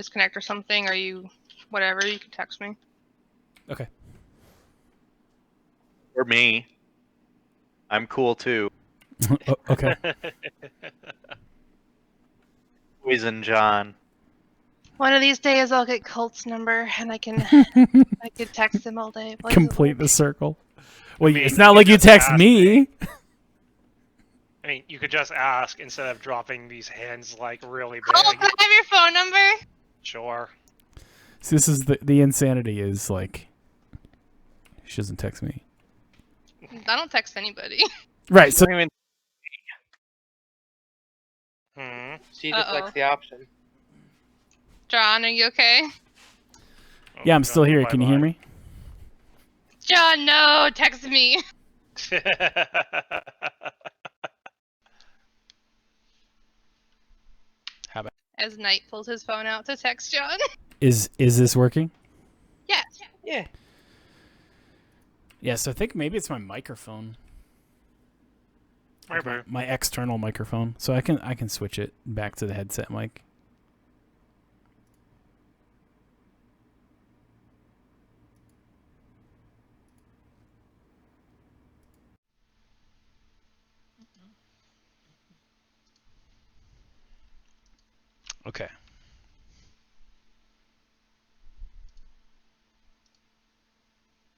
disconnect or something, or you, whatever, you can text me. Okay. Or me. I'm cool too. Okay. Poison John. One of these days I'll get Colt's number and I can text him all day. Please Complete work. the circle. Well, I mean, it's not like you just text ask me. I mean, you could just ask instead of dropping these hints like really Colt, big. can I have your phone number? Sure. So this is the insanity is like she doesn't text me. I don't text anybody. Right. So Don't even She just likes Uh-oh. the option. John, are you okay? Oh, yeah, I'm still here. Can you hear me? John, no, text me. How about As Knight pulls his phone out to text John. is this working? Yes. Yeah. Yeah. So I think maybe it's my microphone. Like my external microphone. So I can switch it back to the headset mic. Okay.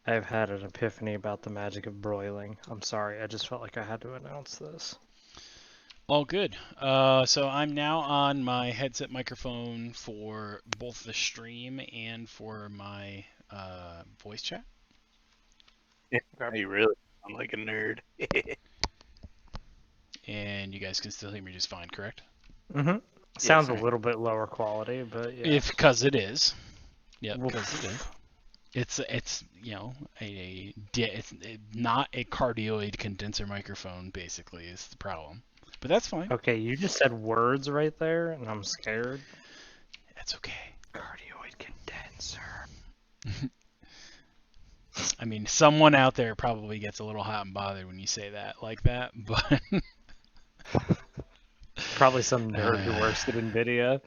I've had an epiphany about the magic of broiling. I'm sorry, I just felt like I had to announce this. All good. So I'm now on my headset microphone for both the stream and for my voice chat. You really sound like a nerd. And you guys can still hear me just fine, correct? Mm-hmm. Sounds Yes, a little bit lower quality, but yeah. Because it is. Yep, Oof. because it is. It's you know it's not a cardioid condenser microphone basically is the problem, but that's fine. Okay, you just said words right there, and I'm scared. That's okay. Cardioid condenser. I mean, someone out there probably gets a little hot and bothered when you say that like that, but Probably some nerd who works at NVIDIA.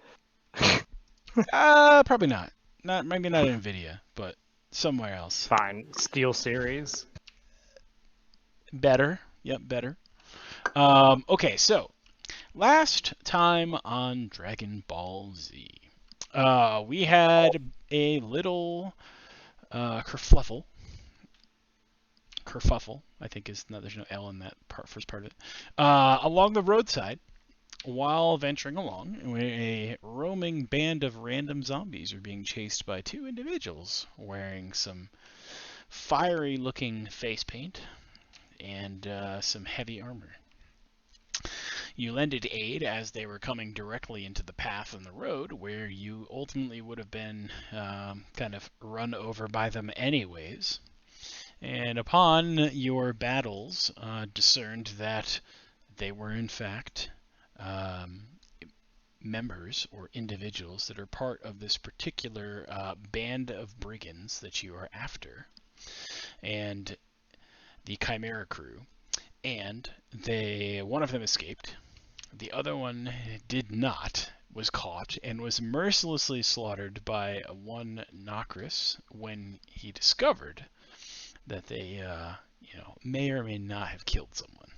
Probably not. Maybe not NVIDIA, but somewhere else. Fine. SteelSeries. Better. Yep, better. Okay, so last time on Dragon Ball Z, we had a little kerfuffle. Kerfuffle, I think there's no L in that first part of it. Along the roadside, while venturing along, a roaming band of random zombies are being chased by two individuals wearing some fiery-looking face paint and some heavy armor. You lended aid as they were coming directly into the path on the road, where you ultimately would have been kind of run over by them anyways. And upon your battles, discerned that they were in fact members or individuals that are part of this particular band of brigands that you are after, and the Chimera crew. And one of them escaped. The other one did not, was caught, and was mercilessly slaughtered by one Nokris when he discovered that they, may or may not have killed someone.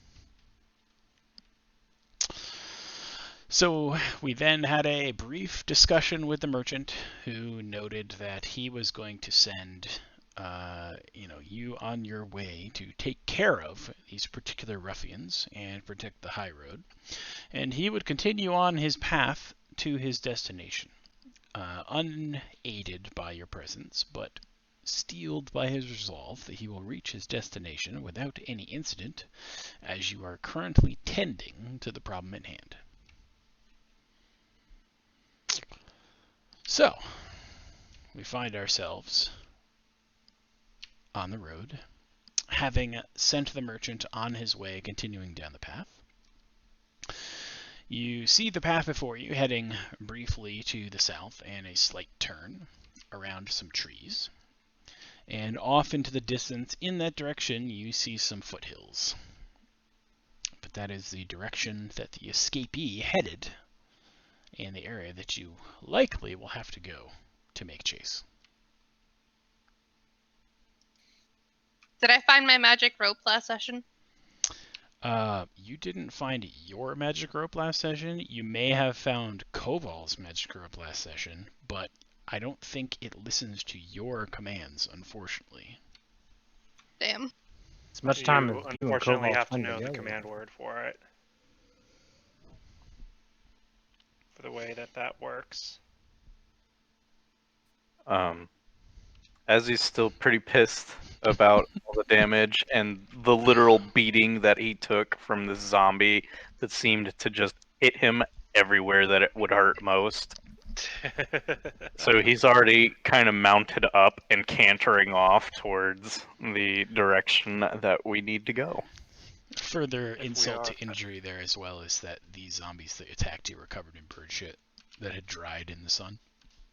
So we then had a brief discussion with the merchant, who noted that he was going to send you on your way to take care of these particular ruffians and protect the high road, and he would continue on his path to his destination, unaided by your presence, but steeled by his resolve that he will reach his destination without any incident, as you are currently tending to the problem at hand. So, we find ourselves on the road, having sent the merchant on his way, continuing down the path. You see the path before you, heading briefly to the south and a slight turn around some trees. And off into the distance, in that direction, you see some foothills. But that is the direction that the escapee headed. and the area that you likely will have to go to make chase. Did I find my magic rope last session? You didn't find your magic rope last session. You may have found Koval's magic rope last session, but I don't think it listens to your commands, unfortunately. Damn. As much time You as you and unfortunately Koval have to spend know the together. command word for it. For the way that works. As he's still pretty pissed about all the damage and the literal beating that he took from this zombie that seemed to just hit him everywhere that it would hurt most. So he's already kind of mounted up and cantering off towards the direction that we need to go. Further If we insult are- to injury there as well is that these zombies that attacked you were covered in bird shit that had dried in the sun.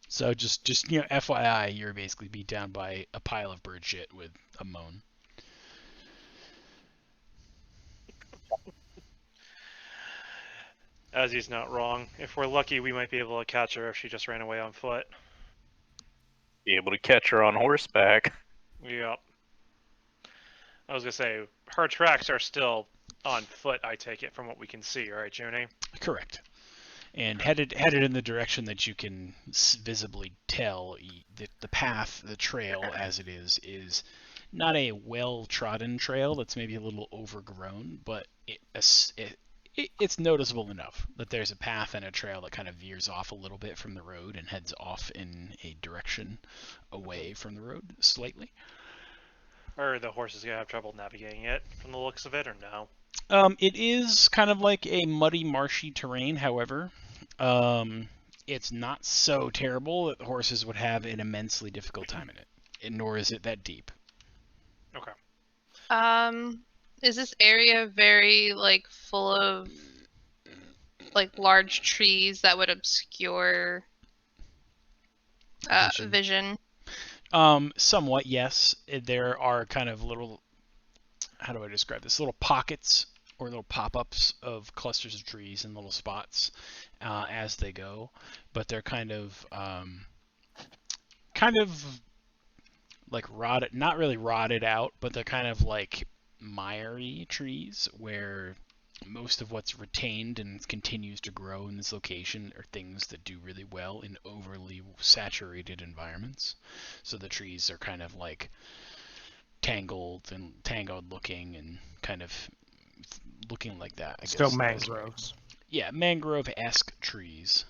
So just FYI, you're basically beat down by a pile of bird shit with a moan. As he's not wrong. If we're lucky, we might be able to catch her if she just ran away on foot. Be able to catch her on horseback. Yep. I was gonna say, her tracks are still on foot, I take it, from what we can see, right, Junie? Correct. And headed in the direction that you can visibly tell the path, the trail as it is not a well-trodden trail that's maybe a little overgrown, but it's noticeable enough that there's a path and a trail that kind of veers off a little bit from the road and heads off in a direction away from the road slightly. Or the horse is gonna have trouble navigating it from the looks of it, or no? It is kind of like a muddy, marshy terrain, however. It's not so terrible that the horses would have an immensely difficult time in it, and nor is it that deep. Okay. Is this area very like full of like large trees that would obscure vision? Somewhat, yes. There are kind of little, how do I describe this? Little pockets or little pop-ups of clusters of trees and little spots as they go, but they're kind of like rotted, not really rotted out, but they're kind of like miry trees where most of what's retained and continues to grow in this location are things that do really well in overly saturated environments. So the trees are kind of like tangled looking and kind of looking like that. I Still guess. mangroves. Yeah, mangrove-esque trees.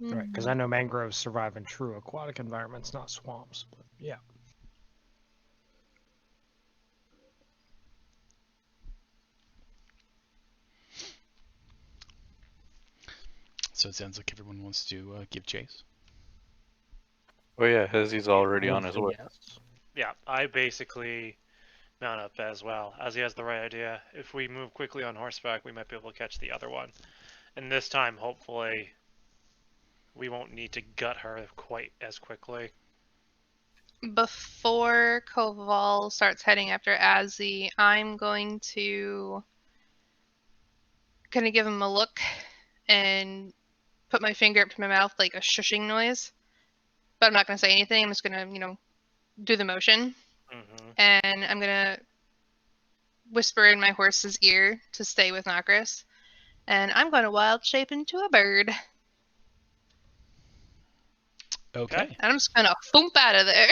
Right, because I know mangroves survive in true aquatic environments, not swamps. But yeah. So it sounds like everyone wants to give chase. Oh yeah, as he's already on his way. Yes. Yeah, I basically mount up as well, as he has the right idea. If we move quickly on horseback, we might be able to catch the other one. And this time, hopefully, we won't need to gut her quite as quickly. Before Koval starts heading after Azzy, I'm going to kind of give him a look and put my finger up to my mouth like a shushing noise. But I'm not going to say anything. I'm just going to, do the motion. Mm-hmm. And I'm going to whisper in my horse's ear to stay with Nokris. And I'm going to wild shape into a bird. Okay. And I'm just going to foomp out of there.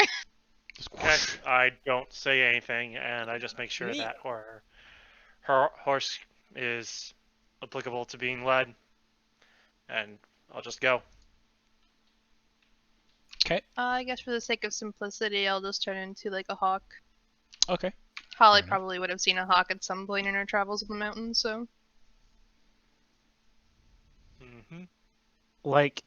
Okay, I don't say anything, and I just make sure that her horse is applicable to being led, and I'll just go. Okay. I guess for the sake of simplicity, I'll just turn into like a hawk. Okay. Holly Fair enough. probably would have seen a hawk at some point in her travels of the mountains, so. Mm-hmm. Like,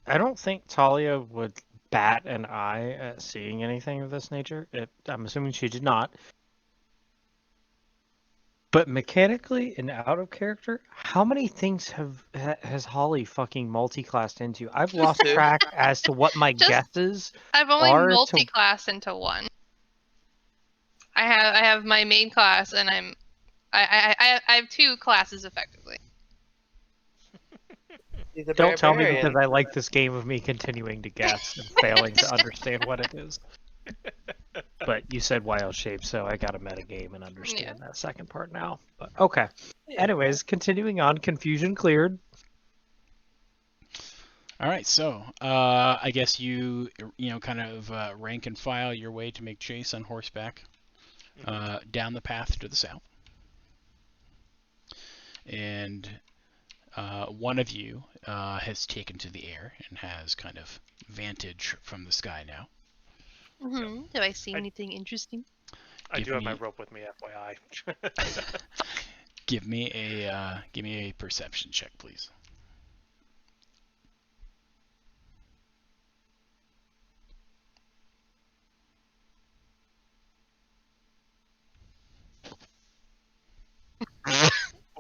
I don't think Talia would bat an eye at seeing anything of this nature. I'm assuming she did not. But mechanically and out of character, how many things has Holly fucking multi-classed into? I've lost track as to what my Just- guesses. I've only Are to- multi-class into one. I have my main class, and I have two classes effectively. He's a Don't tell me barbarian. because I like this game of me continuing to guess and failing to understand what it is. But you said wild shape, so I got to metagame and understand that second part now. But okay. Yeah. Anyways, continuing on, confusion cleared. All right, so I guess you kind of rank and file your way to make chase on horseback down the path to the south, and one of you has taken to the air and has kind of vantage from the sky now. Mm-hmm. Do I see anything interesting? I Give do have my me- rope with me, FYI. Give me a perception check, please.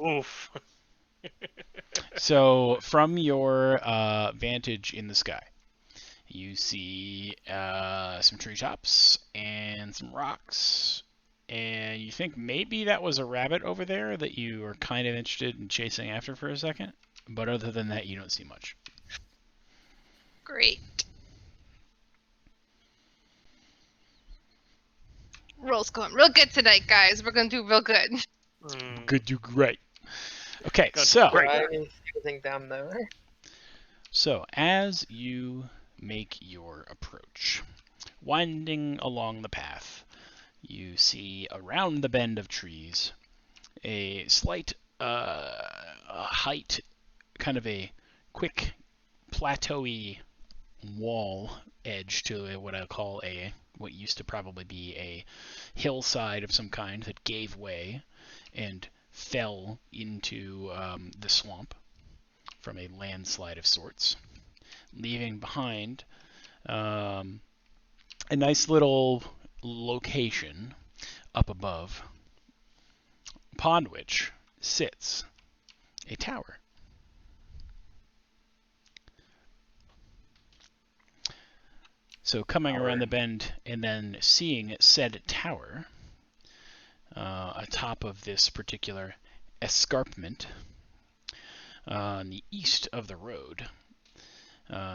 Oof. So from your vantage in the sky, you see some treetops and some rocks, and you think maybe that was a rabbit over there that you are kind of interested in chasing after for a second. But other than that, you don't see much. Great. Roll's going real good tonight, guys. We're gonna do real good. Good, do great. Okay, Good. so Great. Driving everything down there. So, as you make your approach, winding along the path, you see around the bend of trees a slight height, kind of a quick plateauy wall edge to what I call what used to probably be a hillside of some kind that gave way and fell into the swamp from a landslide of sorts, leaving behind a nice little location up above, upon which sits a tower. So coming around the bend and then seeing said tower atop of this particular escarpment on the east of the road,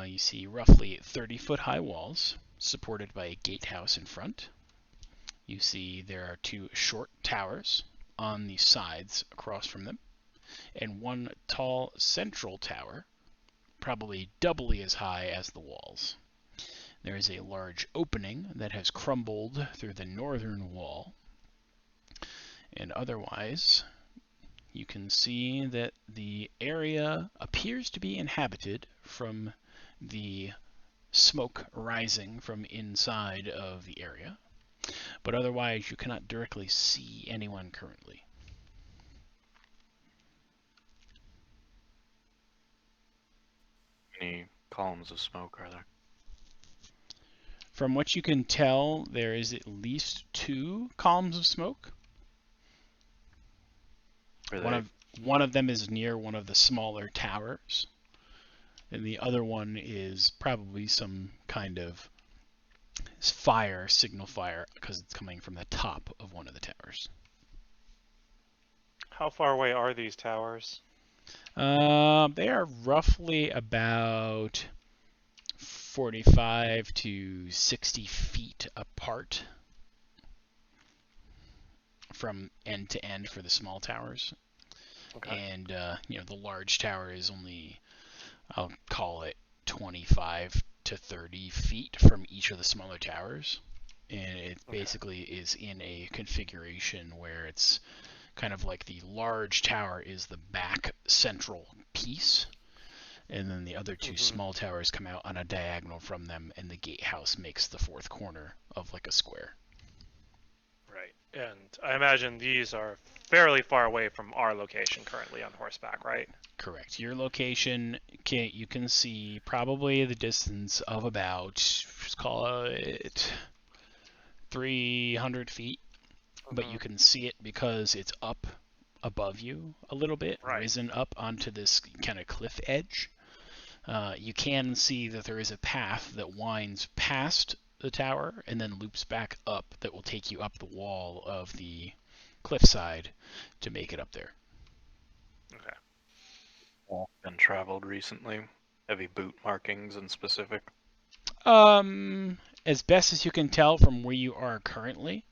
you see roughly 30-foot high walls supported by a gatehouse in front. You see there are two short towers on the sides across from them, and one tall central tower, probably doubly as high as the walls. There is a large opening that has crumbled through the northern wall, and otherwise you can see that the area appears to be inhabited from the smoke rising from inside of the area, but otherwise you cannot directly see anyone currently. Any columns of smoke are there? From what you can tell, there is at least 2 columns of smoke. One of them is near one of the smaller towers, and the other one is probably some kind of signal fire, because it's coming from the top of one of the towers. How far away are these towers? They are roughly about 45 to 60 feet apart from end to end for the small towers. Okay. And the large tower is only, I'll call it 25 to 30 feet from each of the smaller towers, and it basically is in a configuration where it's kind of like the large tower is the back central piece, and then the other 2 small towers come out on a diagonal from them, and the gatehouse makes the fourth corner of like a square. Right. And I imagine these are fairly far away from our location currently on horseback, right? Correct. Your location, you can see probably the distance of about, let's call it 300 feet, but you can see it because it's up above you a little bit, risen up onto this kind of cliff edge. You can see that there is a path that winds past the tower and then loops back up that will take you up the wall of the cliffside to make it up there. Okay. Been traveled recently. Heavy boot markings in specific. As best as you can tell from where you are currently,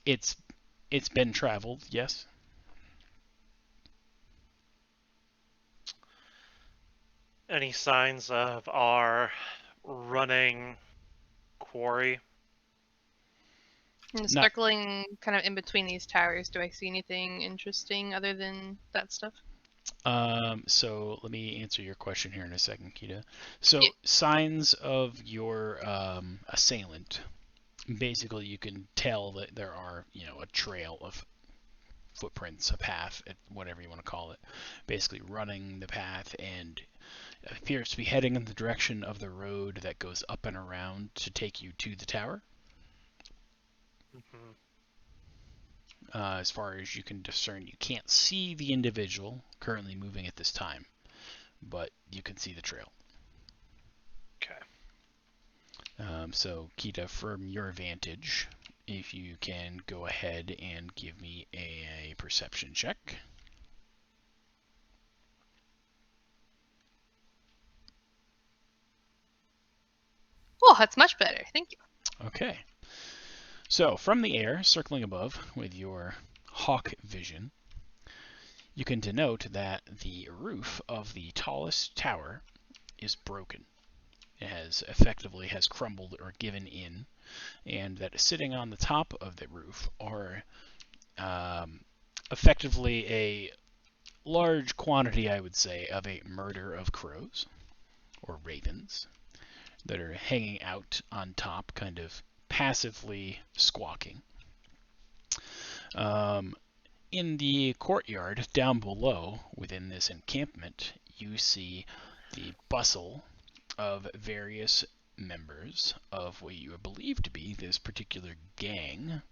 it's been traveled, yes. Any signs of our running quarry? And Not- circling kind of in between these towers, do I see anything interesting other than that stuff? So let me answer your question here in a second, Kita. So Yeah. signs of your assailant. Basically, you can tell that there are, a trail of footprints, a path, whatever you want to call it, basically running the path, and appears to be heading in the direction of the road that goes up and around to take you to the tower. Mhm. As far as you can discern, you can't see the individual currently moving at this time, but you can see the trail. Okay. So, Kita, from your vantage, if you can go ahead and give me a perception check. Oh, that's much better. Thank you. Okay. So, from the air, circling above with your hawk vision, you can denote that the roof of the tallest tower is broken. It has crumbled or given in, and that sitting on the top of the roof are effectively a large quantity, I would say, of a murder of crows or ravens that are hanging out on top, kind of passively squawking. In the courtyard down below, within this encampment, you see the bustle of various members of what you believe to be this particular gang,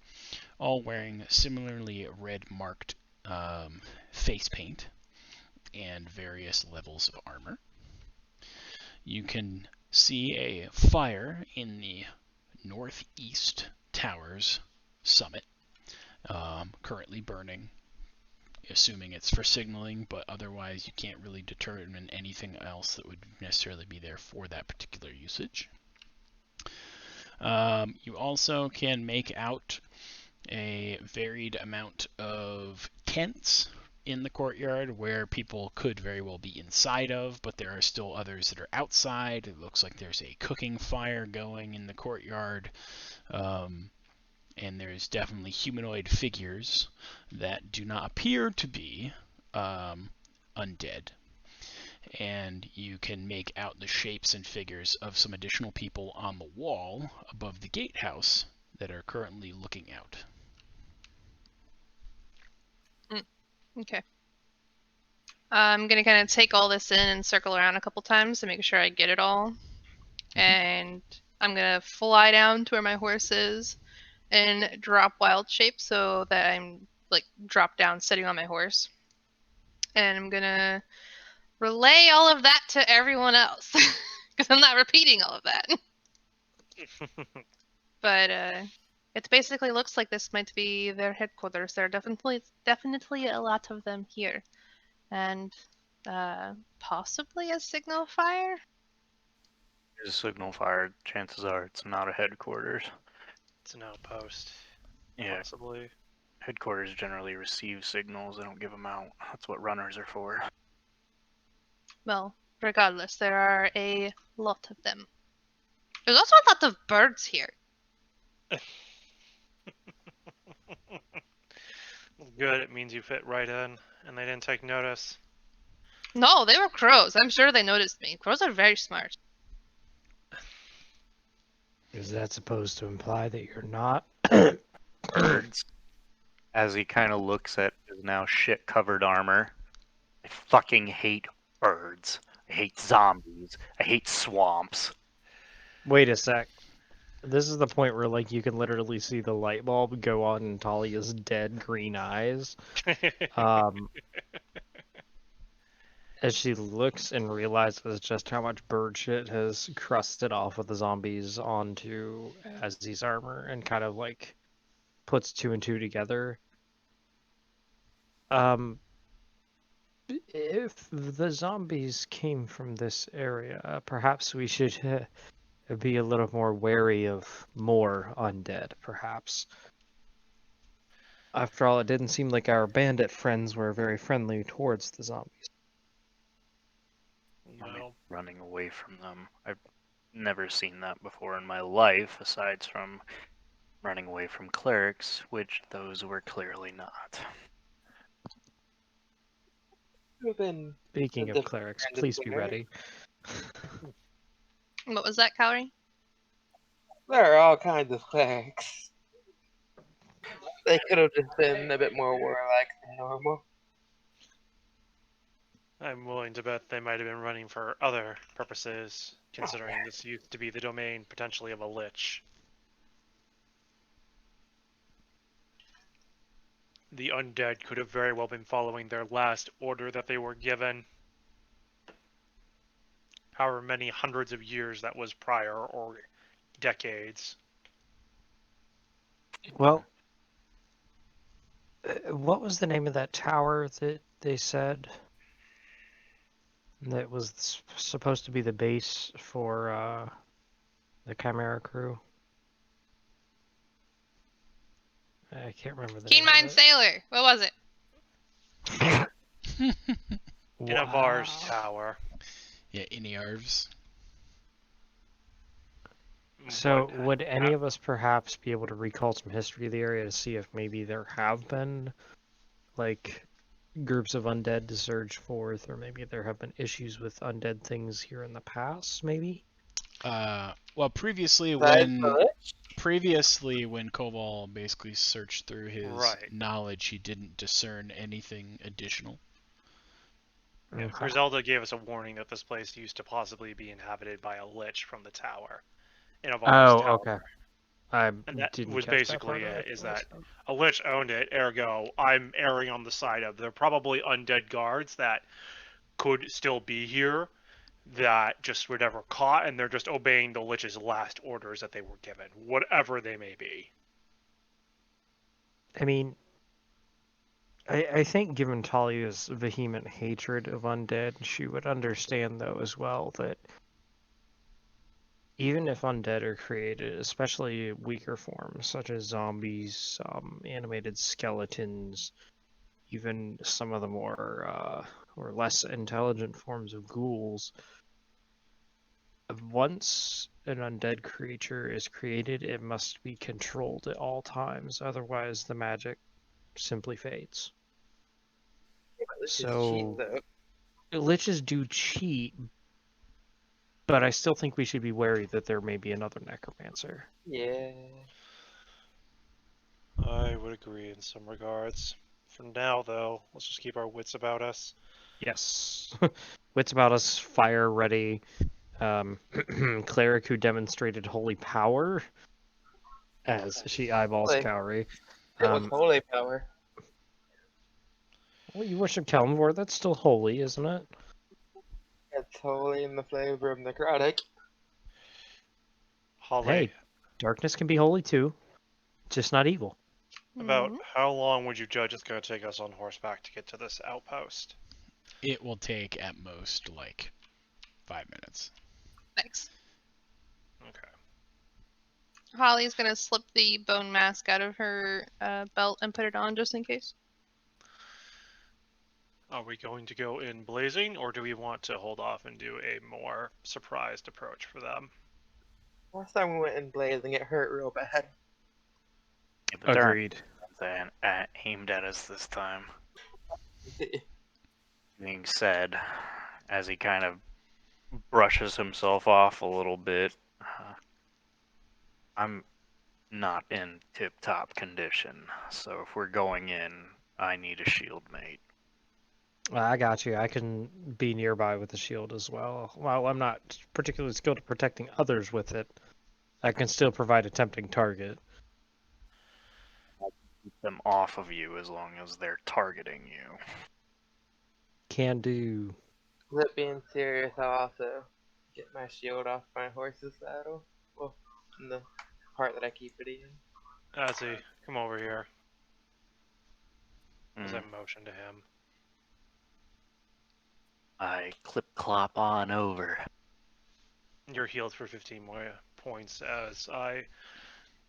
all wearing similarly red-marked face paint and various levels of armor. You can see a fire in the northeast tower's summit, currently burning, assuming it's for signaling, but otherwise you can't really determine anything else that would necessarily be there for that particular usage. You also can make out a varied amount of tents in the courtyard where people could very well be inside of, but there are still others that are outside. It looks like there's a cooking fire going in the courtyard. And there's definitely humanoid figures that do not appear to be undead. And you can make out the shapes and figures of some additional people on the wall above the gatehouse that are currently looking out. Okay. I'm gonna kind of take all this in and circle around a couple times to make sure I get it all. And I'm gonna fly down to where my horse is and drop wild shape so that I'm like drop down sitting on my horse. And I'm gonna relay all of that to everyone else because I'm not repeating all of that. But it basically looks like this might be their headquarters. There are definitely a lot of them here, and possibly a signal fire. There's a signal fire. Chances are it's not a headquarters. It's an outpost. Yeah, Possibly. headquarters generally receive signals. They don't give them out. That's what runners are for. Well, regardless, there are a lot of them. There's also a lot of birds here. Good, it means you fit right in, and they didn't take notice. No, they were crows. I'm sure they noticed me. Crows are very smart. Is that supposed to imply that you're not? Birds. As he kind of looks at his now shit-covered armor. I fucking hate birds. I hate zombies. I hate swamps. Wait a sec. This is the point where, like, you can literally see the light bulb go on in Talia's dead green eyes. As she looks and realizes just how much bird shit has crusted off of the zombies onto Azzy's armor and kind of, like, puts two and two together. If the zombies came from this area, perhaps we should be a little more wary of more undead, perhaps. After all, it didn't seem like our bandit friends were very friendly towards the zombies. I mean, No. running away from them. I've never seen that before in my life, aside from running away from clerics, which those were clearly not. Then Speaking a of different clerics, kind of please be cleric. ready. What was that, Calorie? There are all kinds of clerics. They could have just been a bit more warlike than normal. I'm willing to bet they might have been running for other purposes, considering this used to be the domain potentially of a lich. The undead could have very well been following their last order that they were given. However many hundreds of years that was prior, or decades. Well, what was the name of that tower that they said that was supposed to be the base for the Chimera crew? I can't remember the Keen name Mind of it. Sailor. What was it? Inavar's Wow. tower. Yeah, Iniarvs. So, But would any of us perhaps be able to recall some history of the area to see if maybe there have been, like, groups of undead to surge forth, or maybe there have been issues with undead things here in the past, maybe? Well, previously Besides when the lich? Koval basically searched through his Right. knowledge, he didn't discern anything additional. yeah, Okay. Griselda gave us a warning that this place used to possibly be inhabited by a lich from the tower. Inavar's Oh, tower. okay. I And that didn't was catch that basically part of it, is what I that said. a lich owned it, ergo, I'm erring on the side of they're probably undead guards that could still be here that just were never caught, and they're just obeying the lich's last orders that they were given, whatever they may be. I mean, I think given Talia's vehement hatred of undead, she would understand, though, as well, that even if undead are created, especially weaker forms, such as zombies, animated skeletons, even some of the more or less intelligent forms of ghouls, once an undead creature is created, it must be controlled at all times, otherwise the magic simply fades. This is cheap, So, though. liches do cheat, but I still think we should be wary that there may be another necromancer. Yeah. I would agree in some regards. For now, though, let's just keep our wits about us. Yes. Wits about us, fire ready, cleric who demonstrated holy power, as she eyeballs Holy. Cowrie. It was holy power. Well, you worship Kelmvor, that's still holy, isn't it? It's holy in the flavor of necrotic. Holly, Hey, darkness can be holy too, just not evil. about Mhm. how long would you judge it's going to take us on horseback to get to this outpost? It will take at most like 5 minutes. Thanks. Okay. Holly's gonna slip the bone mask out of her belt and put it on just in case. Are we going to go in blazing, or do we want to hold off and do a more surprised approach for them? Last time we went in blazing, it hurt real bad. Yeah, but there Agreed. aren't aimed at us this time. Being said, as he kind of brushes himself off a little bit, I'm not in tip-top condition, so if we're going in, I need a shield mate. I got you. I can be nearby with the shield as well. While I'm not particularly skilled at protecting others with it, I can still provide a tempting target. Keep them off of you as long as they're targeting you. Can do. That being serious, I'll also get my shield off my horse's saddle. Well, in the part that I keep it in. Azzy, come over here, as I Mm. motion to him. I clip-clop on over. You're healed for 15 more points as I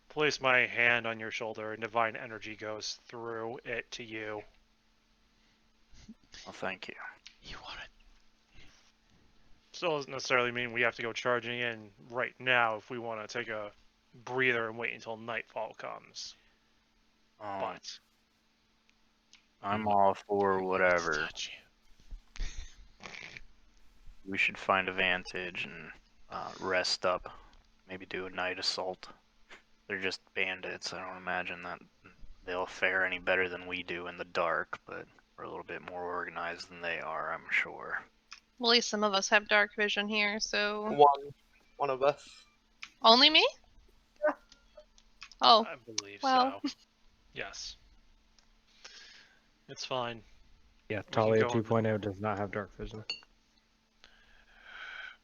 place my hand on your shoulder and divine energy goes through it to you. Well, thank you. You want it? Still doesn't necessarily mean we have to go charging in right now if we want to take a breather and wait until nightfall comes. But I'm all for whatever. Touch you. We should find a vantage and rest up. Maybe do a night assault. They're just bandits. I don't imagine that they'll fare any better than we do in the dark, but we're a little bit more organized than they are, I'm sure. Well, at least some of us have dark vision here, so One of us. only me? Oh, I believe well. so. Yes. It's fine. Yeah, can Talia go on 2.0 does not have dark vision.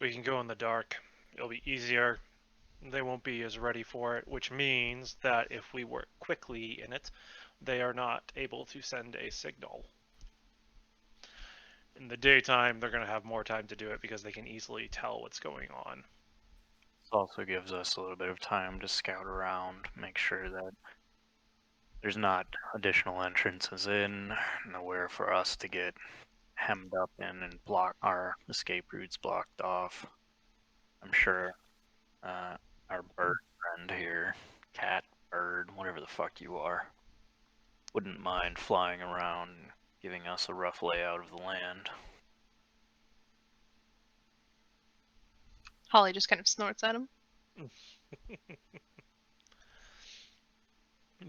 We can go in the dark. It'll be easier. They won't be as ready for it, which means that if we work quickly in it, they are not able to send a signal. In the daytime, they're going to have more time to do it because they can easily tell what's going on. This also gives us a little bit of time to scout around, make sure that there's not additional entrances in, nowhere for us to get hemmed up in and block our escape routes blocked off. I'm sure our bird friend here, cat, bird, whatever the fuck you are, wouldn't mind flying around and giving us a rough layout of the land. Holly just kind of snorts at him.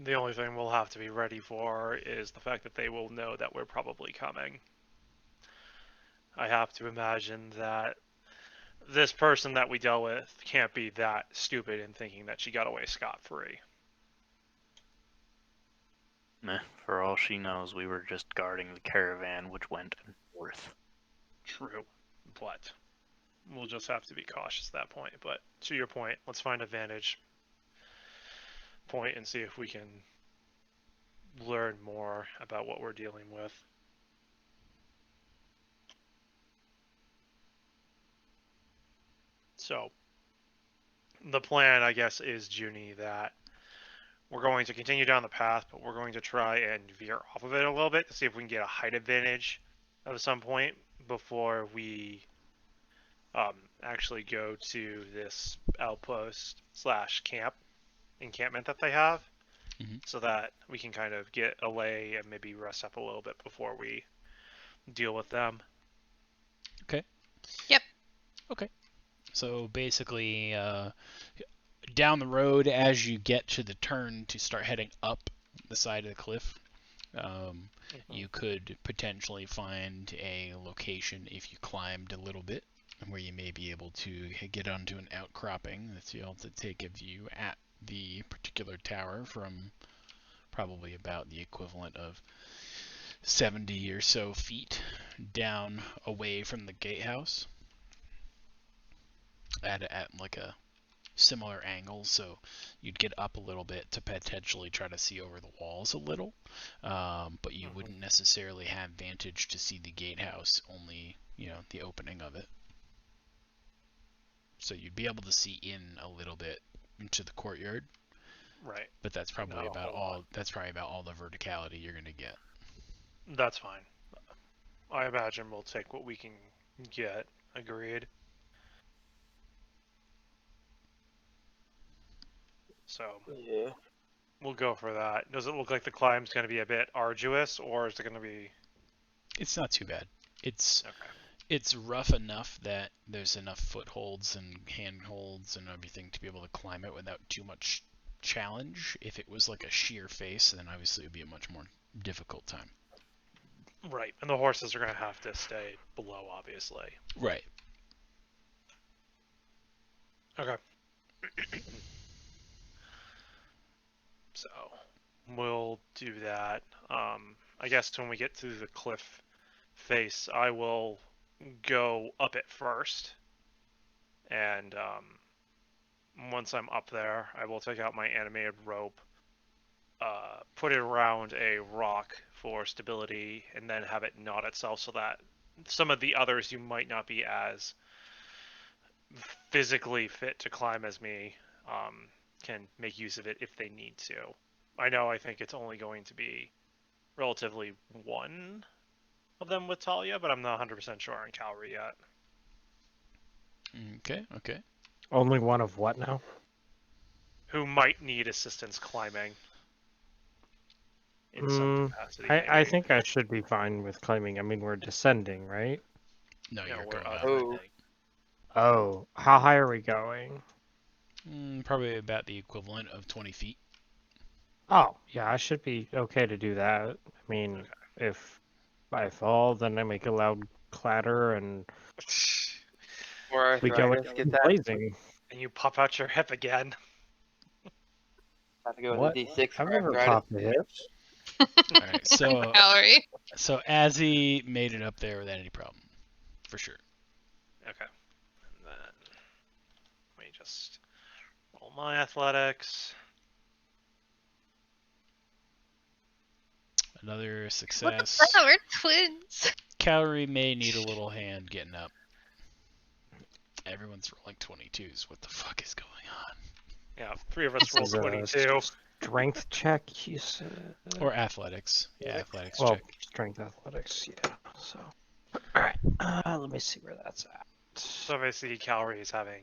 The only thing we'll have to be ready for is the fact that they will know that we're probably coming. I have to imagine that this person that we dealt with can't be that stupid in thinking that she got away scot-free. Meh, for all she knows, we were just guarding the caravan which went north. True, but we'll just have to be cautious at that point. But to your point, let's find a vantage point and see if we can learn more about what we're dealing with. So, the plan, I guess, is, Junie, that we're going to continue down the path, but we're going to try and veer off of it a little bit to see if we can get a height advantage at some point before we actually go to this outpost / encampment that they have, so that we can kind of get a lay and maybe rest up a little bit before we deal with them. Okay. Yep. Okay. So basically, down the road, as you get to the turn to start heading up the side of the cliff, you could potentially find a location if you climbed a little bit where you may be able to get onto an outcropping that's able to take a view at the particular tower from probably about the equivalent of 70 or so feet down away from the gatehouse at like a similar angle, so you'd get up a little bit to potentially try to see over the walls a little, but you wouldn't necessarily have vantage to see the gatehouse, only the opening of it. So you'd be able to see in a little bit into the courtyard, Right. but that's probably about all. That's probably about all the verticality you're gonna get. That's fine. I imagine we'll take what we can get. Agreed. So Yeah. we'll go for that. Does it look like the climb's going to be a bit arduous, or is it going to be? It's not too bad. It's Okay. It's rough enough that there's enough footholds and handholds and everything to be able to climb it without too much challenge. If it was like a sheer face, then obviously it would be a much more difficult time. Right, and the horses are going to have to stay below, obviously. Right. Okay. So we'll do that. I guess when we get to the cliff face, I will go up it first, and once I'm up there, I will take out my animated rope, put it around a rock for stability, and then have it knot itself so that some of the others you might not be as physically fit to climb as me can make use of it if they need to. I think it's only going to be relatively one of them with Talia, but I'm not 100% sure on Calorie yet. Okay. Only one of what now? Who might need assistance climbing in some capacity. I maybe. think I should be fine with climbing. I mean, we're descending, right? No, No, you're we're going up. Oh. Oh, how high are we going? Probably about the equivalent of 20 feet. Oh, yeah, I should be okay to do that. I mean, if I fall, then I make a loud clatter and Or we go arthritis gets out. blazing. And you pop out your hip again. Have to go with What? the D6 I've for never arthritis. popped a hip. All right, so Calorie. so Azzy made it up there without any problem, for sure. Okay. And then let me just roll my athletics. Another What success. the hell? We're twins. Calorie may need a little hand getting up. Everyone's rolling 22s. What the fuck is going on? Yeah, 3 of us rolled This is a 22. Strength check, you said? Or athletics. Yeah, athletics Well, check. strength athletics, yeah. So, alright, let me see where that's at. So obviously Calorie is having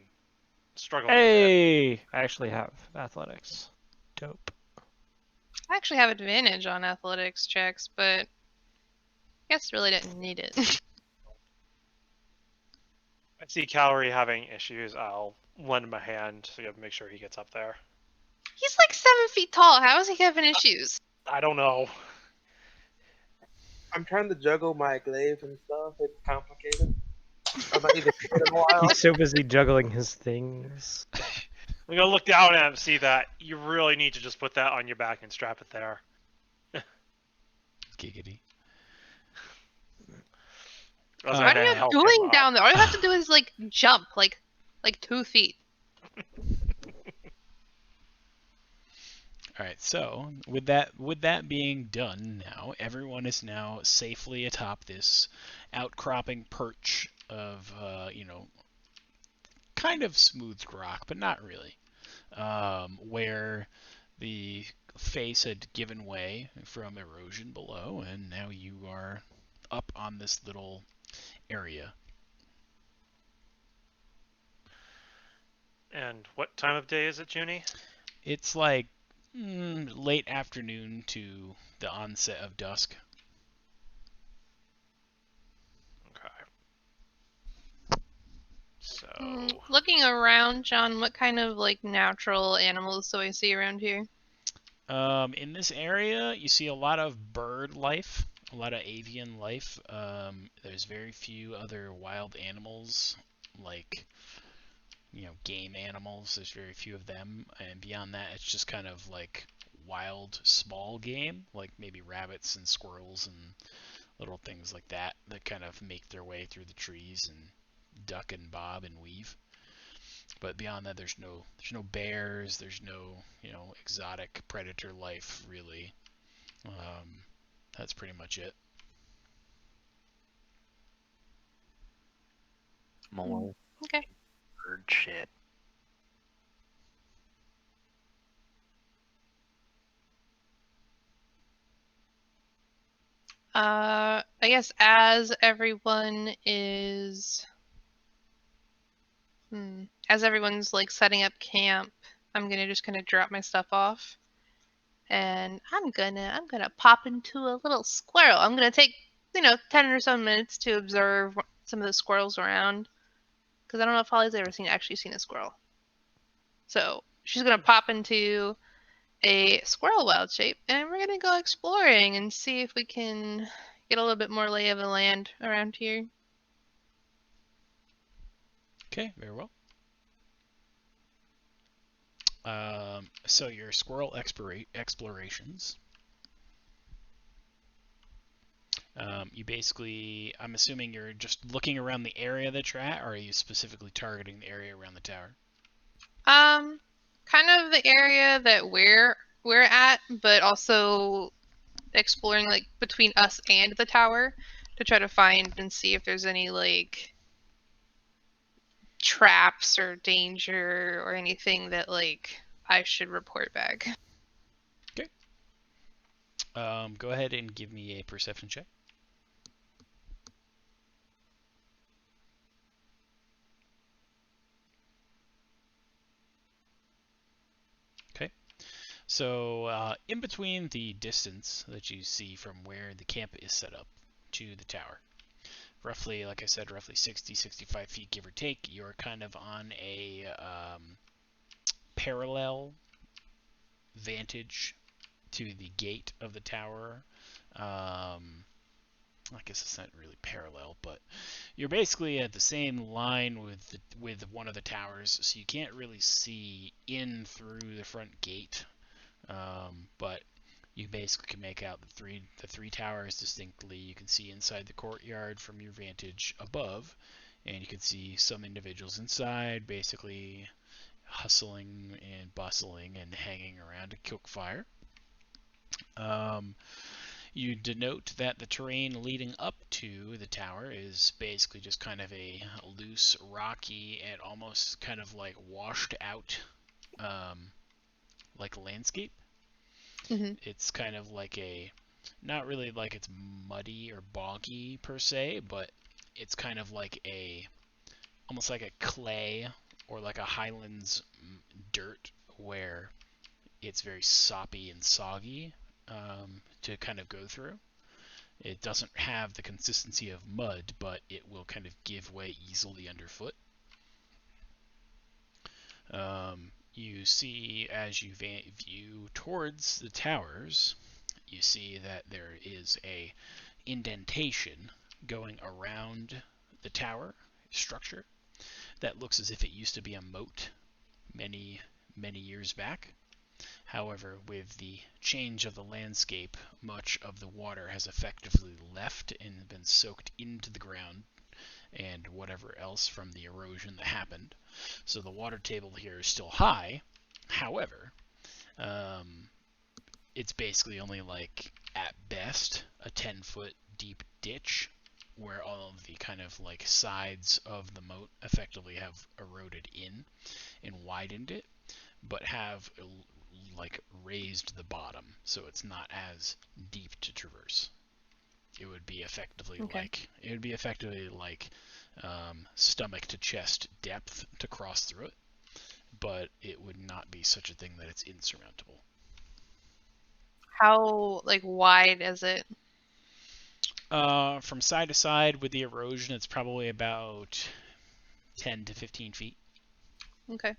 struggling a bit. Hey! I actually have athletics. Dope. I actually have advantage on athletics checks, but I guess really didn't need it. I see Calorie having issues. I'll lend him a hand so you have to make sure he gets up there. He's like 7 feet tall. How is he having issues? I don't know. I'm trying to juggle my glaive and stuff. It's complicated. I might need to sit in a while. He's so busy juggling his things. I'm gonna look down at him, see that you really need to just put that on your back and strap it there. Giggity. That's What gonna are you help him doing up. down there? All you have to do is like jump, like 2 feet. All right, so with that being done now, everyone is now safely atop this outcropping perch of kind of smooth rock, but not really, where the face had given way from erosion below, and now you are up on this little area. And what time of day is it, Junie? It's like late afternoon to the onset of dusk. Okay. So Looking around, John, what kind of like natural animals do I see around here? In this area, you see a lot of bird life, a lot of avian life. There's very few other wild animals, like game animals. There's very few of them, and beyond that, it's just kind of like wild, small game, like maybe rabbits and squirrels and little things like that kind of make their way through the trees and duck and bob and weave. But beyond that, there's no bears, there's no exotic predator life really. That's pretty much it. More Okay. bird shit. I guess as everyone is, as everyone's like setting up camp, I'm gonna just kind of drop my stuff off, and I'm gonna pop into a little squirrel. I'm gonna take 10 or so minutes to observe some of the squirrels around, because I don't know if Holly's ever actually seen a squirrel. So she's gonna pop into a squirrel wild shape, and we're gonna go exploring and see if we can get a little bit more lay of the land around here. Okay, very well. So your squirrel explorations. You basically, I'm assuming you're just looking around the area that you're at, or are you specifically targeting the area around the tower? Kind of the area that we're at, but also exploring like between us and the tower, to try to find and see if there's any like traps or danger or anything that like I should report back. Go ahead and give me a perception check. Okay. So in between the distance that you see from where the camp is set up to the tower, roughly, like I said, roughly 60, 65 feet, give or take, you're kind of on a parallel vantage to the gate of the tower. I guess it's not really parallel, but you're basically at the same line with one of the towers, so you can't really see in through the front gate. But you basically can make out the three towers distinctly. You can see inside the courtyard from your vantage above, and you can see some individuals inside, basically hustling and bustling and hanging around to cook fire. You denote that the terrain leading up to the tower is basically just kind of a loose, rocky, and almost kind of like washed out like landscape. Mm-hmm. It's kind of like not really like it's muddy or boggy per se, but it's kind of like almost like a clay or like a highlands dirt where it's very soppy and soggy to kind of go through. It doesn't have the consistency of mud, but it will kind of give way easily underfoot. You see, as you view towards the towers, you see that there is a indentation going around the tower structure that looks as if it used to be a moat many, many years back. However, with the change of the landscape, much of the water has effectively left and been soaked into the ground and whatever else from the erosion that happened. So the water table here is still high. However, it's basically only like, at best, a 10-foot deep ditch where all of the kind of like sides of the moat effectively have eroded in and widened it, but have like raised the bottom, so it's not as deep to traverse. It would be effectively like stomach to chest depth to cross through it, but it would not be such a thing that it's insurmountable. How like wide is it? From side to side with the erosion, it's probably about 10 to 15 feet. Okay.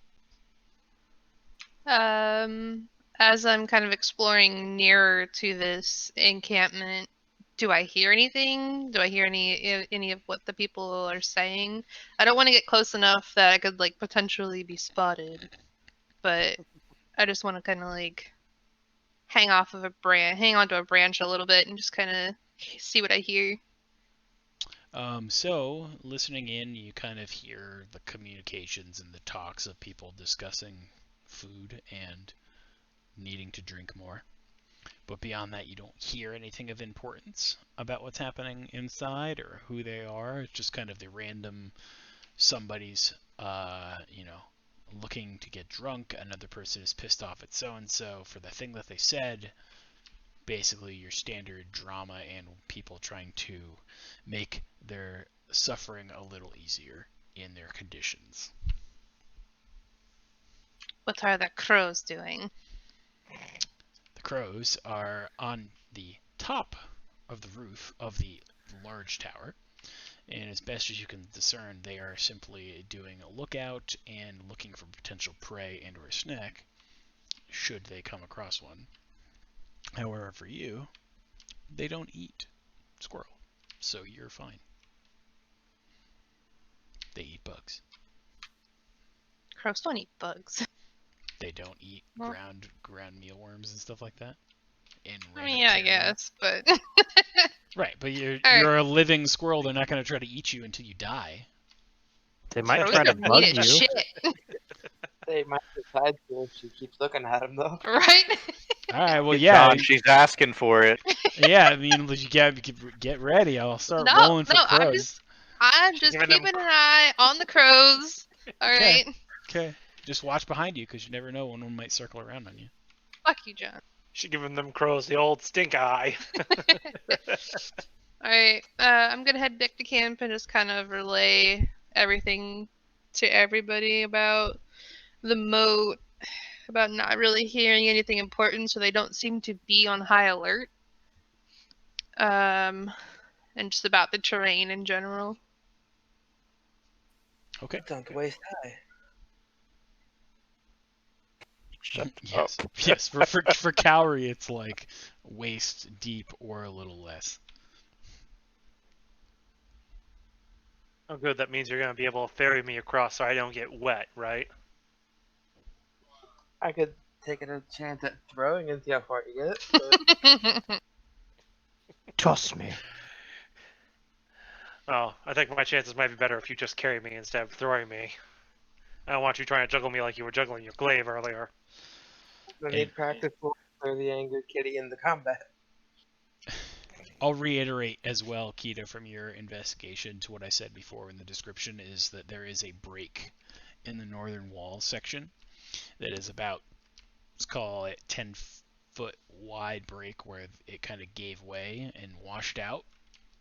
As I'm kind of exploring nearer to this encampment, do I hear anything? Do I hear any of what the people are saying? I don't want to get close enough that I could like potentially be spotted, but I just want to kind of like hang onto a branch a little bit and just kind of see what I hear. So, listening in, you kind of hear the communications and the talks of people discussing food and needing to drink more. But beyond that, you don't hear anything of importance about what's happening inside or who they are. It's just kind of the random somebody's, looking to get drunk. Another person is pissed off at so-and-so for the thing that they said. Basically, your standard drama and people trying to make their suffering a little easier in their conditions. What are the crows doing? The crows are on the top of the roof of the large tower, and as best as you can discern, they are simply doing a lookout and looking for potential prey and or a snack, should they come across one. However, for you, they don't eat squirrel, so you're fine. They eat bugs. Crows don't eat bugs. They don't eat ground mealworms and stuff like that. I mean, yeah, I guess, but right, but you're right. a living squirrel. They're not going to try to eat you until you die. They might Crows try to don't bug eat it, you. shit. They might decide to if she keeps looking at him, though. Right? All right. Well, yeah, John, she's asking for it. yeah. I mean, you get ready. I'll start No, rolling for no, crows. I'm She's just giving them keeping an eye on the crows. All Okay. right. Okay. Just watch behind you, because you never know when one might circle around on you. Fuck you, John. She giving them crows the old stink eye. All right. I'm gonna head back to camp and just kind of relay everything to everybody about the moat, about not really hearing anything important, so they don't seem to be on high alert. And just about the terrain in general. Okay. Don't waste time. Shut Yes. up. Yes. For Cowrie, it's like waist deep or a little less. Oh, good. That means you're going to be able to ferry me across so I don't get wet, right? I could take a chance at throwing and see how far you get. But Trust me. Oh, I think my chances might be better if you just carry me instead of throwing me. I don't want you trying to juggle me like you were juggling your glaive earlier. I need practice for the angry kitty in the combat. I'll reiterate as well, Keita, from your investigation to what I said before in the description, is that there is a break in the northern wall section that is about, let's call it 10-foot wide break, where it kind of gave way and washed out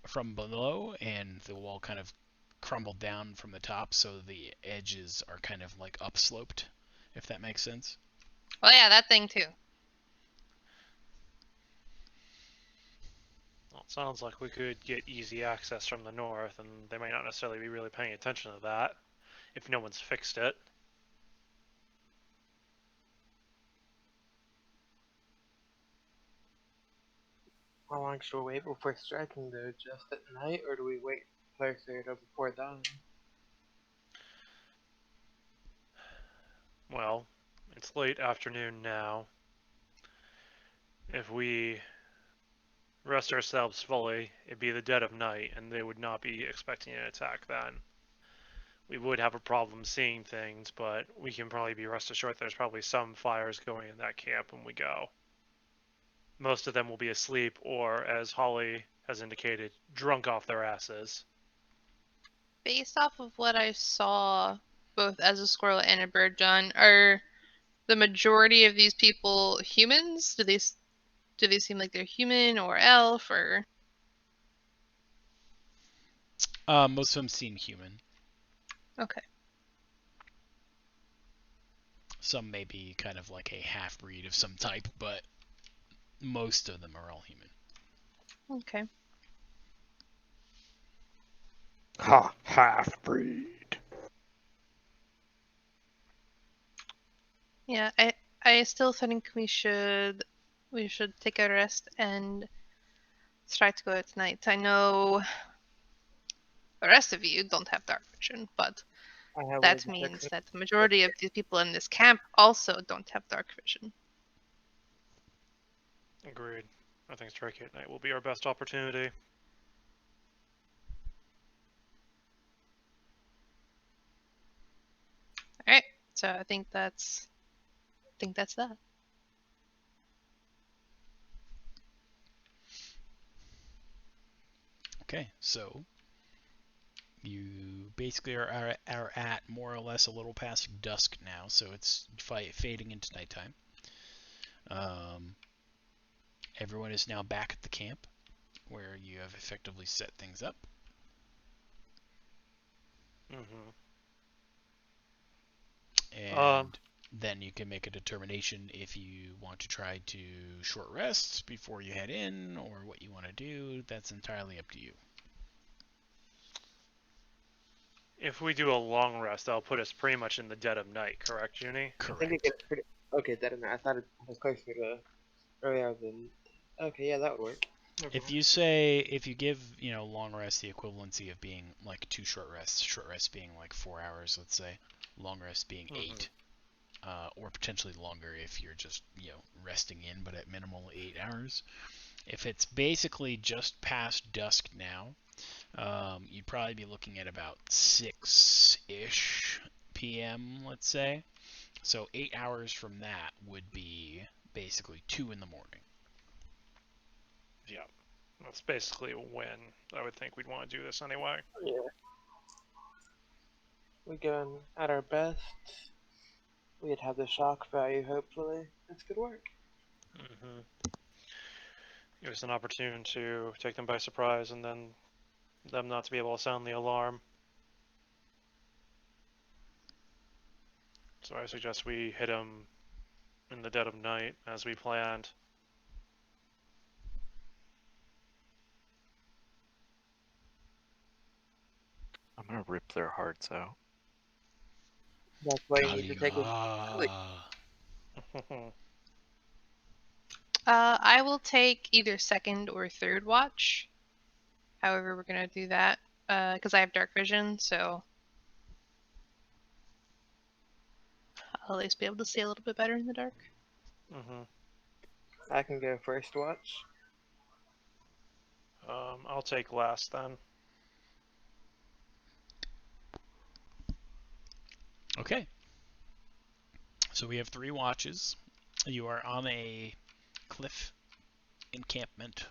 from below, and the wall kind of crumbled down from the top, so the edges are kind of like upsloped, if that makes sense. Well, yeah, that thing too. Well, it sounds like we could get easy access from the north, and they might not necessarily be really paying attention to that if no one's fixed it. How long should we wait before striking though? Just at night, or do we wait closer to before dawn? Well, it's late afternoon now. If we rest ourselves fully, it'd be the dead of night, and they would not be expecting an attack then. We would have a problem seeing things, but we can probably be rest assured there's probably some fires going in that camp when we go. Most of them will be asleep, or, as Holly has indicated, drunk off their asses. Based off of what I saw, both as a squirrel and a bird, John, are the majority of these people humans? Do they seem like they're human or elf or? Most of them seem human. Okay. Some may be kind of like a half-breed of some type, but most of them are all human. Okay. Ha, half-breed. Yeah, I still think we should take a rest and try to go at night. I know the rest of you don't have dark vision, but I have that one means detection. that the majority of the people in this camp also don't have dark vision. Agreed. I think striking at night will be our best opportunity. All right. So I think that's that. Okay, so you basically are at more or less a little past dusk now, so it's fading into nighttime. Everyone is now back at the camp, where you have effectively set things up. Mm-hmm. And then you can make a determination if you want to try to short rest before you head in, or what you want to do. That's entirely up to you. If we do a long rest, that'll put us pretty much in the dead of night, correct, Junie? I think it Correct. gets pretty. Okay, that I thought it was closer to earlier than. Okay, yeah, that would work. If you give, long rest the equivalency of being like 2 short rests being like 4 hours, let's say, long rest being 8, or potentially longer if you're just, resting in, but at minimal 8 hours. If it's basically just past dusk now, you'd probably be looking at about 6-ish p.m., let's say. So 8 hours from that would be basically 2 in the morning. Yeah. That's basically when I would think we'd want to do this anyway. Yeah. We're going at our best. We'd have the shock value, hopefully. This could work. Mm-hmm. It was an opportunity to take them by surprise and then them not to be able to sound the alarm. So I suggest we hit them in the dead of night as we planned. I'm gonna rip their hearts out. That's why you need to take a sleep. I will take either second or third watch. However, we're gonna do that because I have dark vision, so I'll at least be able to see a little bit better in the dark. Mm-hmm. I can go first watch. I'll take last then. Okay. So we have 3 watches. You are on a cliff encampment,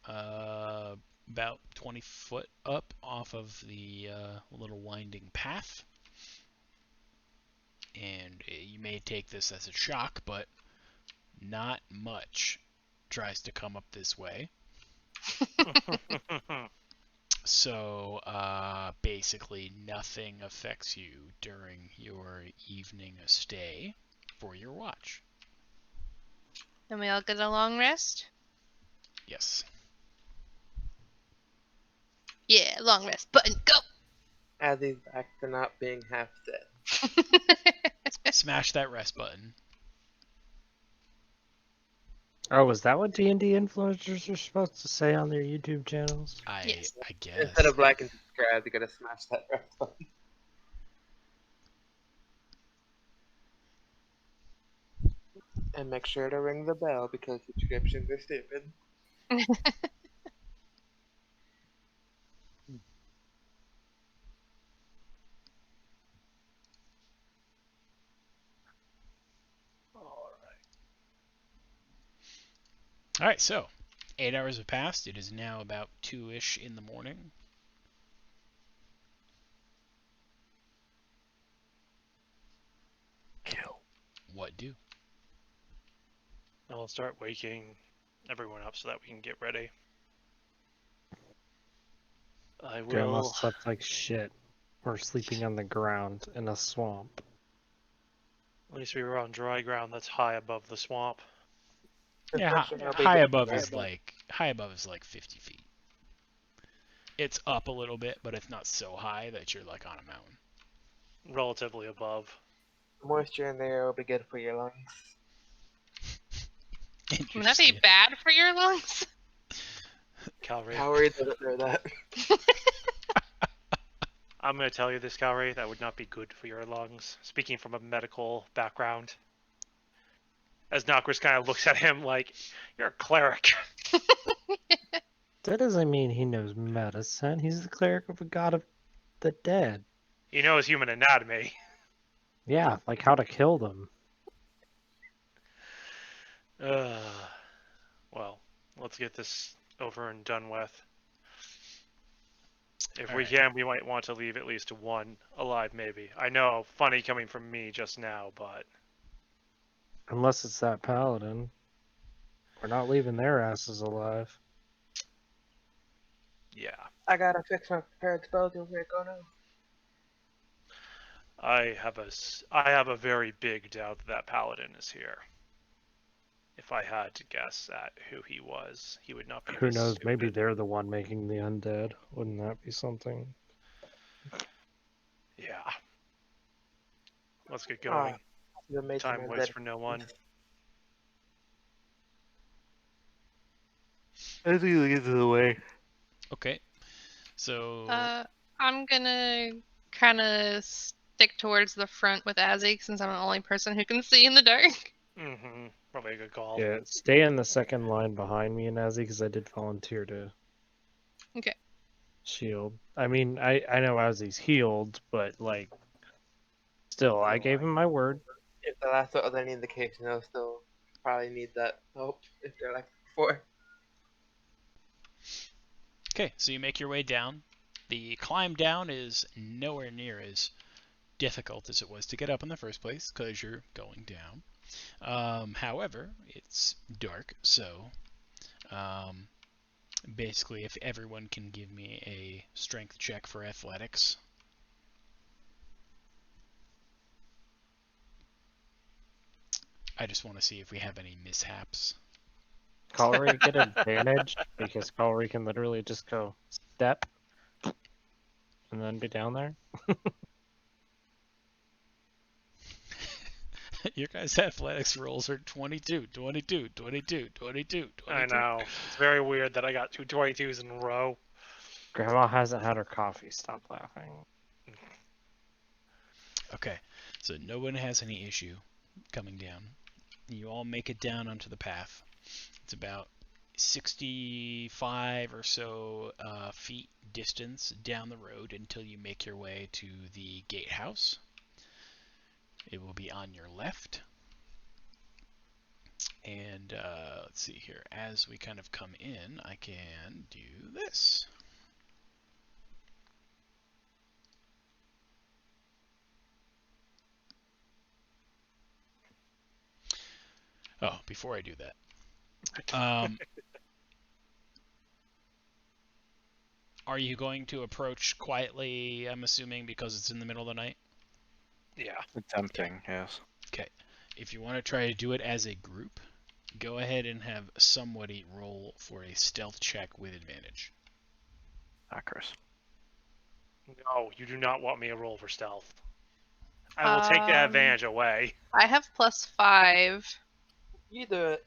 about 20 foot up off of the little winding path. And you may take this as a shock, but not much tries to come up this way. So basically nothing affects you during your evening stay for your watch. Then we all get a long rest. Yes. Yeah, long rest button, go! As he's back to not being half dead. Smash that rest button. Oh, is that what D&D influencers are supposed to say on their YouTube channels? Yes. I guess. Instead of like and subscribe, you gotta smash that red button. And make sure to ring the bell because subscriptions are stupid. Alright, so 8 hours have passed. It is now about 2-ish in the morning. Kill. What do? I'll start waking everyone up so that we can get ready. I Grandma will. slept like shit. We're sleeping on the ground in a swamp. At least we were on dry ground that's high above the swamp. Yeah, Especially how big high the- above is like 50 feet. It's up a little bit, but it's not so high that you're like on a mountain. Relatively above. Moisture in the air will be good for your lungs. Would that be bad for your lungs? Calry. Howard doesn't know that. I'm going to tell you this, Calry, that would not be good for your lungs. Speaking from a medical background. As Nokris kind of looks at him like, you're a cleric. That doesn't mean he knows medicine. He's the cleric of a god of the dead. He knows human anatomy. Yeah, like how to kill them. Well, let's get this over and done with. If All we right. can, we might want to leave at least one alive, maybe. I know, funny coming from me just now, but... Unless it's that paladin. We're not leaving their asses alive. Yeah. I gotta fix my prepared spells real quick. Oh no. I have a very big doubt that paladin is here. If I had to guess at who he was, he would not be Who this knows? Maybe stupid. they're the one making the undead. Wouldn't that be something? Yeah. Let's get going. The mage Time man waits dead. for no one. As he leads the way. Okay. So I'm gonna kind of stick towards the front with Azzy since I'm the only person who can see in the dark. Mm-hmm. Probably a good call. Yeah, stay in the second line behind me, Nazi, because I did volunteer to Okay. shield. I mean, I know Azzy's healed, but still, I gave him my word. If the last one was any indication, they'll still probably need that help if they're like before. Okay, so you make your way down. The climb down is nowhere near as difficult as it was to get up in the first place because you're going down. However, it's dark, so basically, if everyone can give me a strength check for athletics. I just want to see if we have any mishaps. Collery get advantage because Collery can literally just go step and then be down there. Your guys' athletics rolls are 22, 22, 22, 22, 22. I know. It's very weird that I got 2 22s in a row. Grandma hasn't had her coffee. Stop laughing. Okay, so no one has any issue coming down. You all make it down onto the path. It's about 65 or so feet distance down the road until you make your way to the gatehouse. It will be on your left. And let's see here. As we kind of come in, I can do this. Oh, before I do that. Are you going to approach quietly, I'm assuming, because it's in the middle of the night? Yeah. Tempting, yes. Okay. If you want to try to do it as a group, go ahead and have somebody roll for a stealth check with advantage. Chris. No, you do not want me to roll for stealth. I will take that advantage away. I have +5. You do it.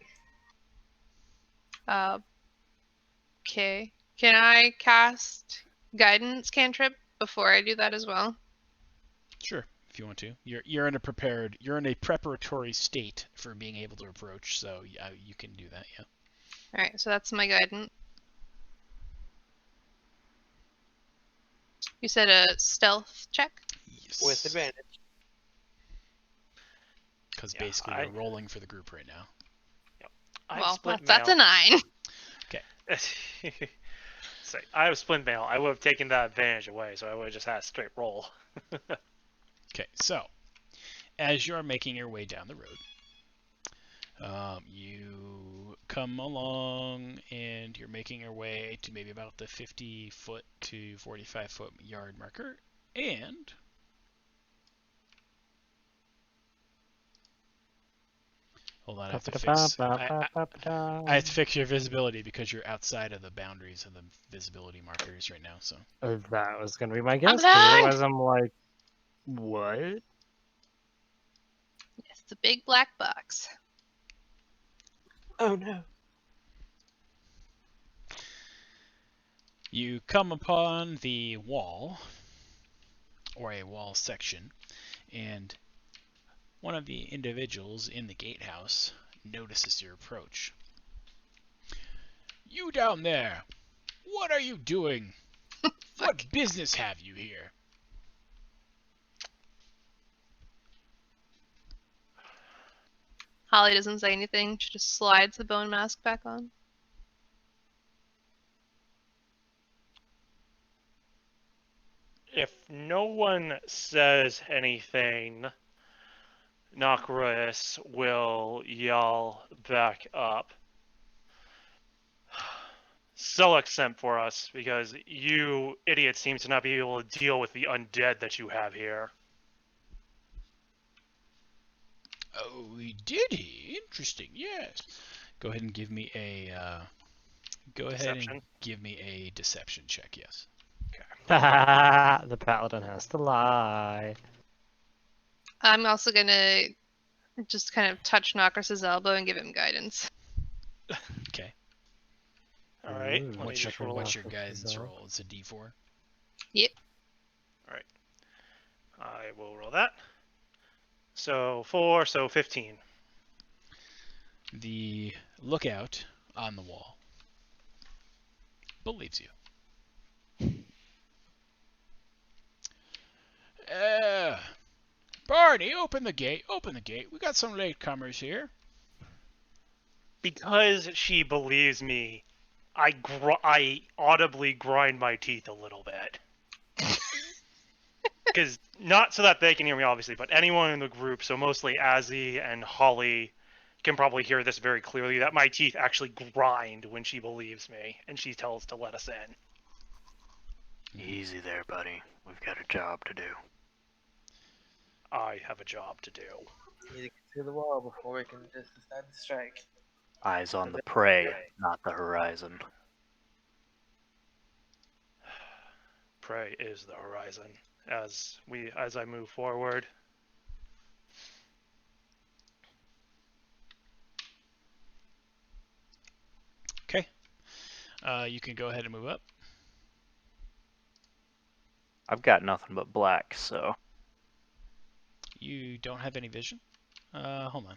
Okay. Can I cast guidance cantrip before I do that as well? Sure, if you want to. You're in a preparatory state for being able to approach, so you can do that, yeah. Alright, so that's my guidance. You said a stealth check? Yes. With advantage. Because Yeah, basically we're rolling for the group right now. Well, that's a 9. So, I have split mail. I would have taken that advantage away, so I would have just had a straight roll. Okay, so as you're making your way down the road, you come along and you're making your way to maybe about the 50-foot to 45-foot yard marker, and hold on, I have to fix your visibility because you're outside of the boundaries of the visibility markers right now. So That was gonna be my guess. 'Cause blind! Otherwise, I'm like, what? It's the big black box. Oh no. you come upon the wall, or a wall section, and one of the individuals in the gatehouse notices your approach. You down there, what are you doing? What business have you here? Holly doesn't say anything. She just slides the bone mask back on. If no one says anything, Nokris will yell back up. Select sent for us because you idiots seem to not be able to deal with the undead that you have here. Oh, did he? Interesting. Yes. Go ahead and give me a. Deception? Give me a deception check. Yes. The paladin has to lie. I'm also gonna just kind of touch Nokris' elbow and give him guidance. Okay. All right. Ooh, Let me What's just roll what's it. your guidance roll? It's a D4. I will roll that. So 4, so 15. The lookout on the wall believes you. Barney, open the gate. Open the gate. We got some latecomers here. because she believes me, I audibly grind my teeth a little bit. Because not so that they can hear me, obviously, but anyone in the group, so mostly Azzy and Holly, can probably hear this very clearly, that my teeth actually grind when she believes me, and she tells to let us in. Easy there, buddy. We've got a job to do. I have a job to do. We need to get through the wall before we can just decide to strike. Eyes on the prey, not the horizon. Prey is the horizon. As I move forward. Okay. You can go ahead and move up. I've got nothing but black, so You don't have any vision. Hold on.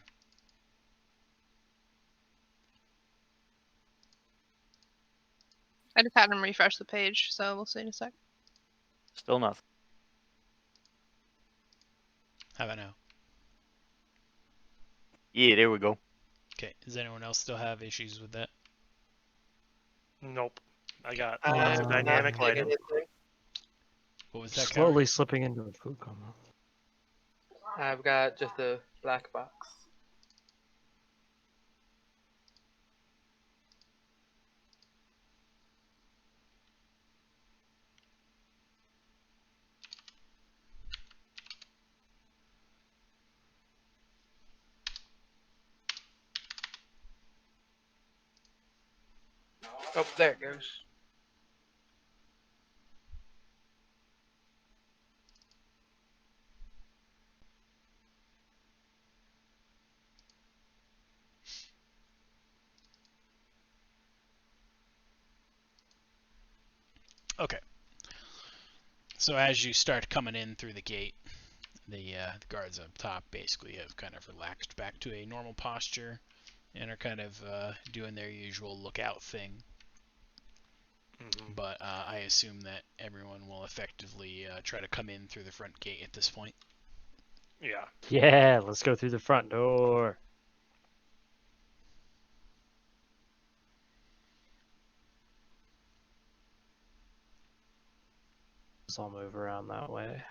I just had him refresh the page, so we'll see in a sec. still nothing. How about now? Yeah, there we go. Okay. Does anyone else still have issues with that? Nope. I got I'm lots of not dynamic seeing lighting. anything. What was that? Slowly slipping into a food coma. I've got just a black box. Oh, there it goes. Okay. So as you start coming in through the gate, the guards up top basically have kind of relaxed back to a normal posture and are kind of doing their usual lookout thing. Mhm. But I assume that everyone will effectively try to come in through the front gate at this point. Yeah. Yeah, let's go through the front door. So I'll move around that way.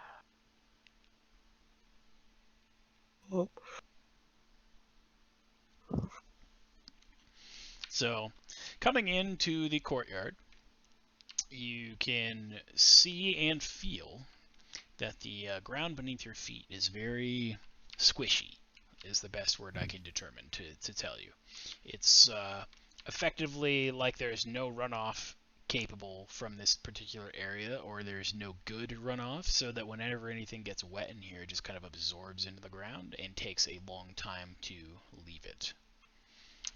Oh. So, coming into the courtyard, you can see and feel that the ground beneath your feet is very squishy, is the best word I can determine to tell you. It's effectively like there's no runoff capable from this particular area, or there's no good runoff, so that whenever anything gets wet in here, it just kind of absorbs into the ground and takes a long time to leave it.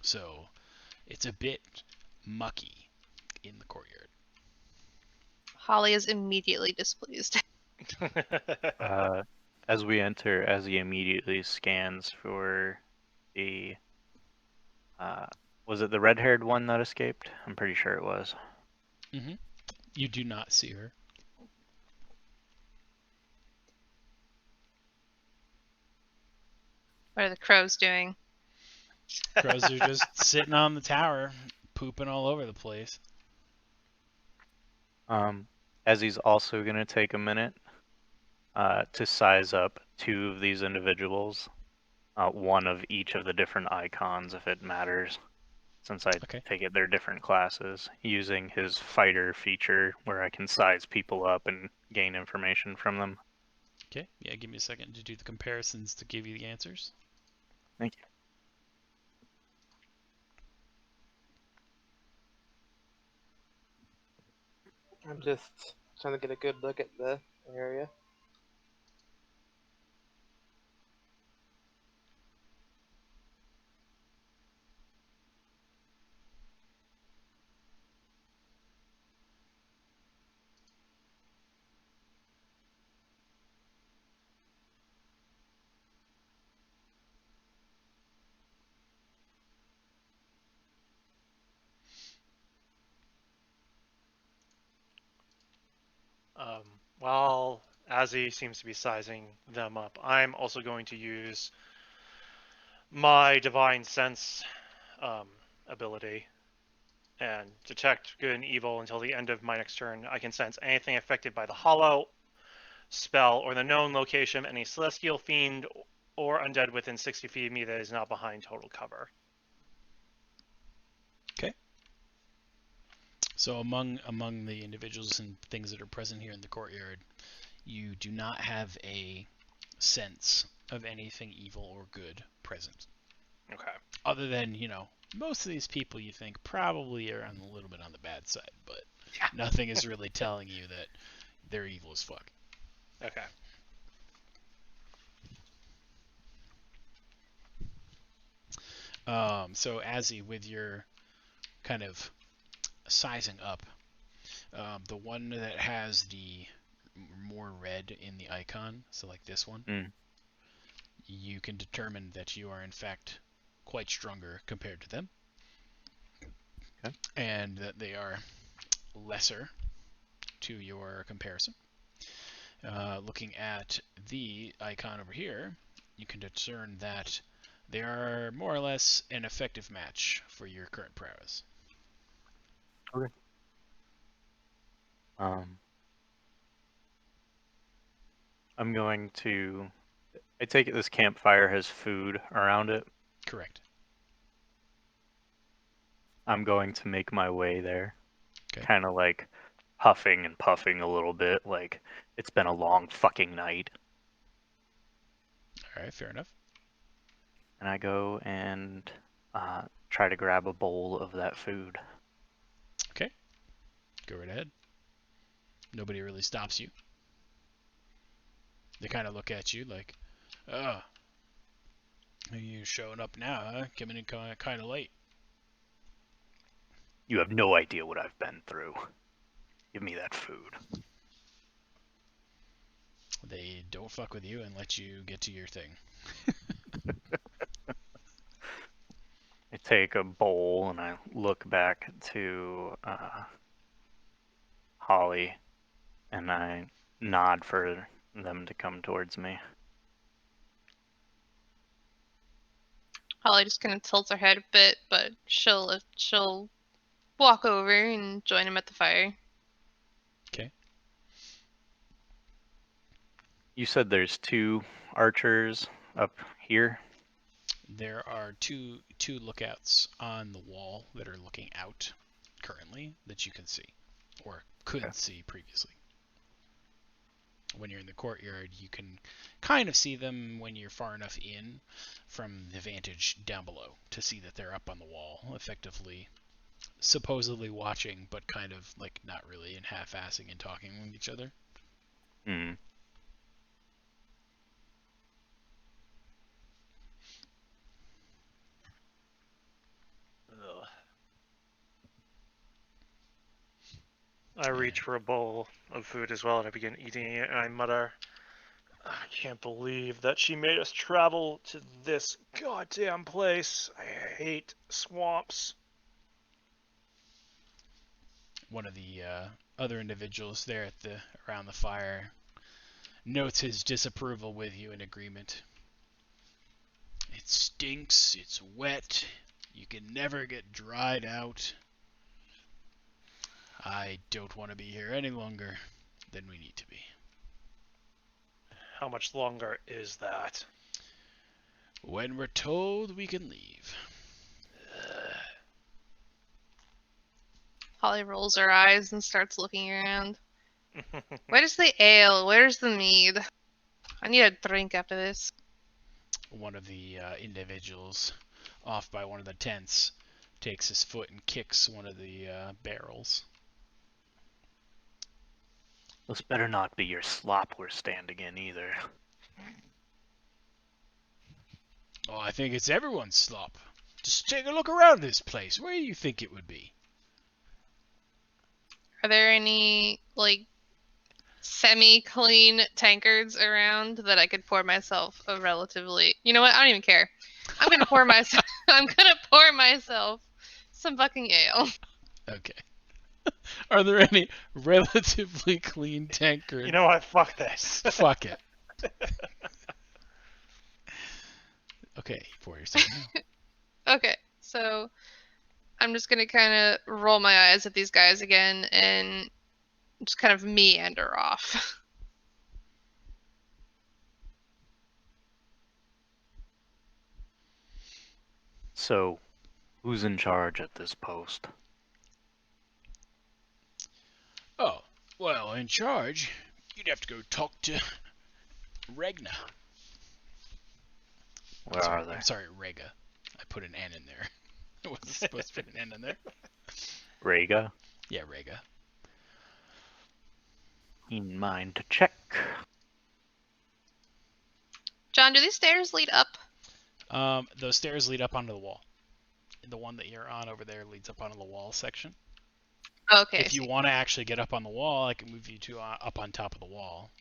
So it's a bit mucky in the courtyard. Holly is immediately displeased. As we enter, as he immediately scans for the, was it the red-haired one that escaped? I'm pretty sure it was. Mm-hmm. You do not see her. What are the crows doing? Crows are just sitting on the tower, pooping all over the place. As he's also going to take a minute to size up two of these individuals, one of each of the different icons if it matters, since I Okay. take it they're different classes, using his fighter feature where I can size people up and gain information from them. Okay, yeah, give me a second to do the comparisons to give you the answers. Thank you. I'm just trying to get a good look at the area. While Azzy seems to be sizing them up, I'm also going to use my divine sense ability. And detect good and evil until the end of my next turn. I can sense anything affected by the hollow spell or the known location of any celestial fiend or undead within 60 feet of me that is not behind total cover. So among the individuals and things that are present here in the courtyard, you do not have a sense of anything evil or good present. Okay. Other than, you know, most of these people you think probably are on a little bit on the bad side, but nothing is really telling you that they're evil as fuck. Okay. So Azzy, with your kind of sizing up, the one that has the more red in the icon, so like this one, you can determine that you are in fact quite stronger compared to them. Okay. And that they are lesser to your comparison. Looking at the icon over here, you can discern that they are more or less an effective match for your current prowess. Okay. I'm going to... I take it this campfire has food around it. Correct. I'm going to make my way there. Okay. Kind of like huffing and puffing a little bit, like it's been a long fucking night. Alright, fair enough. And I go and try to grab a bowl of that food. Okay. Go right ahead. Nobody really stops you. They kind of look at you like, oh, you're showing up now, huh? Coming in kind of late. You have no idea what I've been through. Give me that food. They don't fuck with you and let you get to your thing. I take a bowl and I look back to Holly and I nod for them to come towards me. Holly just kind of tilts her head a bit, but she'll walk over and join him at the fire. Okay. You said there's 2 archers up here? There are two lookouts on the wall that are looking out currently that you can see, or could see previously. When you're in the courtyard, you can kind of see them when you're far enough in from the vantage down below to see that they're up on the wall, effectively, supposedly watching, but kind of like not really, and half-assing and talking with each other. Hmm. I reach for a bowl of food as well, and I begin eating it, and I mutter, I can't believe that she made us travel to this goddamn place. I hate swamps. One of the other individuals there around the fire notes his disapproval with you in agreement. It stinks, it's wet, you can never get dried out. I don't want to be here any longer than we need to be. How much longer is that? When we're told we can leave. Holly rolls her eyes and starts looking around. Where's the ale? Where's the mead? I need a drink after this. One of the individuals off by one of the tents takes his foot and kicks one of the barrels. This better not be your slop we're standing in either. Oh, I think it's everyone's slop. Just take a look around this place. Where do you think it would be? Are there any, like, semi-clean tankards around that I could pour myself a relatively... You know what? I don't even care. I'm gonna pour myself... I'm gonna pour myself some fucking ale. Okay. Are there any relatively clean tankards? You know what? Fuck this. Fuck it. Okay, pour yourself out. Okay, So I'm just gonna kind of roll my eyes at these guys again and just kind of meander off. So, who's in charge at this post? Oh, well, in charge, you'd have to go talk to Regna. Where are they? I'm sorry, Rega. I put an N in there. It wasn't supposed to put an N in there. Rhaega? Yeah, Rega. In mind to check. John, do these stairs lead up? Those stairs lead up onto the wall. The one that you're on over there leads up onto the wall section. Okay. If you want to actually get up on the wall, I can move you to up on top of the wall.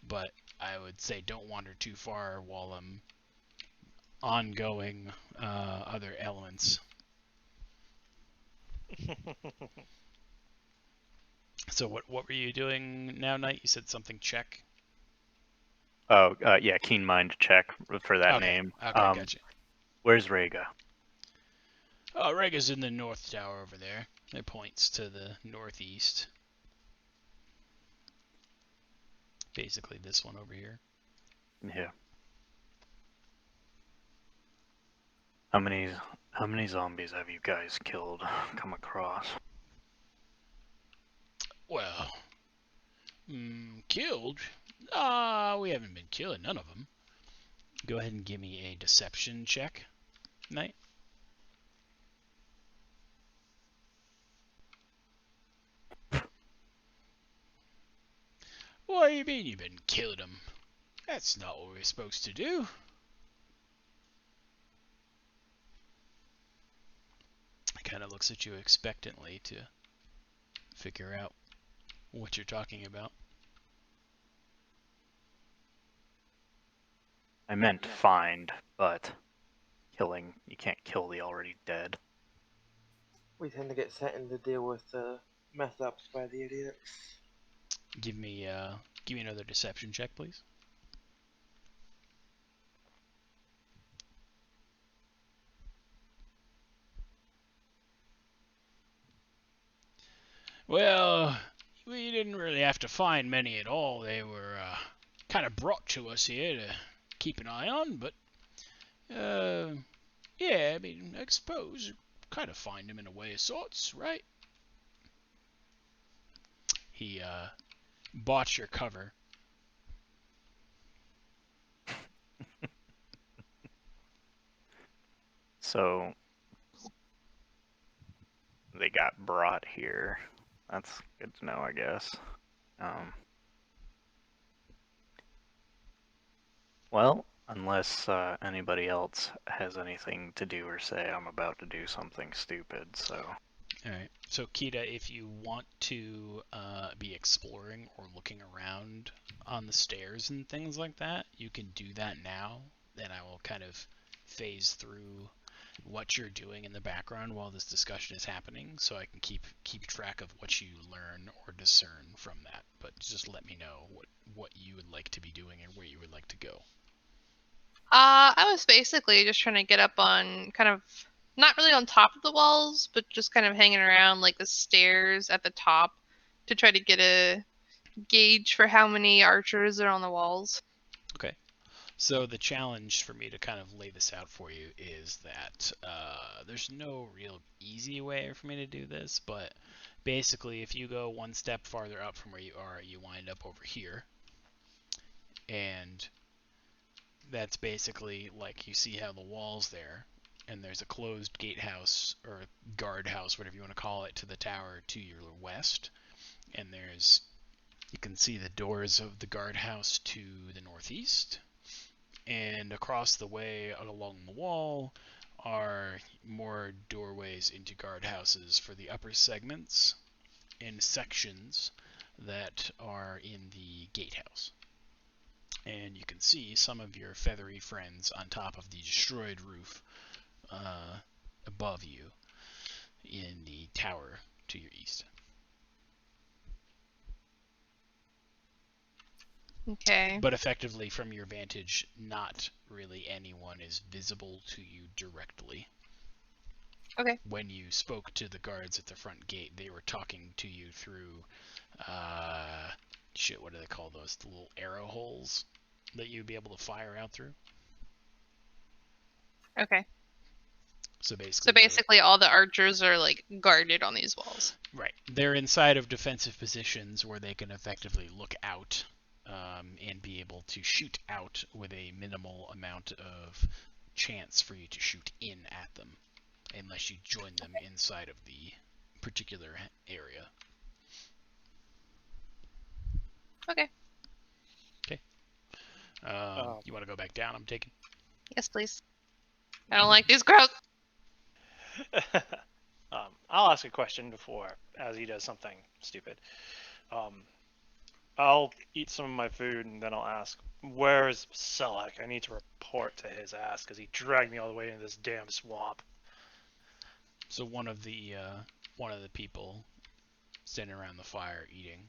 But I would say don't wander too far while I'm ongoing other elements. So what were you doing now, Knight? You said something check? Oh, yeah, keen mind check for that Okay. name. Okay, gotcha. Where's Rhaega? Oh, Rega's in the north tower over there. It points to the northeast. Basically this one over here. Yeah. How many zombies have you guys come across? Well, killed? We haven't been killing none of them. Go ahead and give me a deception check, Knight. What do you mean you've been killing them? That's not what we're supposed to do. He kind of looks at you expectantly to figure out what you're talking about. I meant find, but killing, you can't kill the already dead. We tend to get sent in to deal with the mess ups by the idiots. Give me another deception check, please. Well, we didn't really have to find many at all. They were kind of brought to us here to keep an eye on, but yeah, I mean, I suppose you kind of find them in a way of sorts, right? He bought your cover. So they got brought here. That's good to know, I guess. Well, unless anybody else has anything to do or say, I'm about to do something stupid, so... Alright, so Kita, if you want to be exploring or looking around on the stairs and things like that, you can do that now. Then I will kind of phase through what you're doing in the background while this discussion is happening, so I can keep track of what you learn or discern from that. But just let me know what you would like to be doing and where you would like to go. I was basically just trying to get up on kind of not really on top of the walls, but just kind of hanging around like the stairs at the top to try to get a gauge for how many archers are on the walls. Okay. So the challenge for me to kind of lay this out for you is that there's no real easy way for me to do this, but basically if you go one step farther up from where you are, you wind up over here. And that's basically like you see how the walls there, and there's a closed gatehouse or guardhouse, whatever you want to call it, to the tower to your west. And you can see the doors of the guardhouse to the northeast. And across the way along the wall are more doorways into guardhouses for the upper segments and sections that are in the gatehouse. And you can see some of your feathery friends on top of the destroyed roof above you in the tower to your east. Okay. But effectively, from your vantage, not really anyone is visible to you directly. Okay. When you spoke to the guards at the front gate, they were talking to you through, shit, what do they call those? The little arrow holes that you'd be able to fire out through. Okay. So basically, So basically, all the archers are like guarded on these walls. right, they're inside of defensive positions where they can effectively look out and be able to shoot out with a minimal amount of chance for you to shoot in at them, unless you join them inside of the particular area. Okay. You want to go back down? I'm taking. Yes, please. I don't like these crowds. I'll ask a question before as he does something stupid. I'll eat some of my food and then I'll ask, "Where is Selleck? I need to report to his ass because he dragged me all the way into this damn swamp." So one of the people standing around the fire eating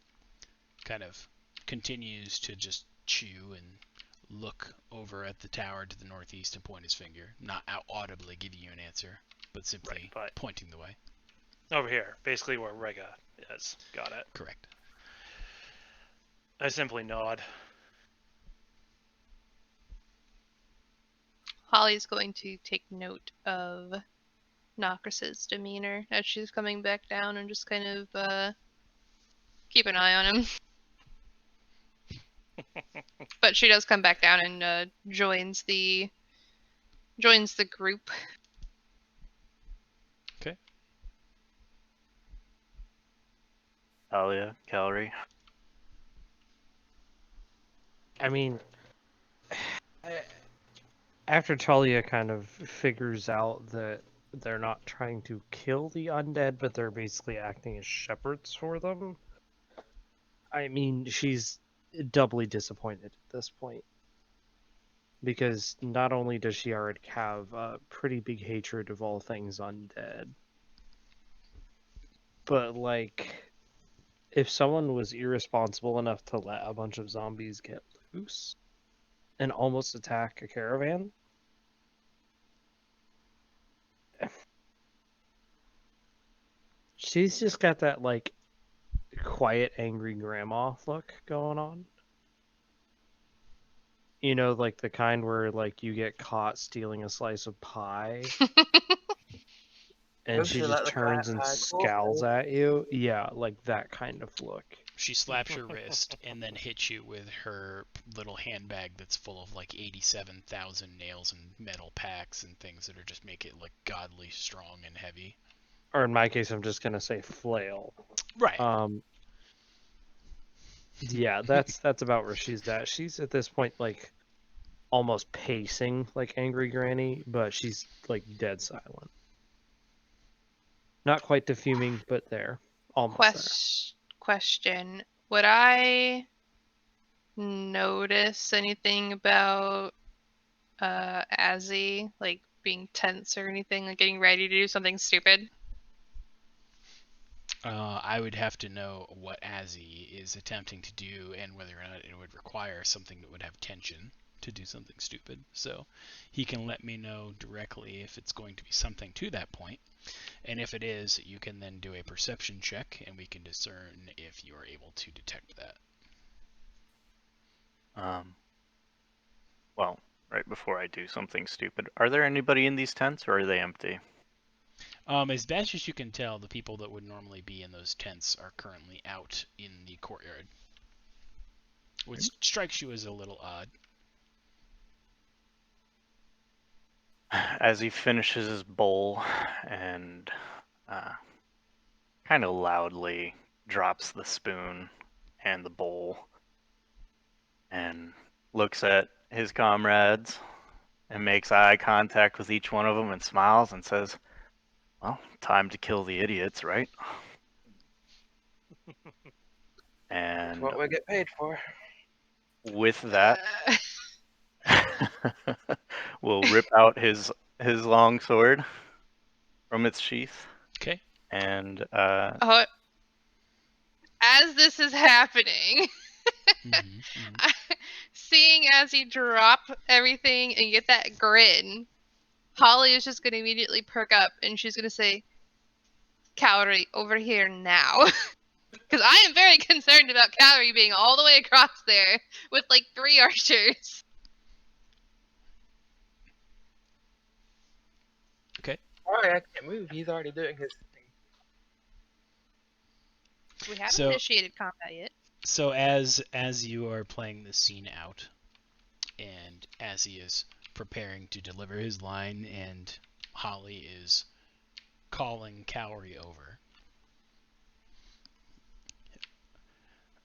kind of continues to just chew and look over at the tower to the northeast and point his finger, not out audibly giving you an answer, but simply Right, but pointing the way. over here, basically where Rega is. Got it. Correct. I simply nod. Holly's going to take note of Nocris's demeanor as she's coming back down and just kind of keep an eye on him. But she does come back down and joins the group. Okay. Talia, Calorie. I mean, after Talia kind of figures out that they're not trying to kill the undead, but they're basically acting as shepherds for them, I mean, she's doubly disappointed at this point. Because not only does she already have a pretty big hatred of all things undead, but, like, if someone was irresponsible enough to let a bunch of zombies get loose and almost attack a caravan, she's just got that, like, quiet, angry grandma look going on. You know, like the kind where, like, you get caught stealing a slice of pie and Don't she you just let the turns cat and pie cool? scowls at you. Yeah, like that kind of look. She slaps your wrist and then hits you with her little handbag that's full of like 87,000 nails and metal packs and things that are just make it look godly strong and heavy. Or in my case, I'm just gonna say flail. Right. Yeah, that's about where she's at. She's at this point like almost pacing like angry granny, but she's like dead silent. Not quite to fuming, but there. Almost Question. Would I notice anything about Azzy, like being tense or anything, like getting ready to do something stupid? I would have to know what Azzy is attempting to do and whether or not it would require something that would have tension to do something stupid. So he can let me know directly if it's going to be something to that point. And if it is, you can then do a perception check and we can discern if you are able to detect that. Well, right before I do something stupid, are there anybody in these tents or are they empty? As best as you can tell, the people that would normally be in those tents are currently out in the courtyard, which strikes you as a little odd. As he finishes his bowl and kind of loudly drops the spoon and the bowl and looks at his comrades and makes eye contact with each one of them and smiles and says, "Well, time to kill the idiots, right?" That's And what we get paid for. with that, will rip out his long sword from its sheath. Okay. And as this is happening, seeing as he drop everything and get that grin, Holly is just going to immediately perk up and she's going to say, Calorie, over here now. Because I am very concerned about Calorie being all the way across there with like 3 archers. Alright, I can't move. He's already doing his thing. We haven't So- initiated combat yet. So as you are playing this scene out, and as he is preparing to deliver his line, and Holly is calling Calorie over,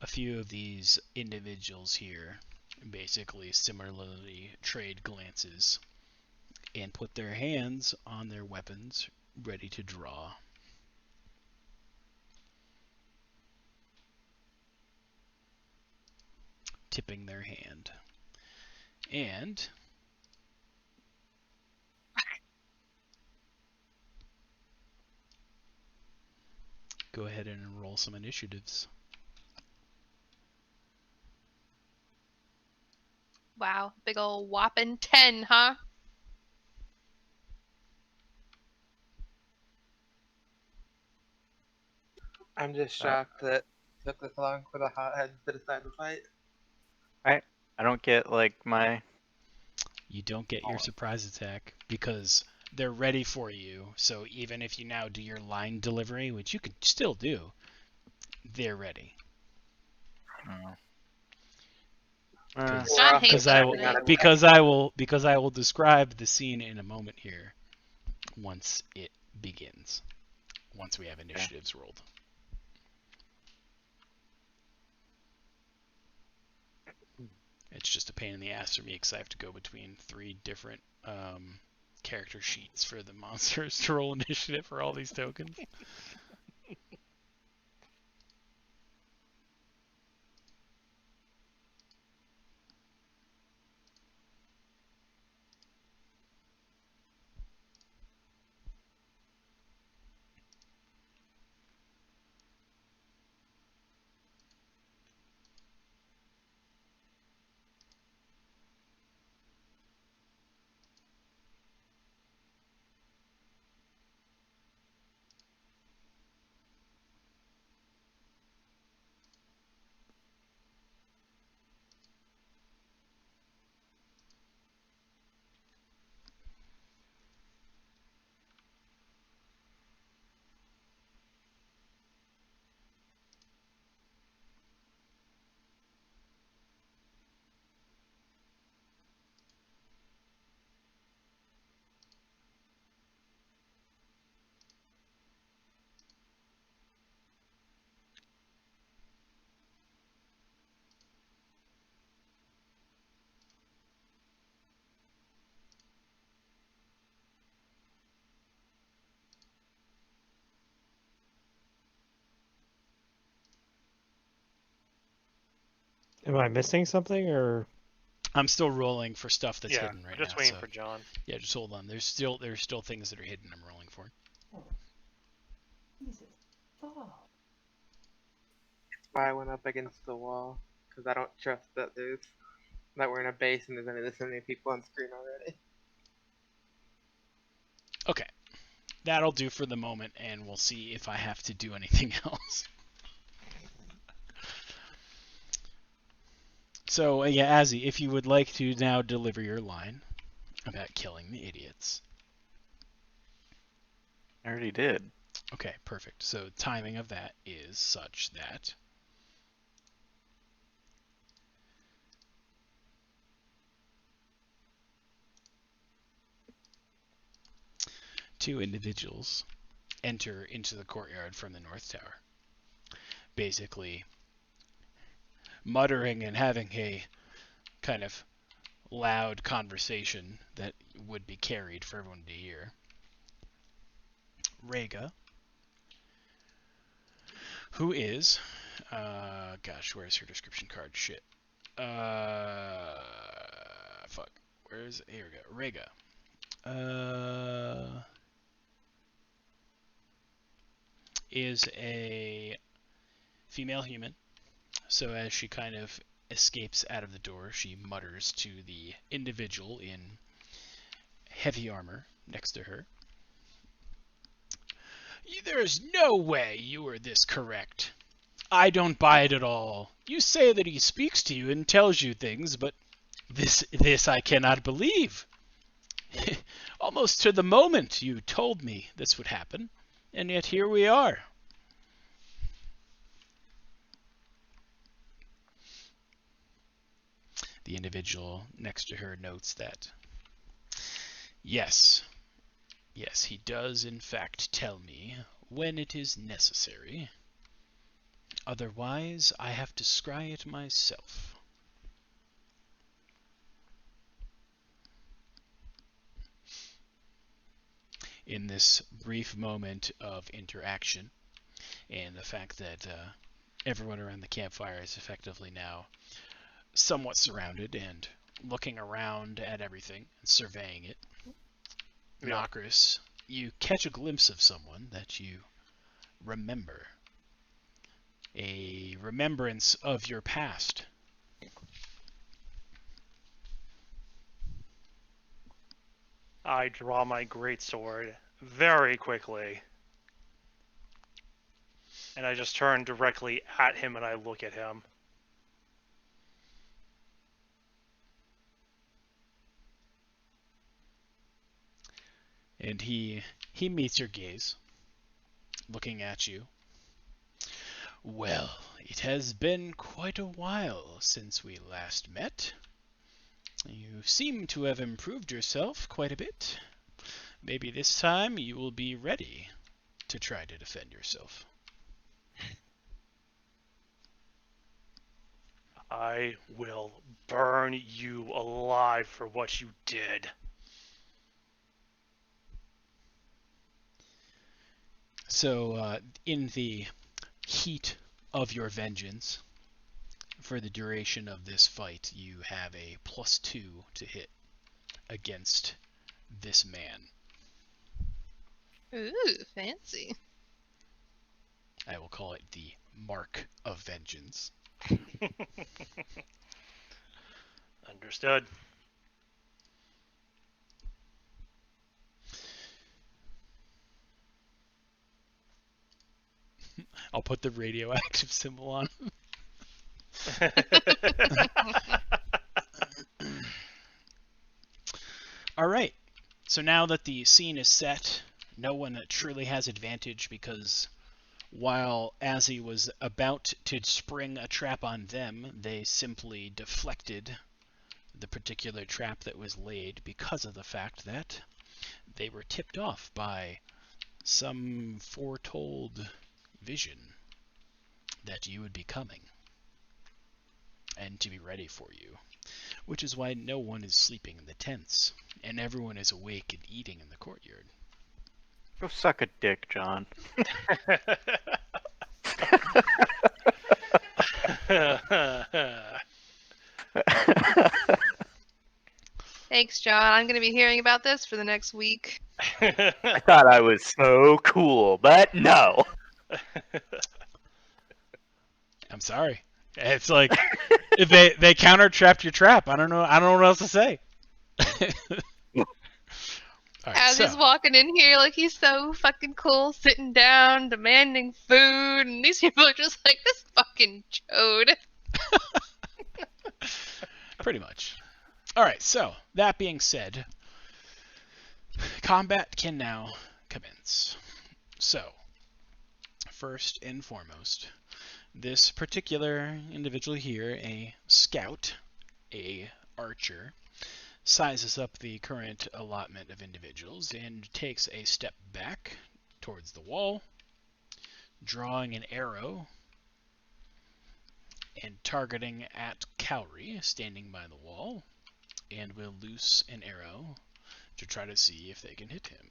a few of these individuals here basically similarly trade glances and put their hands on their weapons, ready to draw. Tipping their hand. And go ahead and roll some initiatives. Wow, big ol' whopping 10, huh? I'm just shocked that it took this long for the hotheads to decide to fight. I don't get like my. You don't get your surprise attack because they're ready for you. So even if you now do your line delivery, which you could still do, they're ready. John hates Because that I for will, me. because I will describe the scene in a moment here, once it begins, once we have initiatives rolled. It's just a pain in the ass for me because I have to go between 3 different character sheets for the monsters to roll initiative for all these tokens. Am I missing something, or I'm still rolling for stuff that's yeah, hidden right just now. waiting So for John. yeah, just hold on. There's still things that are hidden. I'm rolling for. I went up against the wall because I don't trust that we're in a base and there's this many people on screen already. Okay, that'll do for the moment, and we'll see if I have to do anything else. So yeah, Azzy, if you would like to now deliver your line about killing the idiots. I already did. Okay, perfect. So timing of that is such that two individuals enter into the courtyard from the North Tower, basically muttering and having a kind of loud conversation that would be carried for everyone to hear. Rhaega, who is, gosh, where's her description card? Shit. Fuck. Where is it? Here we go. Rhaega. Is a female human. So as she kind of escapes out of the door, she mutters to the individual in heavy armor next to her. There's no way you are this correct. I don't buy it at all. You say that he speaks to you and tells you things, but this I cannot believe. Almost to the moment you told me this would happen, and yet here we are. The individual next to her notes that, yes, he does in fact tell me when it is necessary. Otherwise, I have to scry it myself. In this brief moment of interaction, and the fact that everyone around the campfire is effectively now somewhat surrounded and looking around at everything and surveying it, Nokris, you catch a glimpse of someone that you remember. A remembrance of your past. I draw my greatsword very quickly. And I just turn directly at him and I look at him. And he meets your gaze, looking at you. Well, it has been quite a while since we last met. You seem to have improved yourself quite a bit. Maybe this time you will be ready to try to defend yourself. I will burn you alive for what you did. So, in the heat of your vengeance, for the duration of this fight, you have a +2 to hit against this man. Ooh, fancy. I will call it the Mark of Vengeance. Understood. I'll put the radioactive symbol on. All right. So now that the scene is set, no one truly has advantage because while Azzy was about to spring a trap on them, they simply deflected the particular trap that was laid because of the fact that they were tipped off by some foretold vision that you would be coming and to be ready for you, which is why no one is sleeping in the tents and everyone is awake and eating in the courtyard. Go suck a dick, John. Thanks, John. I'm going to be hearing about this for the next week. I thought I was so cool, but no. I'm sorry. It's like they counter trapped your trap. I don't know what else to say. All right, As he's walking in here like he's so fucking cool, sitting down, demanding food, and these people are just like, this fucking chode. Pretty much. Alright, so, that being said, combat can now commence. So, first and foremost, this particular individual here, a scout, a archer, sizes up the current allotment of individuals and takes a step back towards the wall, drawing an arrow and targeting at Cowrie, standing by the wall, and will loose an arrow to try to see if they can hit him.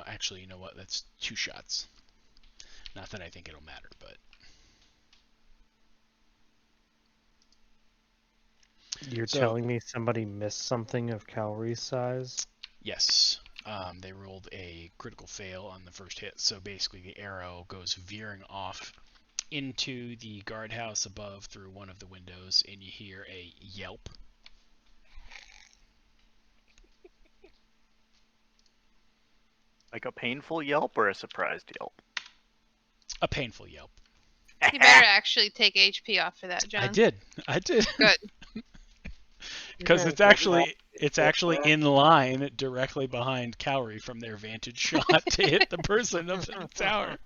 Actually, you know what? That's 2 shots. Not that I think it'll matter, but... You're telling me somebody missed something of Cowrie's size? Yes. They rolled a critical fail on the first hit, so basically the arrow goes veering off into the guardhouse above through one of the windows, and you hear a yelp. Like a painful yelp or a surprised yelp? A painful yelp. You better actually take HP off for that, John. I did. Good. Because Yeah, it's that's actually right. in line directly behind Cowrie from their vantage shot to hit the person up in the tower.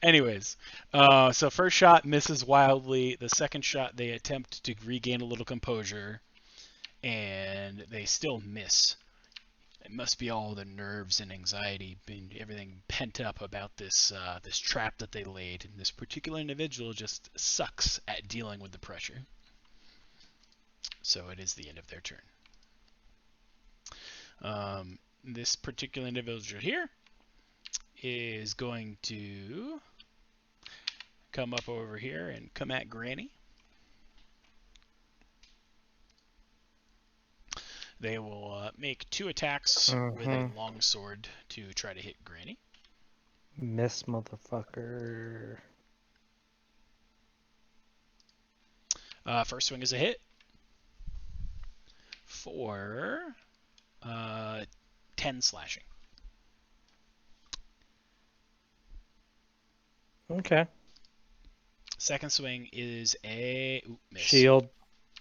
Anyways, so first shot misses wildly. The second shot they attempt to regain a little composure, and they still miss. It must be all the nerves and anxiety, everything pent up about this this trap that they laid. And this particular individual just sucks at dealing with the pressure. So it is the end of their turn. This particular individual here is going to come up over here and come at Granny. They will make 2 attacks with a longsword to try to hit Granny. Miss, motherfucker. First swing is a hit for 10 slashing. Okay. Second swing is a miss. Shield.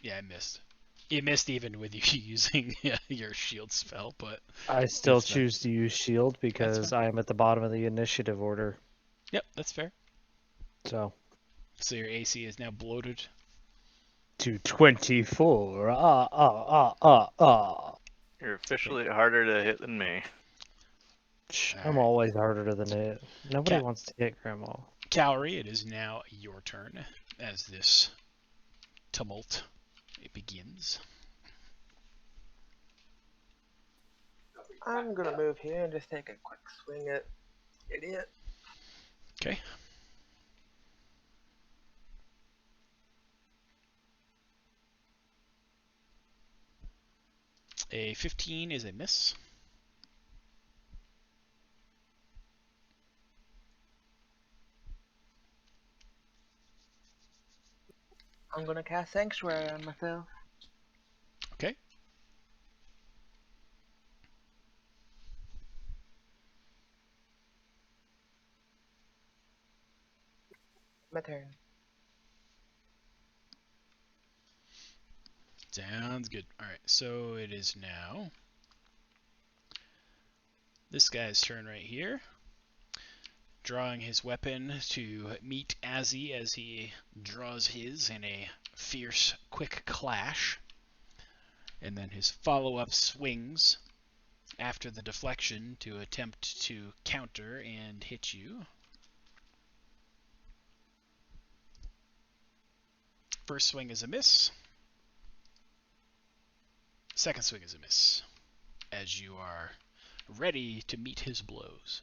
Yeah, I missed. You missed even with you using your shield spell, but I still That's fine. choose to use shield because I am at the bottom of the initiative order. yep, that's fair. So So your AC is now bloated. to 24. You're officially harder to hit than me. I'm Alright. always harder than it. Nobody Cat. wants to hit Grandma. Cowrie, it is now your turn as this tumult it begins. I'm gonna move here and just take a quick swing at idiot. Okay. A 15 is a miss. I'm gonna cast Sanctuary on myself. Okay. My turn. Sounds good. Alright, so it is now this guy's turn right here. Drawing his weapon to meet Azzy as he draws his in a fierce, quick clash. And then his follow-up swings after the deflection to attempt to counter and hit you. First swing is a miss. Second swing is a miss, as you are ready to meet his blows.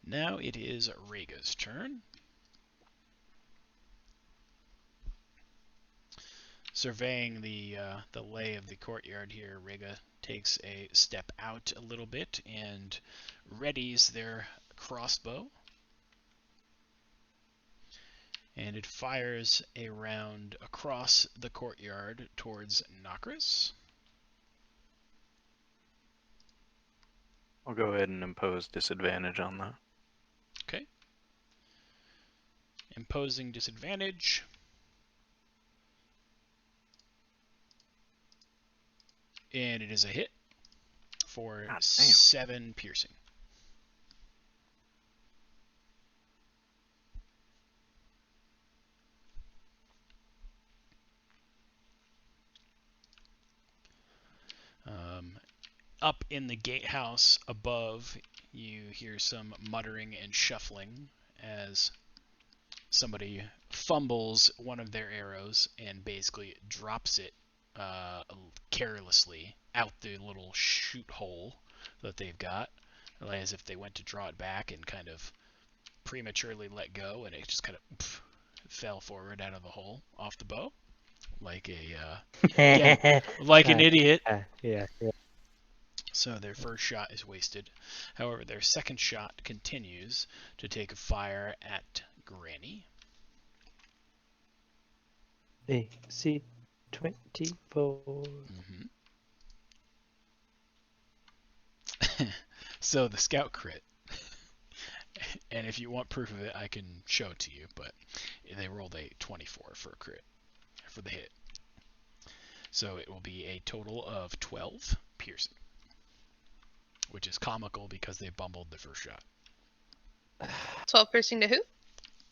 Now it is Rhaega's turn. Surveying the lay of the courtyard here, Rhaega takes a step out a little bit and readies their crossbow. And it fires a round across the courtyard towards Nokris. I'll go ahead and impose disadvantage on that. Okay. Imposing disadvantage. And it is a hit for God damn. 7 piercing. Up in the gatehouse above, you hear some muttering and shuffling as somebody fumbles one of their arrows and basically drops it carelessly out the little shoot hole that they've got, as if they went to draw it back and kind of prematurely let go, and it just kind of fell forward out of the hole off the bow, like a again, like an idiot. Yeah. So their first shot is wasted. However, their second shot continues to take fire at Granny. AC 24. So the scout crit. And if you want proof of it, I can show it to you, but they rolled a 24 for a crit, for the hit. So it will be a total of 12 piercing, which is comical because they bumbled the first shot. 12 piercing to who?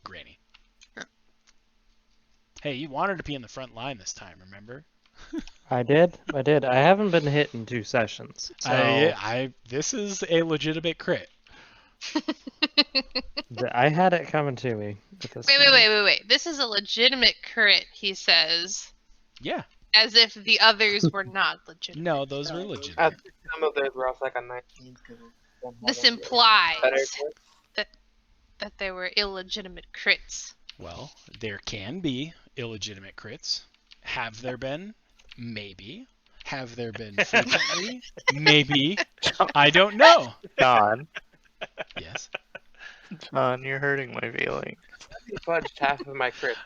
Granny. Oh. Hey, you wanted to be in the front line this time, remember? I did. I haven't been hit in 2 sessions. So This is a legitimate crit. I had it coming to me. At this point. Wait. This is a legitimate crit, he says. Yeah. As if the others were not legitimate. No, those were legitimate. Some of those were also like a 19. This implies Better that they were illegitimate crits. Well, there can be illegitimate crits. Have there been? Maybe. Have there been frequently? Maybe. I don't know. John, Yes. John, you're hurting my feelings. I fudged half of my crit.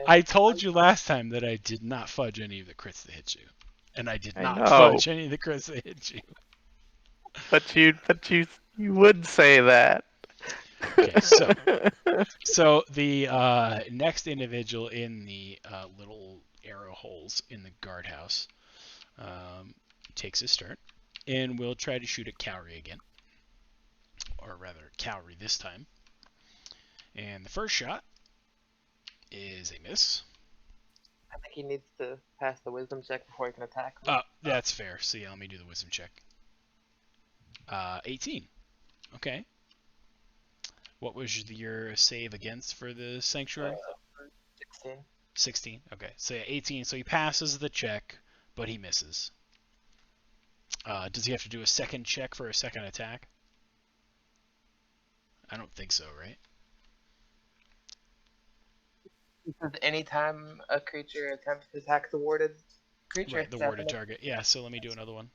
I told you last time that I did not fudge any of the crits that hit you. And I did I not know. fudge any of the crits that hit you. But you would say that. Okay, so the next individual in the little arrow holes in the guardhouse takes his turn and will try to shoot at Cowrie again. Or rather, Cowrie this time. And the first shot is a miss. I think he needs to pass the wisdom check before he can attack. Oh, that's fair. So yeah, let me do the wisdom check. 18. Okay. What was your save against for the sanctuary? 16. 16. Okay. So yeah, 18. So he passes the check, but he misses. Does he have to do a second check for a second attack? I don't think so, right? Anytime a creature attempts to attack the warded creature, Right, the warded target. Yeah, so let me do another one.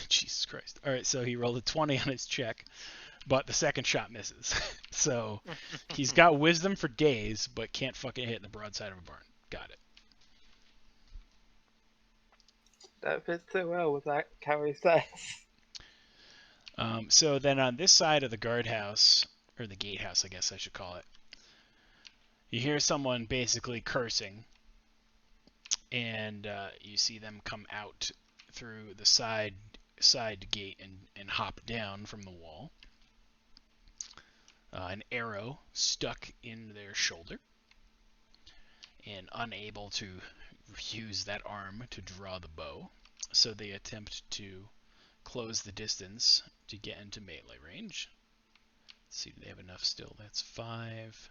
Jesus Christ. Alright, so he rolled a 20 on his check, but the second shot misses. So he's got wisdom for days, but can't fucking hit in the broadside of a barn. Got it. That fits so well with that cowrie size. So then on this side of the guardhouse, or the gatehouse, I guess I should call it, you hear someone basically cursing, and you see them come out through the side gate and hop down from the wall. An arrow stuck in their shoulder, and unable to use that arm to draw the bow, so they attempt to close the distance to get into melee range. Let's see, do they have enough still? That's 5,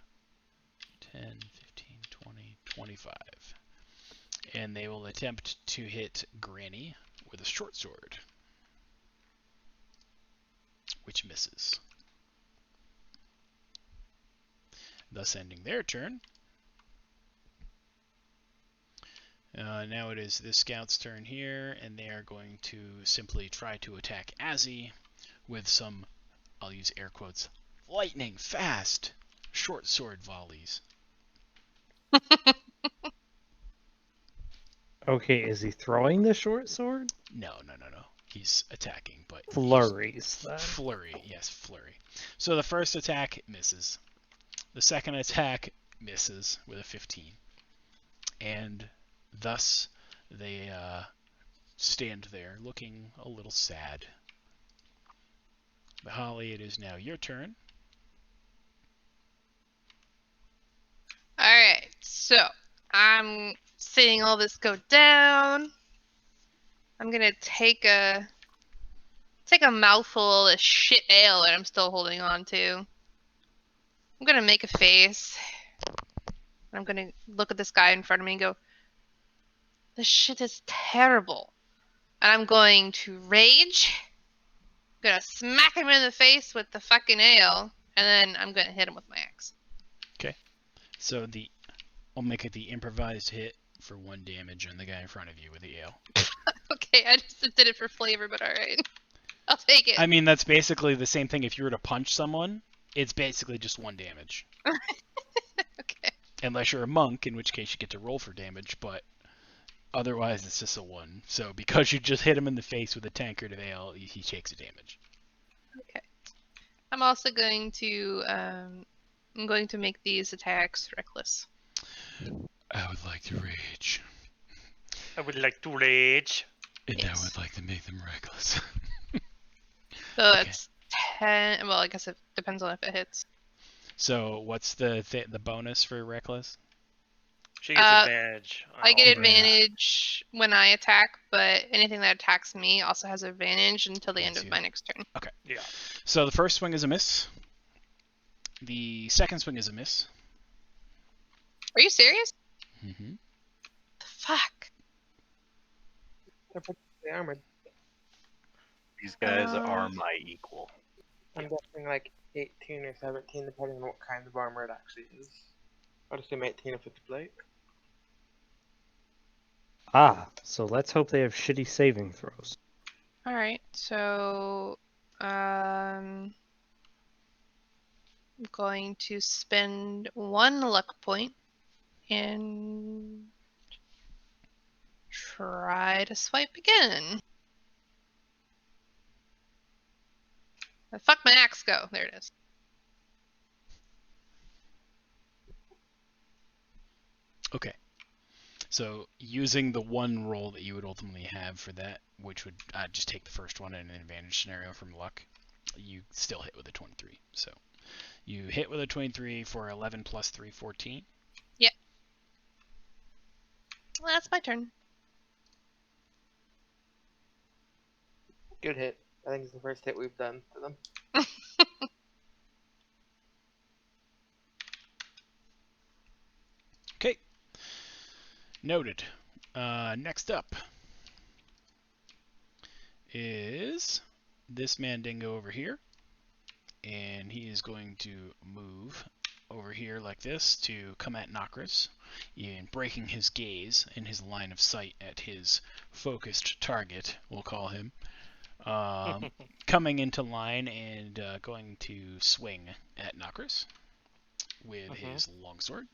10, 15, 20, 25. And they will attempt to hit Granny with a short sword, which misses. Thus ending their turn. Now it is the scout's turn here, and they are going to simply try to attack Azzy with some, I'll use air quotes, lightning fast short sword volleys. Okay, is he throwing the short sword? No. He's attacking, but Flurries. Then. Flurry, yes, flurry. So the first attack misses. The second attack misses with a 15. And thus they stand there looking a little sad. Holly, it is now your turn. Alright, so I'm seeing all this go down. I'm gonna take a mouthful of shit ale that I'm still holding on to. I'm gonna make a face. I'm gonna look at this guy in front of me and go, this shit is terrible. And I'm going to rage. I'm gonna smack him in the face with the fucking ale, and then I'm gonna hit him with my axe. So I'll make it the improvised hit for 1 damage on the guy in front of you with the ale. Okay, I just did it for flavor, but alright. I'll take it. I mean, that's basically the same thing if you were to punch someone. It's basically just 1 damage. Okay. Unless you're a monk, in which case you get to roll for damage, but otherwise it's just a 1. So because you just hit him in the face with a tankard of ale, he takes a damage. Okay. I'm also going to I'm going to make these attacks reckless. I would like to rage. I would like to rage. And Yes. I would like to make them reckless. So Okay. it's 10. Well, I guess it depends on if it hits. So what's the bonus for reckless? She gets advantage. on I get all advantage when I attack, but anything that attacks me also has advantage until the end Let's of see. my next turn. Yeah. So the first swing is a miss. The second swing is a miss. Are you serious? Mm-hmm. The fuck? They're particularly armored. These guys are my equal. I'm guessing like 18 or 17, depending on what kind of armor it actually is. I'd assume 18 if it's plate. Ah, so let's hope they have shitty saving throws. Alright, so I'm going to spend 1 luck point and try to swipe again. Fuck my axe go. There it is. Okay. So using the 1 roll that you would ultimately have for that, which would just take the first one in an advantage scenario from luck, you still hit with a 23. So you hit with a 23 for 11 plus 3, 14. Well, that's my turn. Good hit. I think it's the first hit we've done to them. Okay. Noted. Next up is this Mandingo over here. And he is going to move over here like this to come at Nokris, in breaking his gaze and his line of sight at his focused target, we'll call him. Coming into line and going to swing at Nokris with his longsword.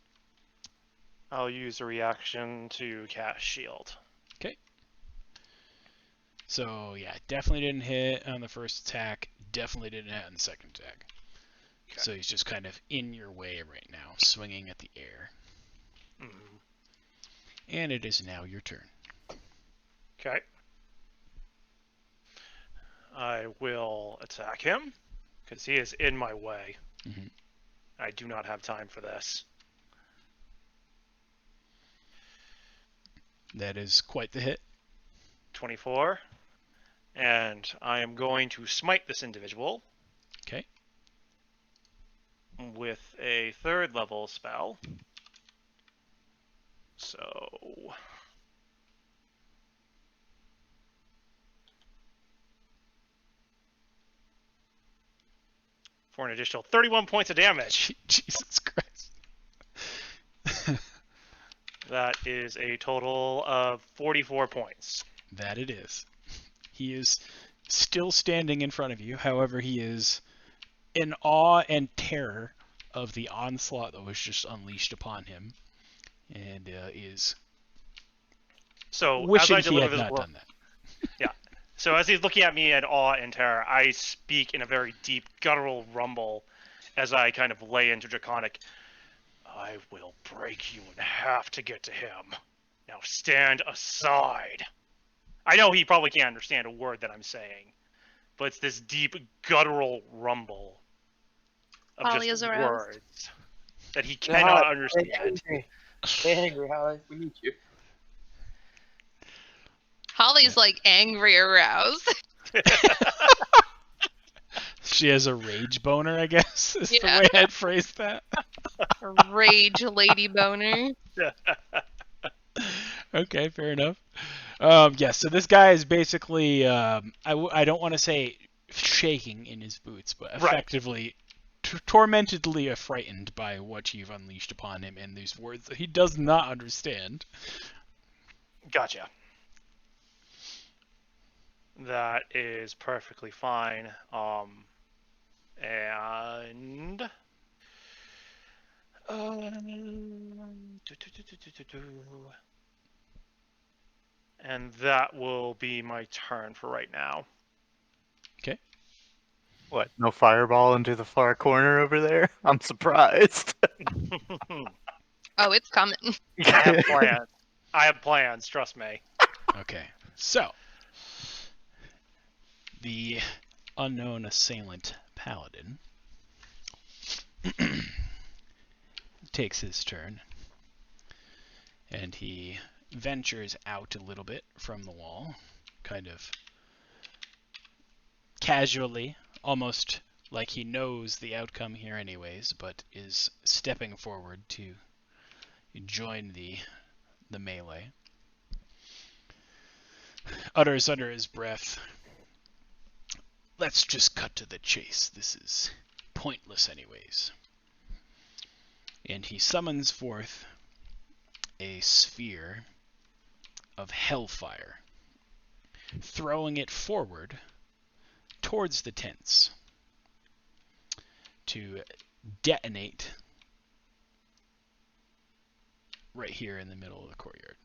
I'll use a reaction to cast shield. So yeah, definitely didn't hit on the first attack, definitely didn't hit on the second attack. Okay. So he's just kind of in your way right now, swinging at the air. And it is now your turn. Okay. I will attack him, because he is in my way. Mhm. I do not have time for this. That is quite the hit. 24. And I am going to smite this individual. Okay. With a 3rd level spell. So... for an additional 31 points of damage. Jesus Christ. That is a total of 44 points. That it is. He is still standing in front of you. However, he is in awe and terror of the onslaught that was just unleashed upon him, and is So wishing as I he deliver had this not blow, done that. so as he's looking at me in awe and terror, I speak in a very deep guttural rumble as I kind of lay into Draconic. I will break you in half to get to him. Now stand aside. I know he probably can't understand a word that I'm saying, but it's this deep guttural rumble of Holly just is aroused. words that he cannot Stay understand. angry. Stay angry, Holly. We need you. Holly's like angry aroused. She has a rage boner, I guess, is the Yeah. way I'd phrase that. Rage lady boner. Okay, fair enough. Yeah, so this guy is basically, I don't want to say shaking in his boots, but Right. effectively tormentedly frightened by what you've unleashed upon him and these words that he does not understand. Gotcha. That is perfectly fine. And and that will be my turn for right now. What? No fireball into the far corner over there? I'm surprised. Oh, it's coming. I have plans. I have plans. Trust me. Okay, so the unknown assailant paladin takes his turn, and he ventures out a little bit from the wall, kind of casually, almost like he knows the outcome here anyways, but is stepping forward to join the melee. Utters under his breath, "Let's just cut to the chase. This is pointless anyways." And he summons forth a sphere of hellfire, throwing it forward towards the tents to detonate right here in the middle of the courtyard.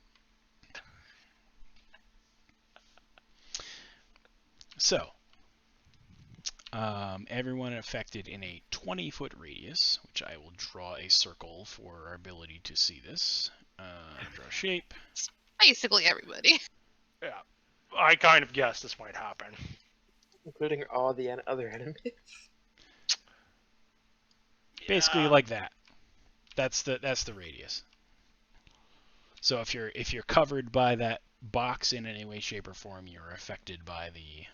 So, everyone affected in a 20-foot radius, which I will draw a circle for our ability to see this. Draw shape. Basically everybody. Yeah, I kind of guessed this might happen. Including all the other enemies. Basically like that. That's the radius. So if you're covered by that box in any way, shape, or form, you're affected by the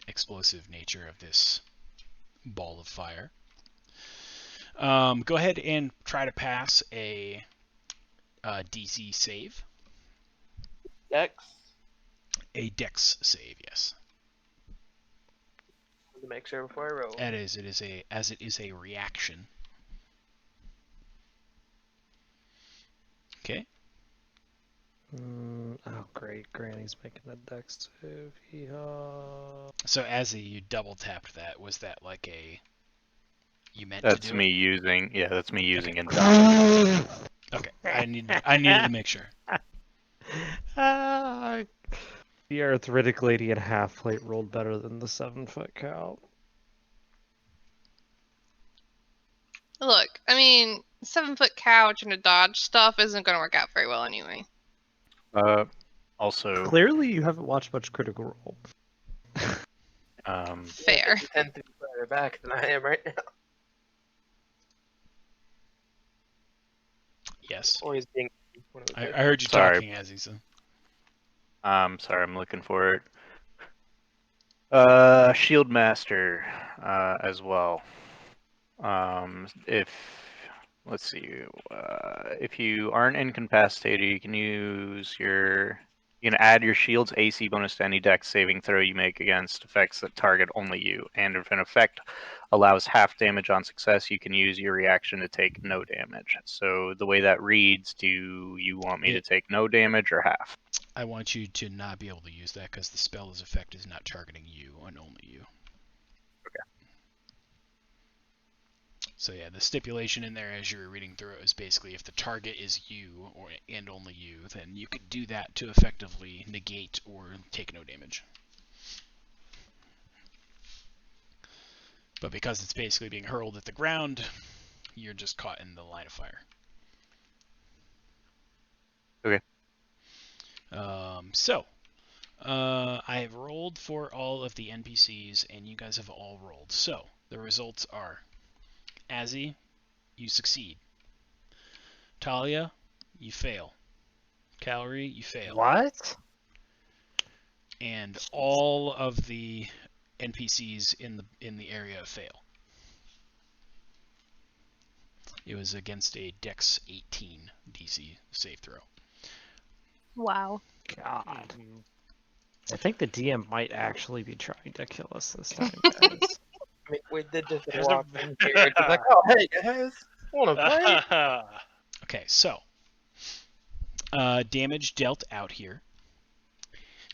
explosive nature of this ball of fire. Go ahead and try to pass a DC save. Dex. A Dex save, yes. To make sure before I roll. It is a reaction. Okay. Oh, great. Granny's making a dex save. Yeehaw. So as you double tapped that, was that like a you meant That's to do me it? using. Yeah, that's me using it. Okay. I needed to make sure. The arthritic lady in half plate rolled better than the 7-foot cow. Look, I mean, 7-foot couch and a dodge stuff isn't going to work out very well anyway. Also, Clearly, you haven't watched much Critical Role. Fair. 10 feet further back than I am right now. Yes. Or he's being one of the I heard you Sorry. talking, Azzy, so. sorry, I'm looking for it. Shield Master, as well. Let's see, if you aren't incapacitated, you can add your shield's AC bonus to any dex saving throw you make against effects that target only you. And if an effect allows half damage on success, you can use your reaction to take no damage. So the way that reads, do you want me to take no damage or half? I want you to not be able to use that because the spell's effect is not targeting you and only you. Okay. So yeah, the stipulation in there as you're reading through it is basically if the target is you and only you, then you could do that to effectively negate or take no damage. But because it's basically being hurled at the ground, you're just caught in the line of fire. Okay. I have rolled for all of the NPCs, and you guys have all rolled. So, the results are, Azzy, you succeed. Talia, you fail. Calorie, you fail. What? And all of the NPCs in the area fail. It was against a Dex 18 DC save throw. Wow. God. I think the DM might actually be trying to kill us this time, guys. I mean, we did just There's walk in here. Just like, oh, hey, guys. Wanna play? Okay, so Damage dealt out here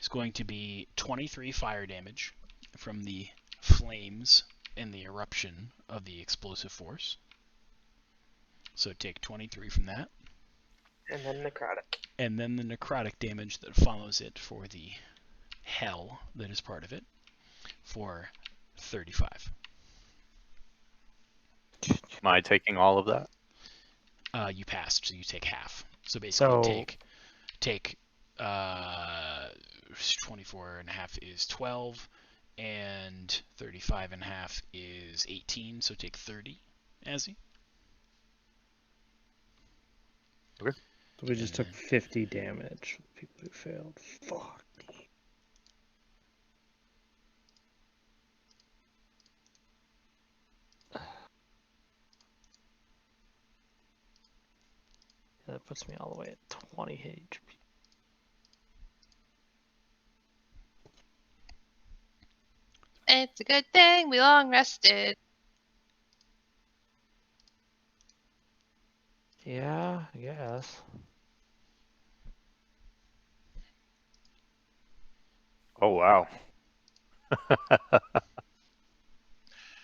is going to be 23 fire damage from the flames and the eruption of the explosive force. So take 23 from that. And then necrotic. And then the necrotic damage that follows it for the hell that is part of it for 35. Am I taking all of that? You passed, so you take half. So basically So- take 24 and a half is 12, and 35 and a half is 18, so take 30, Azzy. So we just took 50 damage for the people who failed. Fuck. Yeah, that puts me all the way at 20 HP. It's a good thing we long rested. Yeah, I guess. Oh wow.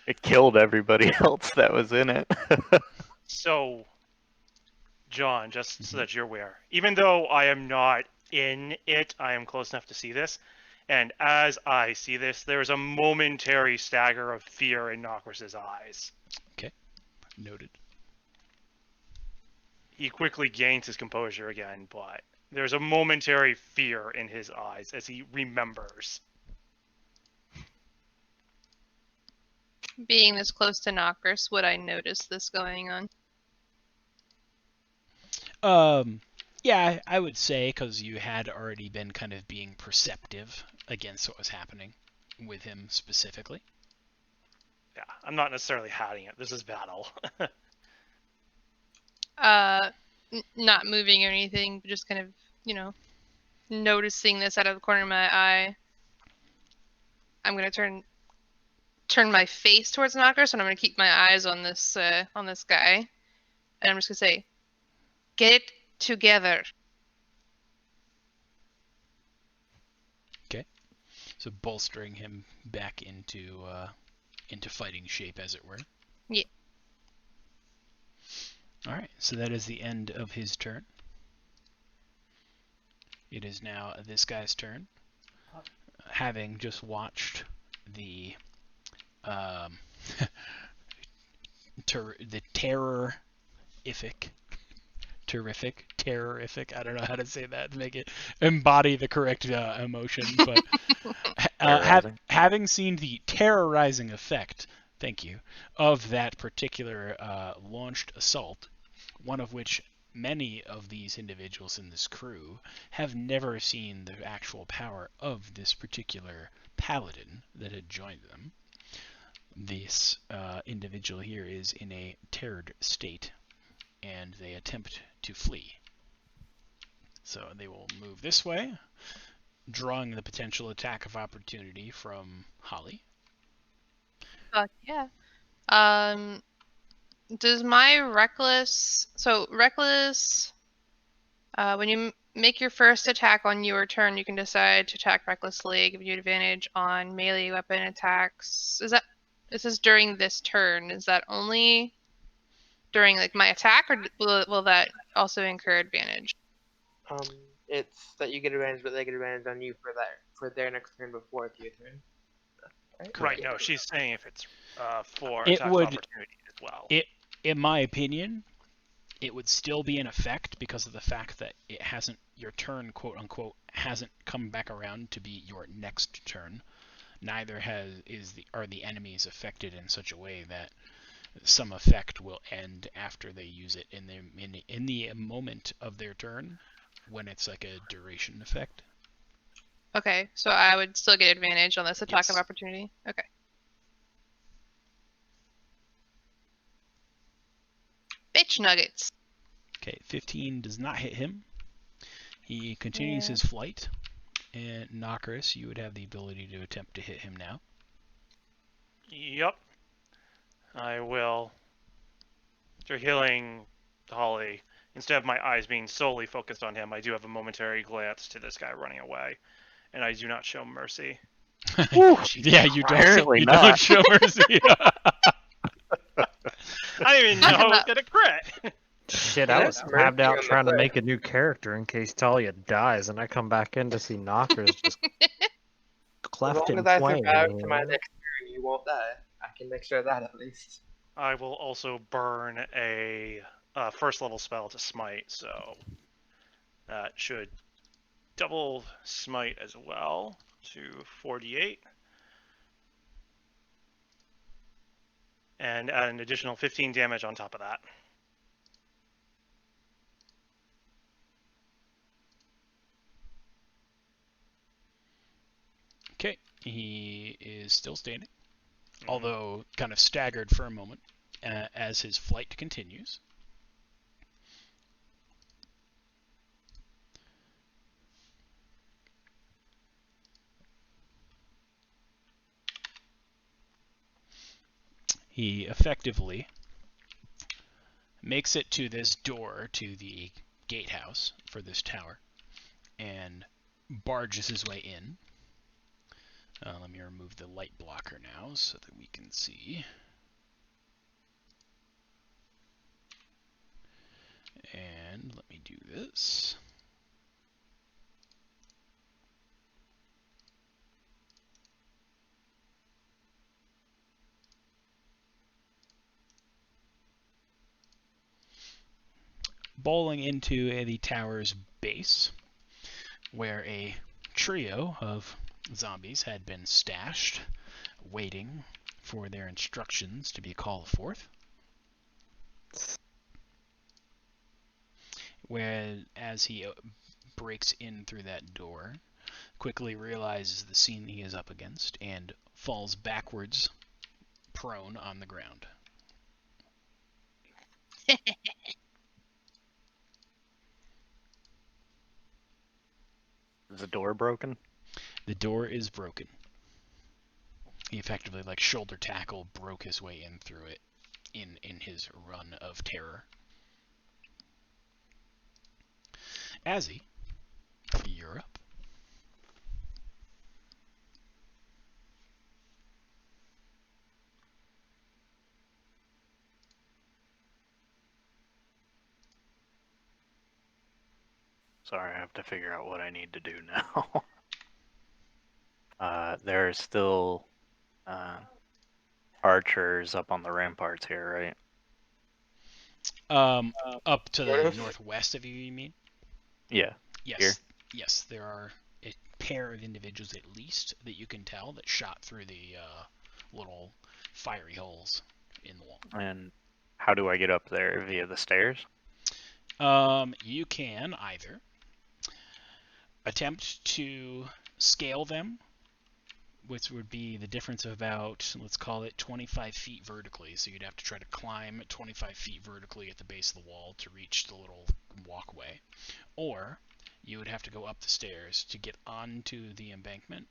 It killed everybody else that was in it. So, John, just so that you're aware, even though I am not in it, I am close enough to see this. And as I see this, there is a momentary stagger of fear in Nokris's eyes. Noted. He quickly gains his composure again, but there's a momentary fear in his eyes as he remembers. Being this close to Knockers, would I notice this going on? Yeah, I would say, because you had already been kind of being perceptive against what was happening with him specifically. Yeah, I'm not necessarily hiding it. This is battle. Not moving or anything, but just kind of, noticing this out of the corner of my eye. I'm gonna turn my face towards Knockers, and I'm gonna keep my eyes on this guy, and I'm just gonna say, "Get it together." So bolstering him back into fighting shape, as it were. Yeah. All right. So that is the end of his turn. It is now this guy's turn. Having just watched the terrorific. I don't know how to say that to make it embody the correct emotion, but having seen the terrorizing effect, thank you, of that particular launched assault, one of which many of these individuals in this crew have never seen the actual power of this particular paladin that had joined them. This individual here is in a terrored state, and they attempt to flee. So they will move this way, drawing the potential attack of opportunity from Holly. Fuck yeah. Does my reckless... So, reckless... when you make your first attack on your turn, you can decide to attack recklessly, give you advantage on melee weapon attacks. This is during this turn. Is that only during my attack, or will that also incur advantage? It's that you get advantage, but they get advantage on you for their next turn before it's your turn. Right, no, she's saying if it's for It attack would- opportunity as well. In my opinion, it would still be in effect because of the fact that it hasn't, your turn, quote unquote, hasn't come back around to be your next turn. Neither are the enemies affected in such a way that some effect will end after they use it in the moment of their turn, when it's like a duration effect. Okay, so I would still get advantage on this attack Yes. of opportunity? Okay. Bitch nuggets. Okay, 15 does not hit him. He continues Yeah. his flight, and Nokris, you would have the ability to attempt to hit him now. Yep. I will. After healing Holly, instead of my eyes being solely focused on him, I do have a momentary glance to this guy running away, and I do not show mercy. Yeah, you don't. Apparently You not. don't show mercy. I didn't even know I was gonna crit. Shit, Yeah, I was that's tabbed mercy out on the trying to play. make a new character in case Talia dies, and I come back in to see Knockers just As cleft long in as I twain. survive you to my know? next turn, you won't die. I can make sure of that at least. I will also burn a first level spell to smite, so that should double smite as well to 48. And add an additional 15 damage on top of that. Okay, he is still standing, although kind of staggered for a moment as his flight continues. He effectively makes it to this door to the gatehouse for this tower and barges his way in. Let me remove the light blocker now so that we can see. And let me do this. Bowling into the tower's base, where a trio of zombies had been stashed, waiting for their instructions to be called forth. Where, as he breaks in through that door, quickly realizes the scene he is up against and falls backwards, prone on the ground. Is the door broken? The door is broken. He effectively, like shoulder tackle, broke his way in through it in his run of terror. Azzy, you're up. Sorry, I have to figure out what I need to do now. There are still archers up on the ramparts here, right? Up to the Sort of. northwest of you mean? Yeah. Yes. Here? Yes, there are a pair of individuals at least that you can tell that shot through the little fiery holes in the wall. And how do I get up there? Via the stairs? You can either attempt to scale them, which would be the difference of about, let's call it 25 feet vertically. So you'd have to try to climb 25 feet vertically at the base of the wall to reach the little walkway. Or you would have to go up the stairs to get onto the embankment,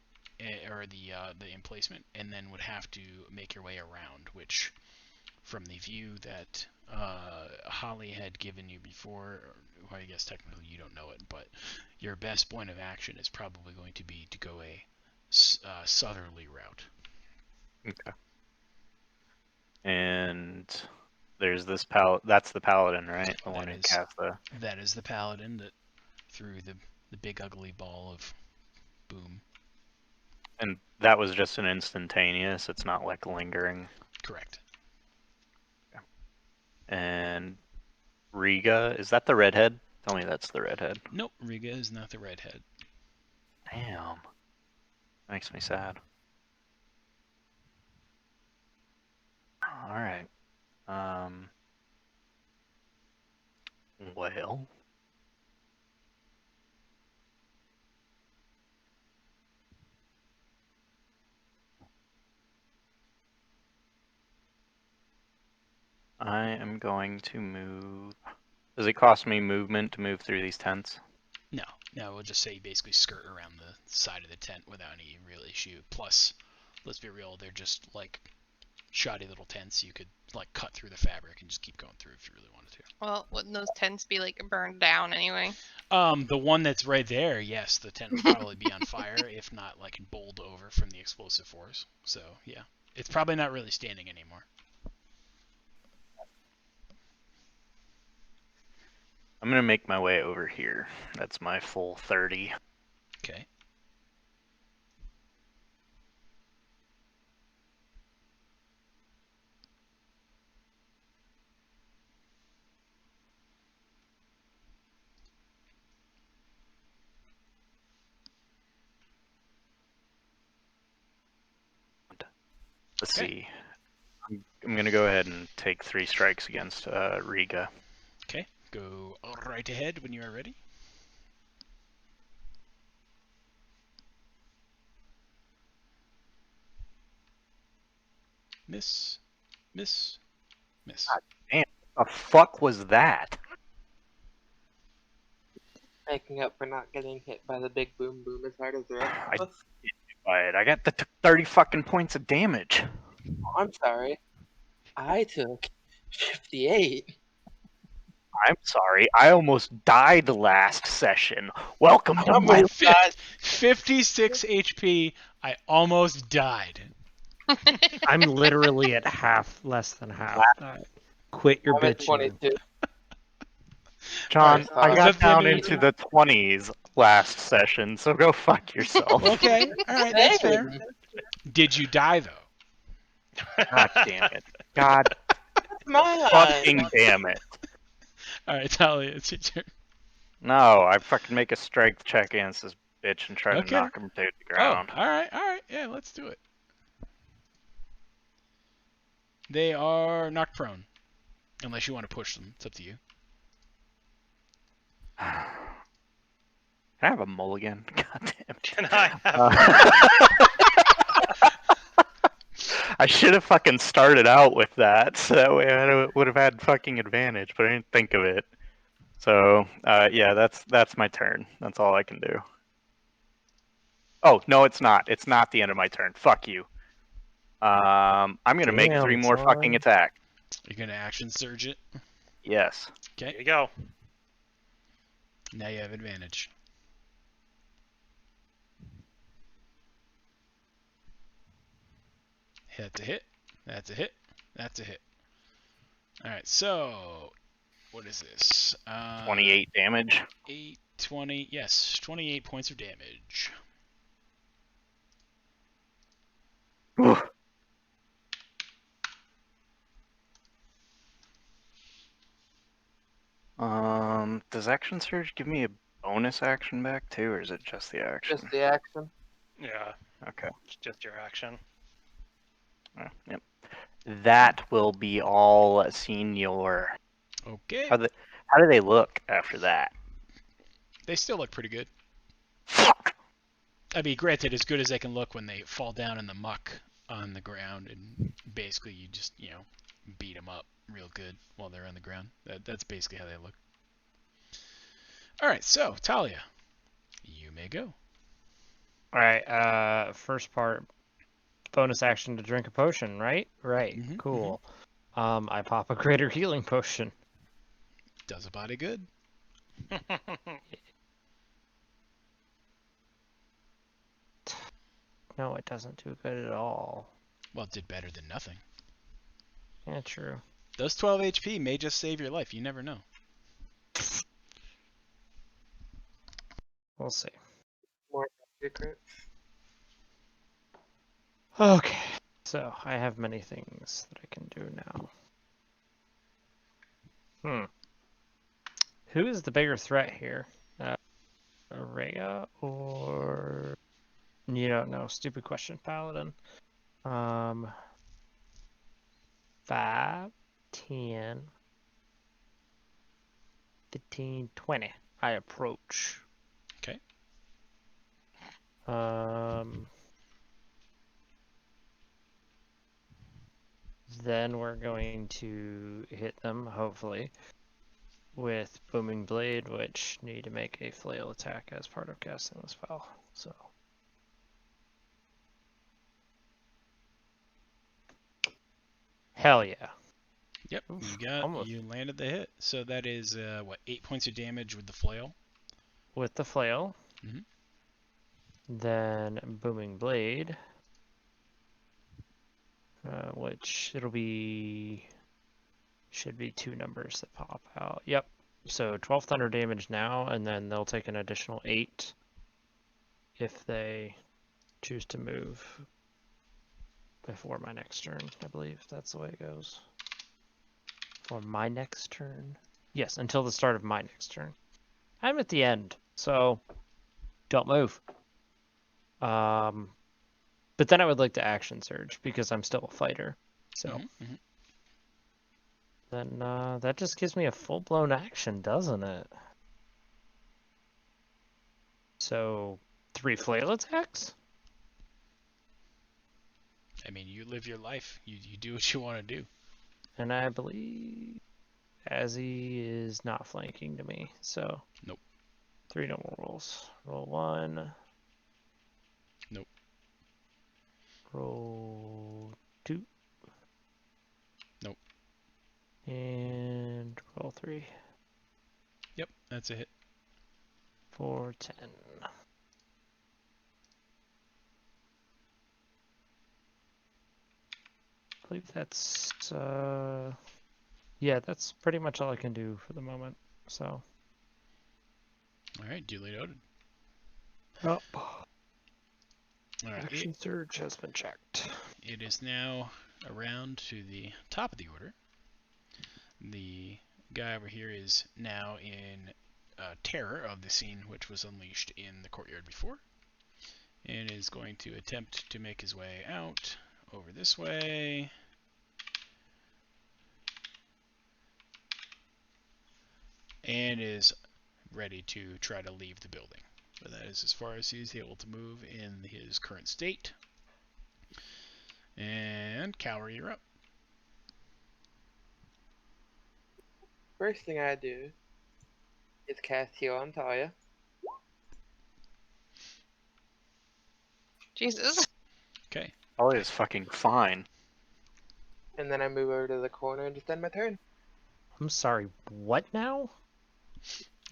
or the emplacement, and then would have to make your way around, which, from the view that Holly had given you before, well, I guess technically you don't know it, but your best point of action is probably going to be to go a southerly route. Okay. And there's this that's the paladin, right? The one who cast the... That is the paladin that threw the big ugly ball of boom. And that was just an instantaneous, it's not like lingering. Correct. Okay. And Riga, is that the redhead? Tell me that's the redhead. Nope, Riga is not the redhead. Damn. Makes me sad. Alright. Well. I am going to move... Does it cost me movement to move through these tents? No, we'll just say you basically skirt around the side of the tent without any real issue. Plus, let's be real, they're just like shoddy little tents. You could like cut through the fabric and just keep going through if you really wanted to. Well, wouldn't those tents be like burned down anyway? The one that's right there, yes, the tent would probably be on fire, if not like bowled over from the explosive force. So yeah, it's probably not really standing anymore. I'm gonna make my way over here. That's my full 30. Okay. Let's Okay. see. I'm gonna go ahead and take 3 strikes against Riga. Okay. Go right ahead when you are ready. Miss. Miss. Miss. The fuck was that? Making up for not getting hit by the big boom boom as hard as the rest of us. I got the 30 fucking points of damage. I'm sorry. I took 58. I'm sorry. I almost died last session. Welcome to my. almost died. 56 HP. I almost died. I'm literally at half, less than half. Quit your I'm at bitching. 22. John, Alright, I is got that the end down of into your the 20s last session, so go fuck yourself. Okay. All right. That's fair. Dang. Did you die though? God damn it. God Mine. fucking damn it. All right, Talia, it's your turn. No, I fucking make a strength check against this bitch and try Okay. to knock him to the ground. Oh, all right. Yeah, let's do it. They are knocked prone, unless you want to push them. It's up to you. Can I have a mulligan? God damn it. Can I have I should have fucking started out with that, so that way I would have had fucking advantage, but I didn't think of it. So, yeah, that's my turn. That's all I can do. Oh, no, it's not. It's not the end of my turn. Fuck you. I'm gonna make Damn, 3 more son. fucking attacks. You're gonna action surge it. Yes. Here you go. Now you have advantage. That's a hit. That's a hit. That's a hit. All right. So, what is this? 28 damage. 8, 20. Yes, 28 points of damage. Ooh. Does action surge give me a bonus action back too, or is it just the action? Just the action. Yeah, Okay. it's just your action. Yep. That will be all, senior. Okay. How do they look after that? They still look pretty good. Fuck. I mean, granted, as good as they can look when they fall down in the muck on the ground, and basically you just, beat them up real good while they're on the ground. That's basically how they look. All right, so Talia, you may go. Alright, first part, bonus action to drink a potion, right? Right, Mhm, cool. I pop a greater healing potion. Does a body good. No, it doesn't do good at all. Well, it did better than nothing. Yeah, true. Those 12 HP may just save your life. You never know. We'll see. More secret. Okay, so I have many things that I can do now. Who is the bigger threat here? Rhea or... You don't know. Stupid question, Paladin. 5, 10, 15, 20. I approach. Okay. Then we're going to hit them, hopefully, with Booming Blade, which need to make a flail attack as part of casting the spell. So. Hell yeah. Yep, Oof, you landed the hit. So that is what, 8 points of damage with the flail. with the flail. Mhm. Then booming blade, which should be 2 numbers that pop out. Yep. So 12 thunder damage now, and then they'll take an additional 8 if they choose to move before my next turn. I believe that's the way it goes. For my next turn. Yes, until the start of my next turn. I'm at the end, so don't move. But then I would like to action surge because I'm still a fighter. So Mhm. then that just gives me a full-blown action, doesn't it? So 3 flail attacks? I mean, you live your life. You do what you want to do. And I believe Azzy is not flanking to me, so Nope. 3 normal rolls. Roll 1. Nope. Roll 2. Nope. And roll 3. Yep, that's a hit. For 10. I believe that's yeah, that's pretty much all I can do for the moment. So All right, duly noted. oh. All right, Action surge has been checked. it is now around to the top of the order. The guy over here is now in terror of the scene which was unleashed in the courtyard before, and is going to attempt to make his way out over this way. And is ready to try to leave the building. But that is as far as he's able to move in his current state. And Cowrie, you're up. First thing I do is cast Heal on Talia. Jesus. Okay. Ollie is fucking fine. And then I move over to the corner and just end my turn. I'm sorry, what now?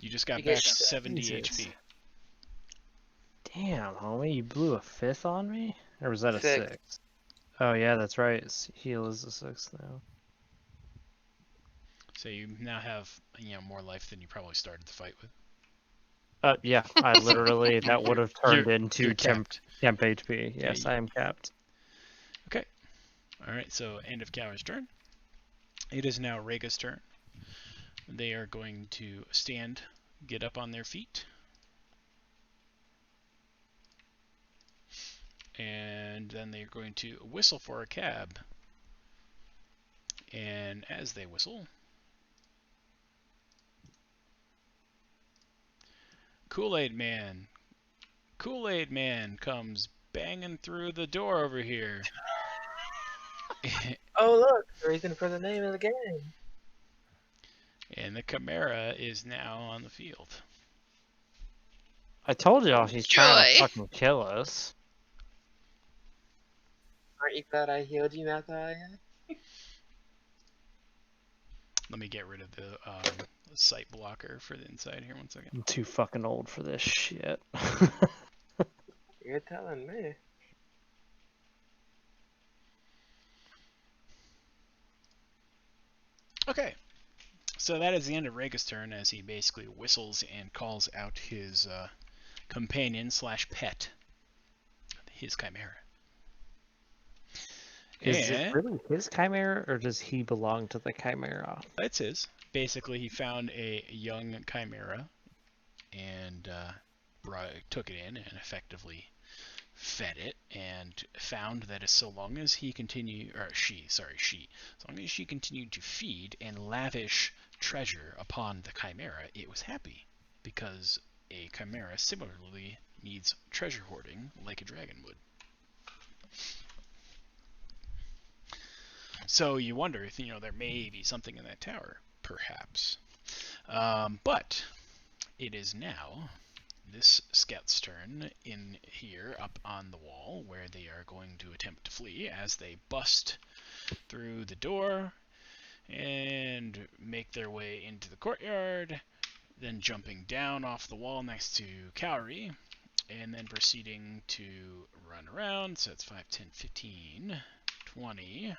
You just got You back get 70 Jesus. HP. Damn, homie, you blew a 5th on me? Or was that a 6th. 6th? Oh yeah, that's right. Heal is a 6th now. So you now have, more life than you probably started the fight with. Yeah, I literally that would have turned into You're temp capped. HP. Yes, you- I am capped. Okay. Alright, so end of Cowrie's turn. It is now Rhaega's turn. They are going to stand, get up on their feet. And then they're going to whistle for a cab. And as they whistle, Kool-Aid Man comes banging through the door over here. Oh look, the reason for the name of the game. And the Chimera is now on the field. I told y'all he's trying to Joy. fucking kill us. Aren't you glad I healed you, Natalia? Let me get rid of the sight blocker for the inside here. 1 second. I'm too fucking old for this shit. You're telling me. Okay. So that is the end of Rhaega's turn as he basically whistles and calls out his companion / pet, his Chimera. Is it really his Chimera, or does he belong to the Chimera? That's his. Basically, he found a young Chimera and took it in and effectively fed it, and found that as long as she continued to feed and lavish treasure upon the Chimera, it was happy, because a Chimera similarly needs treasure hoarding like a dragon would. So you wonder if there may be something in that tower, perhaps. But it is now this scout's turn in here up on the wall, where they are going to attempt to flee as they bust through the door and make their way into the courtyard, then jumping down off the wall next to Cowrie, and then proceeding to run around. So it's 5, 10, 15, 20,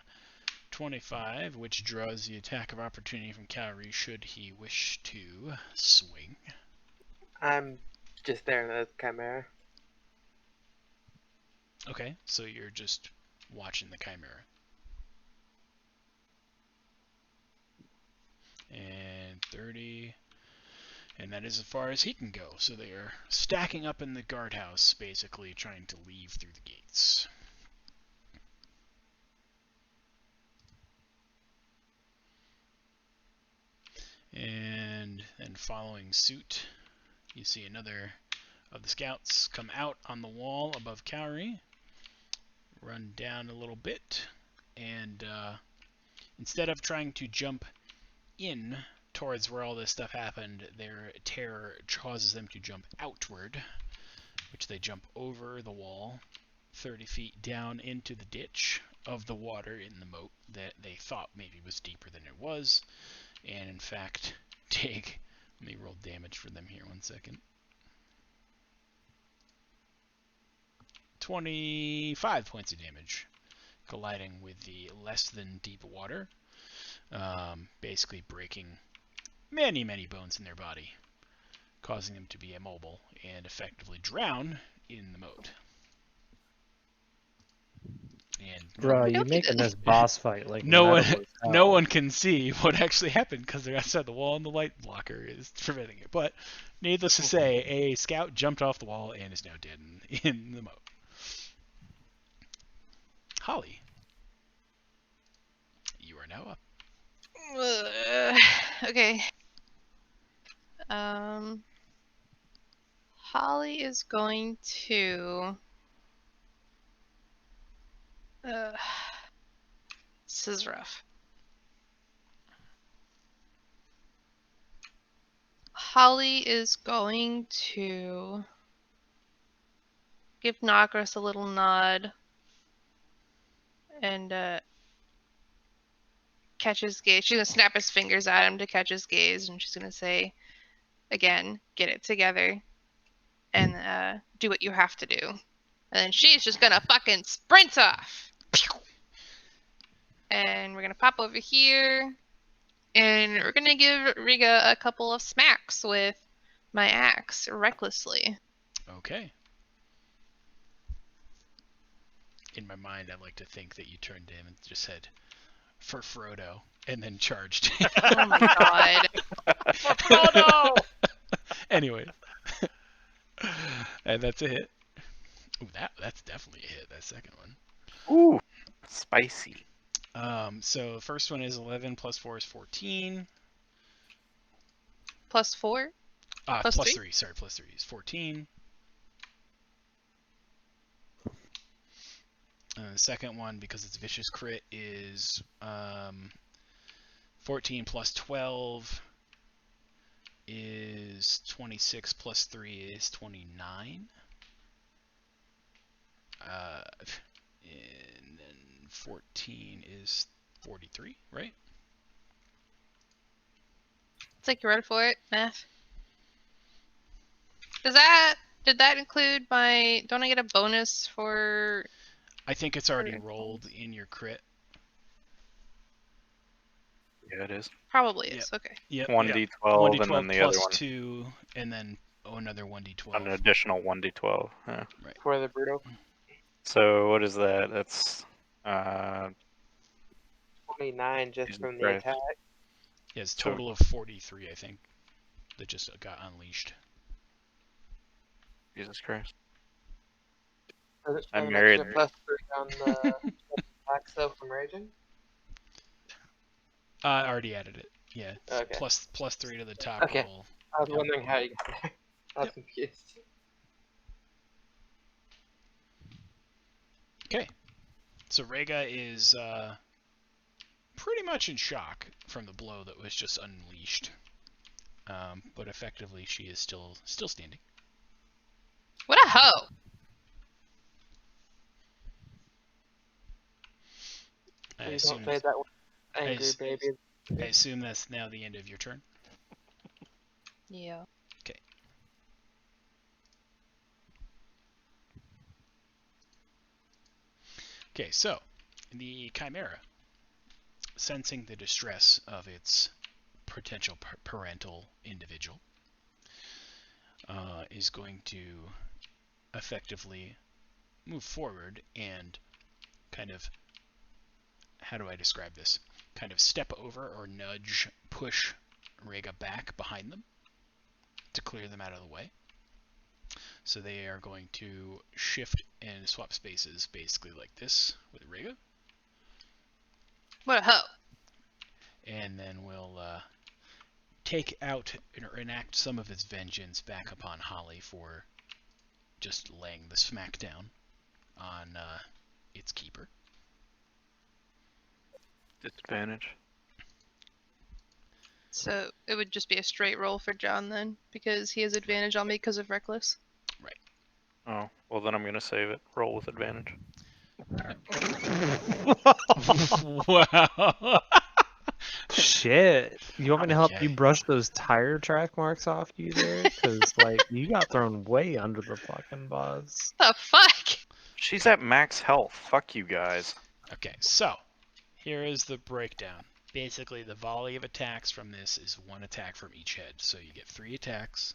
25, which draws the attack of opportunity from Cowrie should he wish to swing. I'm just staring at the Chimera. Okay, so you're just watching the Chimera. And 30, and that is as far as he can go. So they are stacking up in the guardhouse, basically trying to leave through the gates. And then following suit, you see another of the scouts come out on the wall above Cowrie, run down a little bit, and instead of trying to jump in towards where all this stuff happened, their terror causes them to jump outward, which they jump over the wall 30 feet down into the ditch of the water in the moat that they thought maybe was deeper than it was, and in fact take, let me roll damage for them here 1 second, 25 points of damage, colliding with the less than deep water, basically breaking many bones in their body, causing them to be immobile and effectively drown in the moat. And Bro, you Okey-dokey making then. this boss fight like no one, metal as no hell. one can see what actually happened because they're outside the wall and the light blocker is preventing it. But needless to say, a scout jumped off the wall and is now dead in the moat. Holly, you are now up. Okay. Holly is going to. This is rough. Holly is going to give Nagras a little nod and catch his gaze. She's gonna snap his fingers at him to catch his gaze, and she's gonna say, again, get it together and do what you have to do. And then she's just gonna fucking sprint off. And we're gonna pop over here, and we're gonna give Riga a couple of smacks with my axe recklessly. Okay. In my mind, I like to think that you turned to him and just said, "For Frodo," and then charged. Oh my god. Frodo! Anyway, and that's a hit. Ooh, that's definitely a hit. That second one. Ooh, spicy. So the first one is 11 plus 4 is 14. Plus 4? Plus Plus three? 3. Sorry, plus 3 is 14. The second one, because it's vicious crit, is 14 plus 12 is 26 plus 3 is 29. And then 14 is 43, right? Take your word for it, math. Did that include my, don't I get a bonus for, I think it's already rolled in your crit. Yeah, it is. probably is, okay. Yep. 1d12, 1d12 and then the plus other one, 2, and then another 1d12. an additional 1d12. Yeah. For the Bruto. So what is that? That's 29 just Jesus from the Christ. attack. Yeah, it's a So- total of 43, I think, that just got unleashed. Jesus Christ. Does it I'm have an married. extra plus 3 on the attack though from raging? I already added it. Yeah. Okay. Plus 3 to the top Okay. roll. I was Yep. wondering how you got there. I was Yep. confused. Okay. So Rhaega is pretty much in shock from the blow that was just unleashed. But effectively, she is still standing. What a hoe! I Please assume, don't say that with angry s- baby. I assume that's now the end of your turn. Yeah. Okay, so the Chimera, sensing the distress of its potential parental individual, is going to effectively move forward and kind of, how do I describe this? Kind of step over or nudge, push Rhaega back behind them to clear them out of the way. So they are going to shift and swap spaces basically like this with Rhaega. What a hoe. And then we'll take out or enact some of its vengeance back upon Holly for just laying the smackdown on its keeper. Disadvantage. So it would just be a straight roll for John then, because he has advantage on me because of reckless. Oh, well then I'm gonna save it. Roll with advantage. Wow. Shit. You want me to help Okay. you brush those tire track marks off you there? Because, like, you got thrown way under the fucking bus. The fuck? She's at max health. Fuck you guys. Okay, so here is the breakdown. Basically, the volley of attacks from this is one attack from each head. So you get 3 attacks.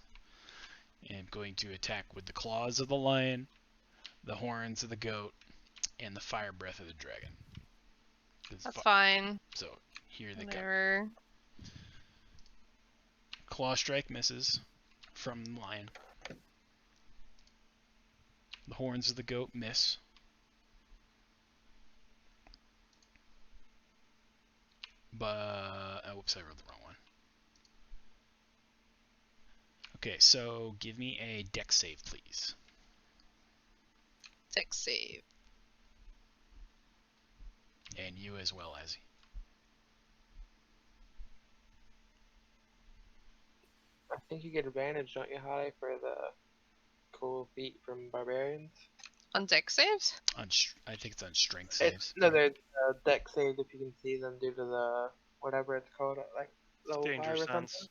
And going to attack with the claws of the lion, the horns of the goat, and the fire breath of the dragon. That's fine. So here they go. Whatever. Claw strike misses from the lion. The horns of the goat miss. But whoops, I wrote the wrong one. Okay, so give me a dex save, please. Dex save. And you as well, Azzy. I think you get advantage, don't you, Holly, for the cool feat from barbarians? On dex saves? I think it's on strength saves. No, they're deck saves if you can see them due to the whatever it's called, like level 5 Danger or something. sense.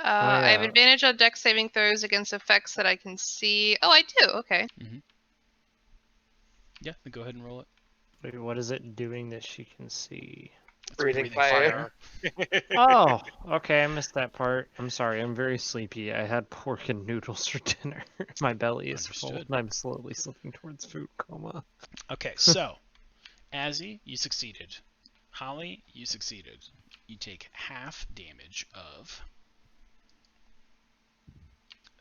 I have yeah. advantage on dex saving throws against effects that I can see. Oh, I do. Okay. Yeah, then go ahead and roll it. Wait, what is it doing that she can see? It's Breathing fire. Oh, okay, I missed that part. I'm sorry, I'm very sleepy. I had pork and noodles for dinner. My belly is full, Understood. and I'm slowly slipping towards food coma. Okay, so Azzy, you succeeded. Holly, you succeeded. You take half damage of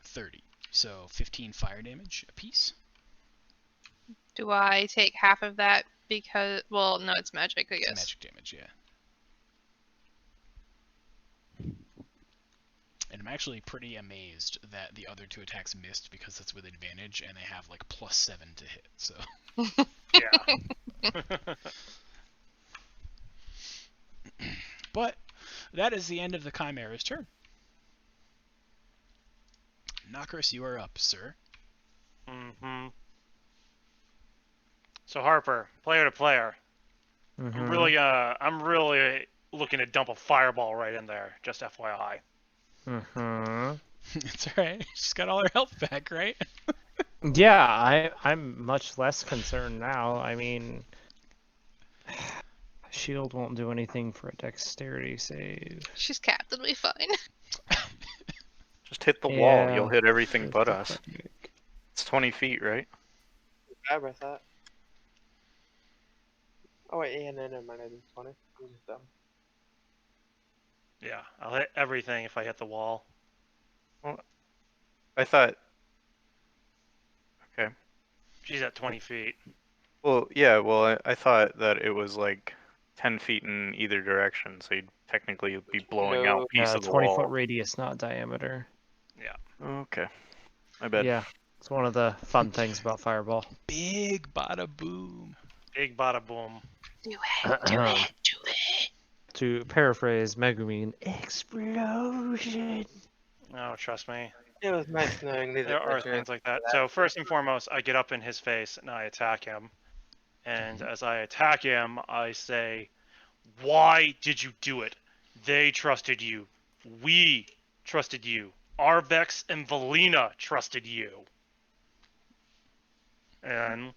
30. So 15 fire damage apiece. Do I take half of that because? Well, no, it's magic. I It's guess. magic damage, yeah. And I'm actually pretty amazed that the other 2 attacks missed because it's with advantage and they have like +7 to hit. So Yeah. but that is the end of the Chimera's turn. Nokris, you are up, sir. Mm-hmm. So Harper, player to player, I'm really looking to dump a fireball right in there. Just FYI. It's alright. She's got all her health back, right? Yeah, I'm much less concerned now. I mean, shield won't do anything for a dexterity save. She's capped. It'll be fine. Just hit the wall. Yeah. You'll hit everything but That's us. pathetic. It's 20 feet, right? Grab I thought. Oh wait, yeah, no, never mind. I did 20. I'm just dumb. Yeah, I'll hit everything if I hit the wall. I thought. Okay. She's at 20 feet. Well, yeah. Well, I thought that it was like 10 feet in either direction, so you'd technically be blowing No. out piece Yeah, of the 20-foot wall. radius, not diameter. Okay. I bet. Yeah, it's one of the fun things about fireball. Big bada boom. Big bada boom. Do it. Do it. Do it. To paraphrase Megumin, explosion. Oh, trust me. It was nice knowing these There are adventures. things like that. So first and foremost, I get up in his face and I attack him. And as I attack him, I say, "Why did you do it? They trusted you. We trusted you. Arvex and Valina trusted you." And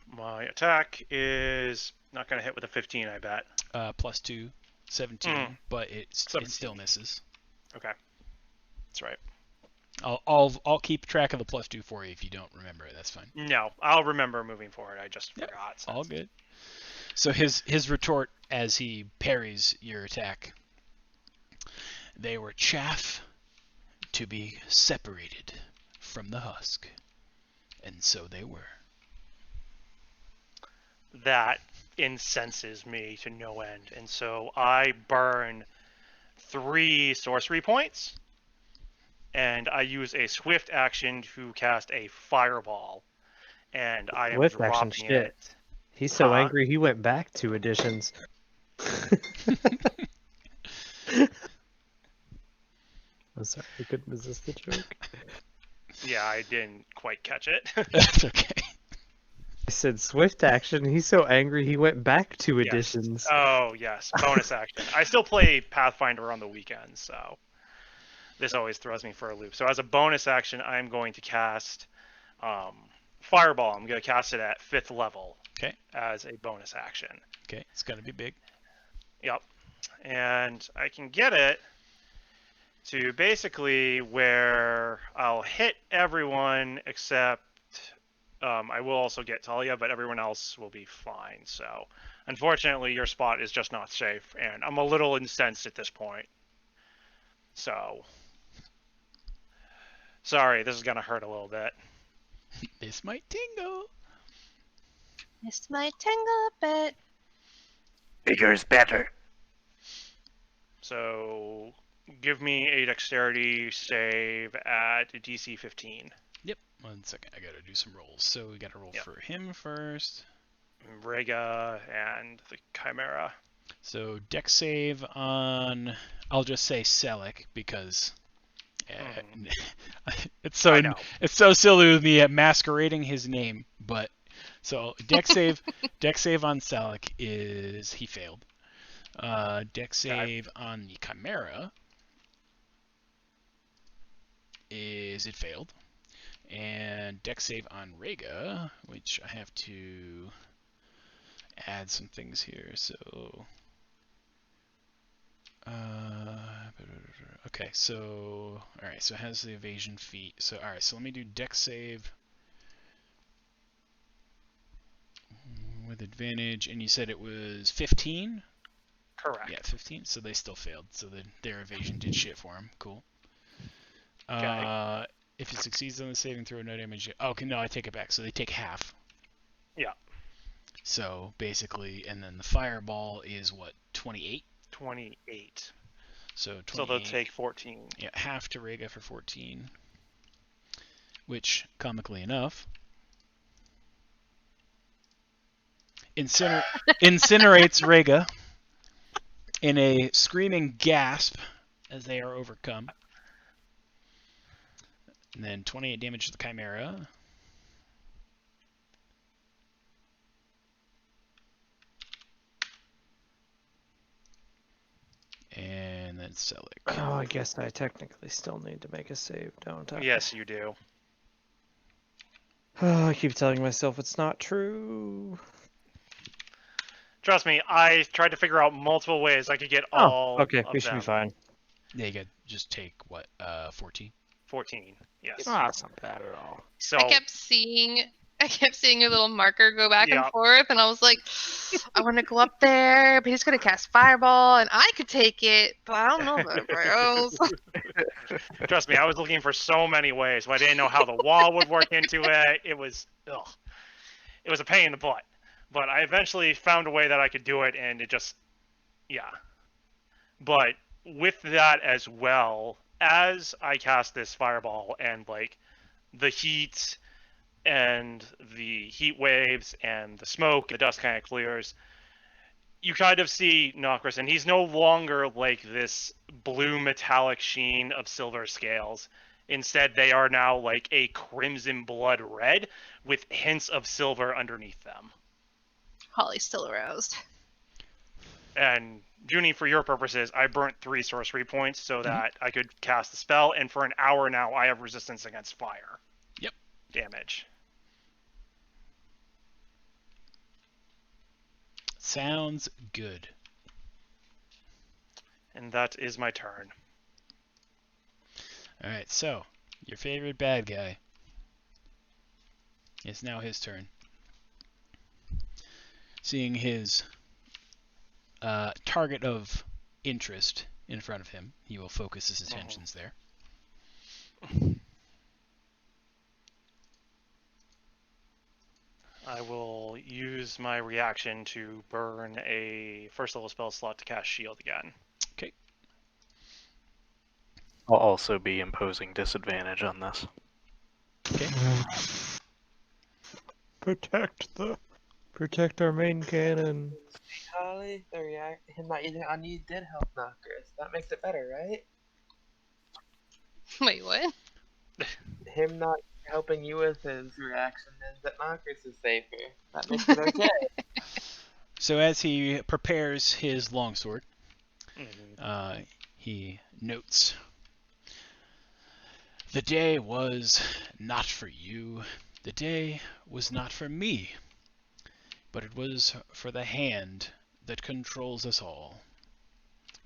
my attack is not going to hit with a 15, I bet. +2, 17, but it 17. still misses. Okay. That's right. I'll keep track of the +2 for you if you don't remember it. That's fine. No, I'll remember moving forward. I just Yep, forgot. All good. So his retort as he parries your attack. They were chaff to be separated from the husk, and so they were. That incenses me to no end, and so I burn 3 sorcery points, and I use a swift action to cast a fireball, and I am Swift action, dropping shit. it. He's so Huh? angry he went back 2 editions. I'm sorry, I couldn't resist the joke. Yeah, I didn't quite catch it. That's okay. I said swift action. He's so angry he went back 2 Yes. editions. Oh, yes, bonus action. I still play Pathfinder on the weekends, so this always throws me for a loop. So as a bonus action, I'm going to cast Fireball. I'm going to cast it at 5th level. Okay. As a bonus action. Okay, it's gonna be big. Yep. And I can get it to basically where I'll hit everyone except I will also get Talia, but everyone else will be fine. So unfortunately your spot is just not safe, and I'm a little incensed at this point. So sorry, this is gonna hurt a little bit. This might tingle. This might tingle a bit. Bigger is better. So give me a dexterity save at DC 15. Yep. 1 second. I gotta do some rolls. So we gotta roll Yep. for him first. Rhaega and the Chimera. So dex save on. I'll just say Selleck because it's I know. so silly with me at masquerading his name. But so dex save on Selleck is he failed. Dex save on the Chimera is it failed. And dex save on Rhaega, which I have to add some things here. So okay, so alright, so it has the evasion feat. So alright, so let me do dex save with advantage, and you said it was 15? Correct. Yeah, 15. So they still failed. So their evasion did shit for him. Cool. Okay. If it succeeds on the saving throw, no damage. Okay, no, I take it back. So they take half. Yeah. So basically, and then the fireball is what, 28? 28. So 28. So they'll take 14. Yeah, half to Rhaega for 14. Which, comically enough, incinerates Rhaega in a screaming gasp as they are overcome. And then 28 damage to the Chimera. And then Selleck. Oh, I guess I technically still need to make a save, don't I? Yes, you do. Oh, I keep telling myself it's not true. Trust me, I tried to figure out multiple ways I could get all okay, of we should them. be fine. Yeah, you could just take, what, 14? 14, yes. Ah, that's not bad at all. So, I kept seeing your little marker go back Yeah. and forth, and I was like, I want to go up there, but he's gonna cast fireball, and I could take it, but I don't know about everybody else. trust me, I was looking for so many ways, but I didn't know how the wall would work into it. It was a pain in the butt. But I eventually found a way that I could do it, and it just, yeah. But with that as well, as I cast this fireball and like the heat and the heat waves and the smoke, the dust kind of clears, you kind of see Nokris, and he's no longer like this blue metallic sheen of silver scales. Instead, they are now like a crimson blood red, with hints of silver underneath them. Holly's still aroused. And Junie, for your purposes, I burnt 3 sorcery points so that I could cast the spell, and for an hour now I have resistance against fire. Yep. Damage. Sounds good. And that is my turn. Alright, so, your favorite bad guy. It's now his turn. Seeing his target of interest in front of him, he will focus his attentions there. I will use my reaction to burn a first level spell slot to cast shield again. I'll also be imposing disadvantage on this. Protect our main cannon. Holly, him not using on you did help Knockers. That makes it better, right? Wait, what? Him not helping you with his reaction means that Knockers is safer. That makes it okay. So as he prepares his longsword, Mm-hmm. he notes, "The day was not for you, the day was not for me, but it was for the hand that controls us all,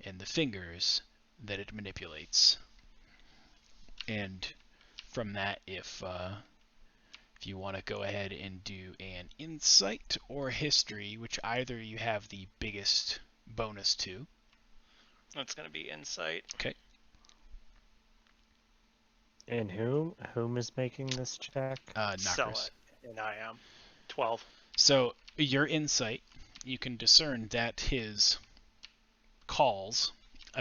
and the fingers that it manipulates." And from that, if you want to go ahead and do an insight or history, which either you have the biggest bonus to. That's going to be insight. Okay. And whom is making this check? Sell Knockers. it. And I am. 12. So your insight, you can discern that his calls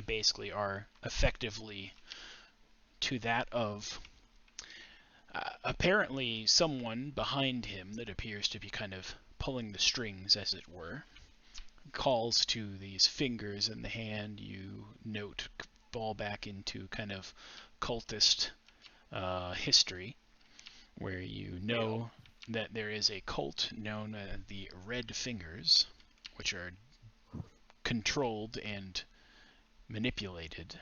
basically are effectively to that of apparently someone behind him that appears to be kind of pulling the strings, as it were, calls to these fingers in the hand. You note fall back into kind of cultist history, where you know that there is a cult known as the Red Fingers, which are controlled and manipulated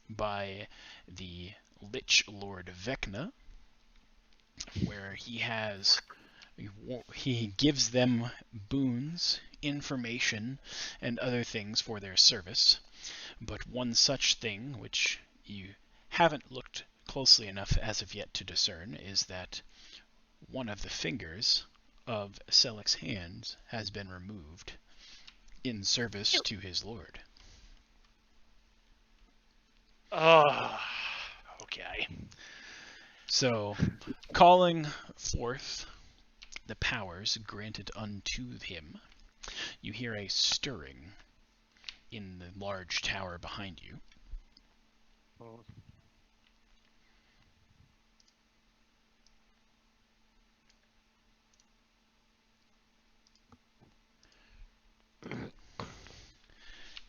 by the Lich Lord Vecna, where he gives them boons, information, and other things for their service. But one such thing, which you haven't looked closely enough as of yet to discern, is that one of the fingers of Selleck's hand has been removed in service to his lord. Oh, okay. So, calling forth the powers granted unto him, you hear a stirring in the large tower behind you.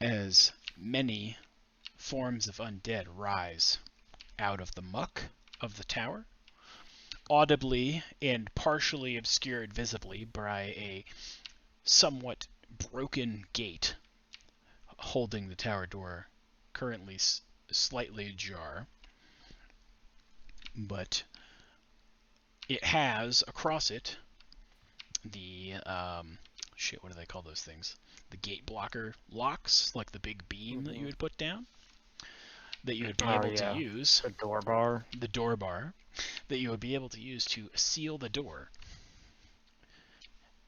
As many forms of undead rise out of the muck of the tower, audibly and partially obscured visibly by a somewhat broken gate holding the tower door currently slightly ajar. But it has across it the what do they call those things? The gate blocker locks, like the big beam that you would put down, that you would be able to use. The door bar. The door bar that you would be able to use to seal the door.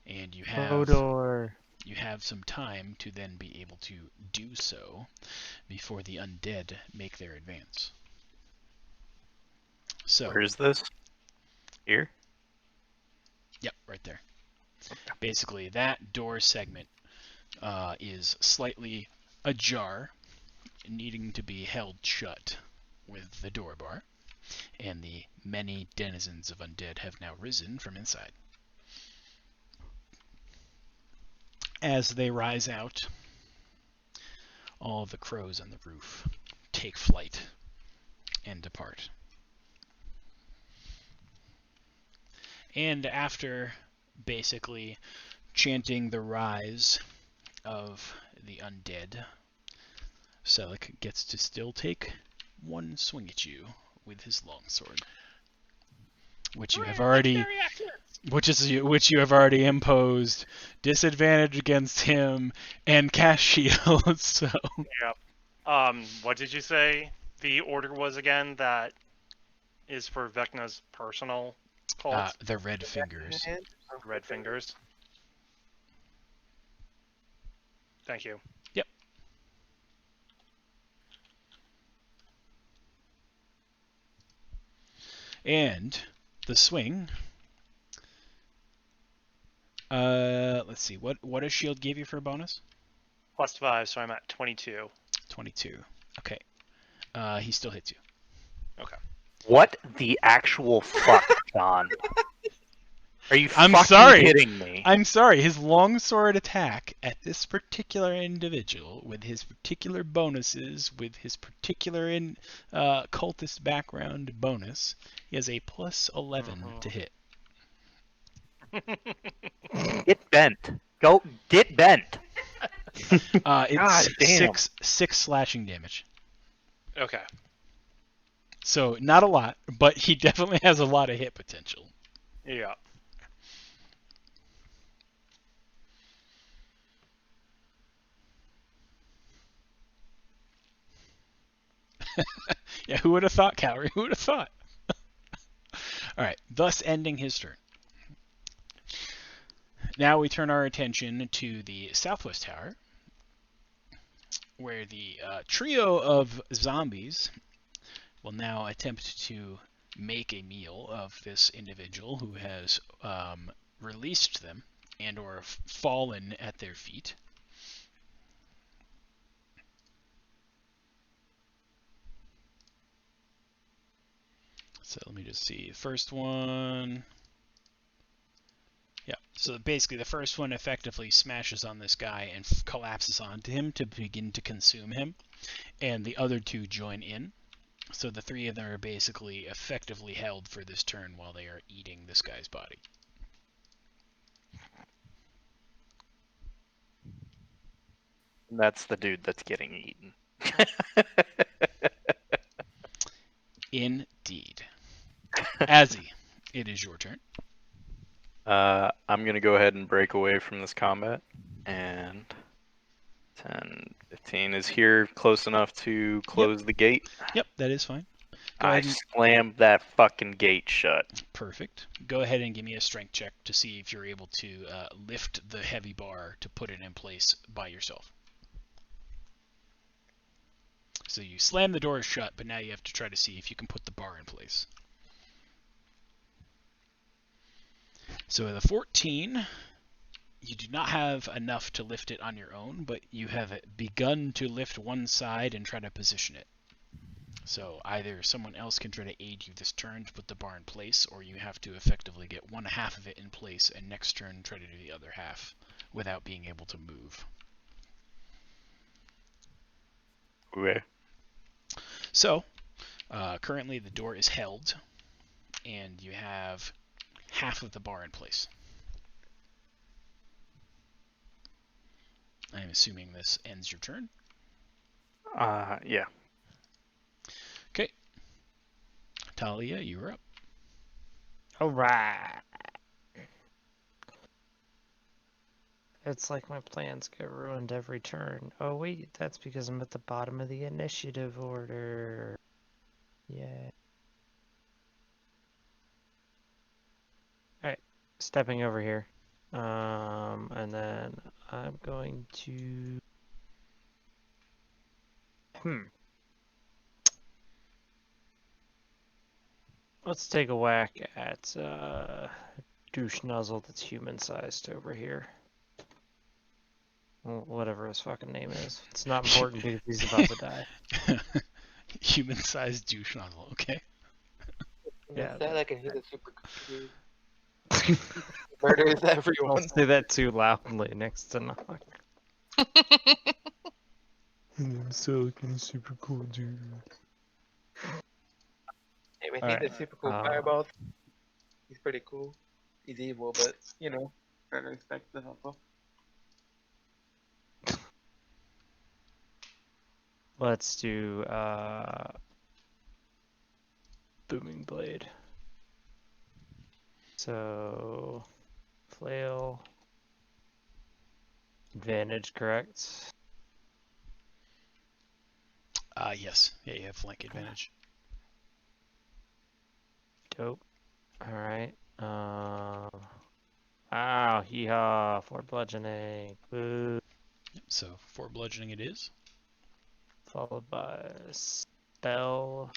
And you have some time to then be able to do so before the undead make their advance. So Where is this? Here? Yep, right there. Basically, that door segment is slightly ajar, needing to be held shut with the door bar, and the many denizens of undead have now risen from inside. As they rise out, all the crows on the roof take flight and depart. And after basically chanting the rise of the undead, Selleck gets to still take one swing at you with his longsword, which you have already, which you have already imposed disadvantage against him and cast shield. So Yep. What did you say the order was again? That is for Vecna's personal cult? the red fingers. Red fingers. Thank you. Yep. And the swing. Let's see. What does shield give you for a bonus? +5, so I'm at 22. 22. Okay. He still hits you. Okay. What the actual fuck, John? Are you I'm fucking sorry. kidding me? I'm sorry. His longsword attack at this particular individual, with his particular bonuses, with his particular cultist background bonus, he has a +11 to hit. Get bent. Go get bent. It's God damn. six slashing damage. Okay. So not a lot, but he definitely has a lot of hit potential. Yeah. Yeah, who would have thought, Calorie? Who would have thought? All right, thus ending his turn. Now we turn our attention to the southwest tower, where the trio of zombies will now attempt to make a meal of this individual who has released them and or fallen at their feet. So let me just see. First one. Yeah, so basically the first one effectively smashes on this guy and collapses onto him to begin to consume him, and the other two join in. So the three of them are basically effectively held for this turn while they are eating this guy's body. That's the dude that's getting eaten. Indeed. Azzy, it is your turn. I'm gonna go ahead and break away from this combat, and 10, 15 is here close enough to close the gate. Yep, that is fine. Go I ahead and, slammed that fucking gate shut. perfect. Go ahead and give me a strength check to see if you're able to lift the heavy bar to put it in place by yourself. So you slam the door shut, but now you have to try to see if you can put the bar in place. So with a 14, you do not have enough to lift it on your own, but you have begun to lift one side and try to position it. So either someone else can try to aid you this turn to put the bar in place, or you have to effectively get one half of it in place and next turn try to do the other half without being able to move. Okay. So currently the door is held, and you have half of the bar in place. I'm assuming this ends your turn. Yeah. Okay. Talia, you're up. Alright. It's like my plans get ruined every turn. Oh wait, that's because I'm at the bottom of the initiative order. Yeah. Alright, stepping over here. And then I'm going to... Let's take a whack at douche nuzzle that's human-sized over here. Whatever his fucking name is. It's not important because he's about to die. Human-sized douche nozzle, okay. Yeah. That I can hear the super dude. Murders everyone. Don't say that too loudly next to Knock. I'm so looking super cool, dude. Hey man, Alright, he's a super cool fireball. He's pretty cool. He's evil, but you know, gotta respect the hustle. Let's do Booming Blade. So flail. Advantage, correct? Yes. Yeah, you have flank advantage. Dope. Alright. Ow, hee-haw, 4 bludgeoning. Boo. Yep, so 4 bludgeoning it is. Followed by spell.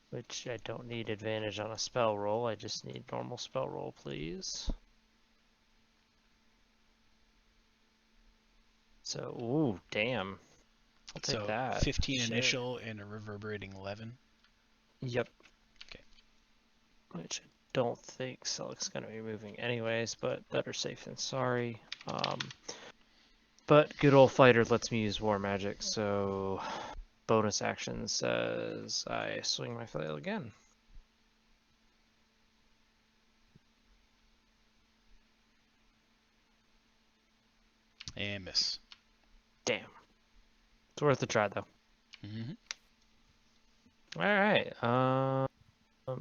Which I don't need advantage on a spell roll, I just need normal spell roll, please. So, ooh, damn. I'll take So that. 15 Shit. initial and a reverberating 11. Yep. Okay. Which I don't think Select's gonna be moving anyways, but better safe than sorry. But good old fighter lets me use war magic, so bonus action says I swing my flail again. And miss. Damn. It's worth a try though. Mm-hmm. Alright,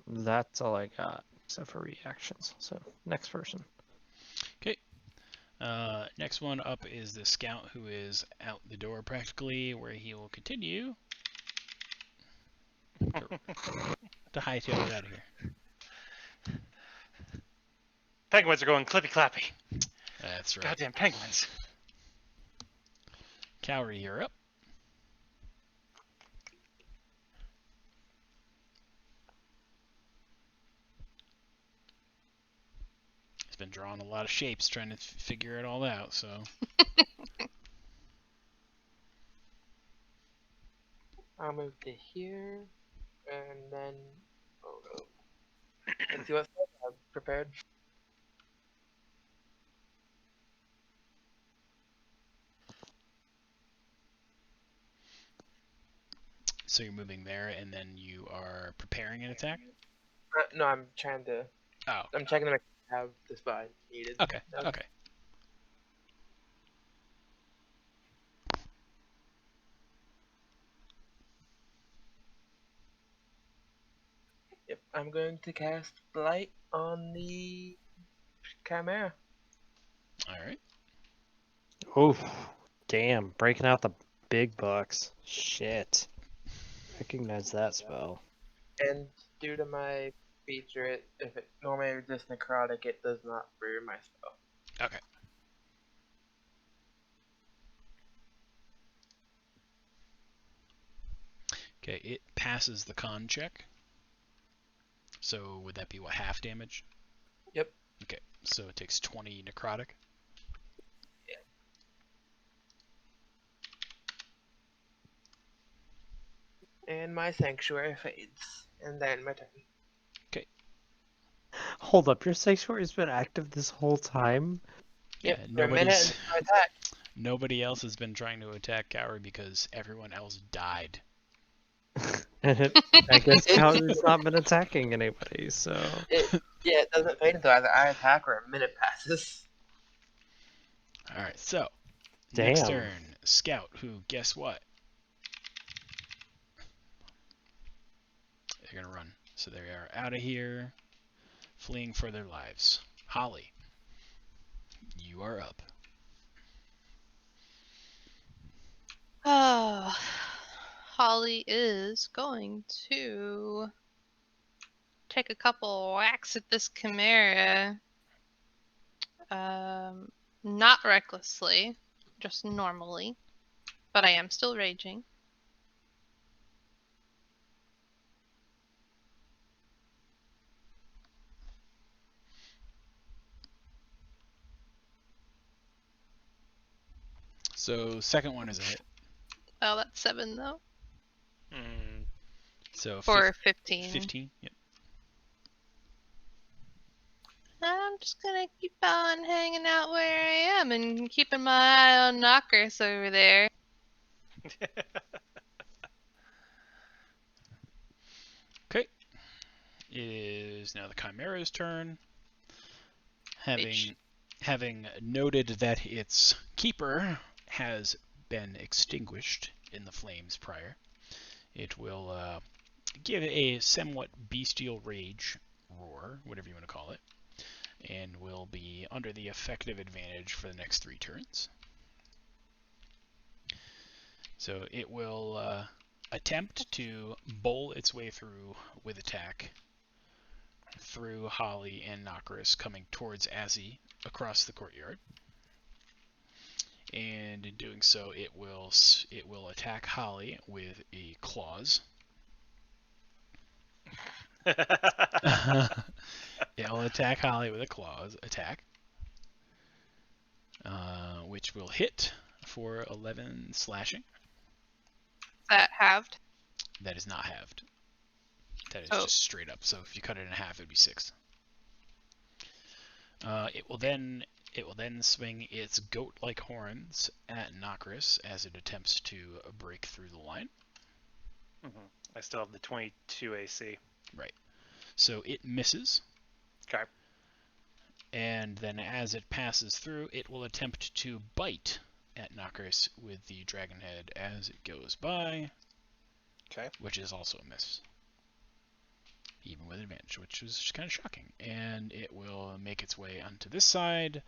that's all I got, except for reactions. So, next person. Next one up is the scout who is out the door practically, where he will continue to hightail it out of here. Penguins are going clippy clappy. That's right. Goddamn penguins. Cowrie, you're up. He's been drawing a lot of shapes trying to figure it all out, so. I'll move to here, and then oh no. Let's see what stuff I've prepared. So you're moving there, and then you are preparing an attack? No, I'm trying to. Oh. I'm checking if I have the spot needed. Okay, No. okay. Yep, I'm going to cast Blight on the Chimera. Alright. Oof. Damn, breaking out the big bucks. Shit. Recognize that spell. And due to my feature, if it normally resists necrotic, it does not for my spell. Okay. Okay, it passes the con check. So would that be what, half damage? Yep. Okay, so it takes 20 necrotic. And my sanctuary fades. And then my turn. Hold up, your sanctuary's been active this whole time? Yep, Yeah, for a minute until I attack. nobody else has been trying to attack Cowrie because everyone else died. I guess Cowrie's not been attacking anybody, so... It doesn't fade until either I attack or a minute passes. Alright, so Damn. next turn, Scout, who, guess what? They're gonna run. So they are out of here, fleeing for their lives. Holly, you are up. Oh, Holly is going to take a couple whacks at this Chimera. Not recklessly, just normally, but I am still raging. So second one is a hit. Oh, that's 7 though. So For 15. 15, yep. I'm just gonna keep on hanging out where I am and keeping my eye on Knockers over there. It is now the Chimera's turn. Bitch. Having noted that its keeper has been extinguished in the flames prior, it will give a somewhat bestial rage roar, whatever you want to call it, and will be under the effective advantage for the next 3 turns. So it will attempt to bowl its way through with attack through Holly and Nokris, coming towards Azzy across the courtyard. And in doing so, it will attack Holly with a claws. It'll attack Holly with a claws attack, which will hit for 11 slashing. That halved. That is not halved. That is Oh. just straight up. So if you cut it in half, it'd be 6. It will then swing its goat-like horns at Nokris as it attempts to break through the line. I still have the 22 AC. Right. So it misses. Okay. And then as it passes through, it will attempt to bite at Nokris with the dragon head as it goes by. Okay. Which is also a miss. Even with advantage, which is kind of shocking. And it will make its way onto this side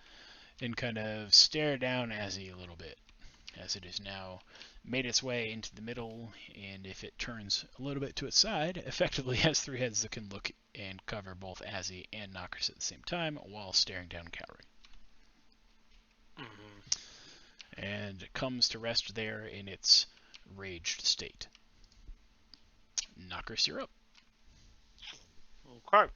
and kind of stare down Azzy a little bit, as it has now made its way into the middle, and if it turns a little bit to its side, effectively has 3 heads that can look and cover both Azzy and Nokris at the same time while staring down Cowrie. And it comes to rest there in its raged state. Nokris, you're up. Okay.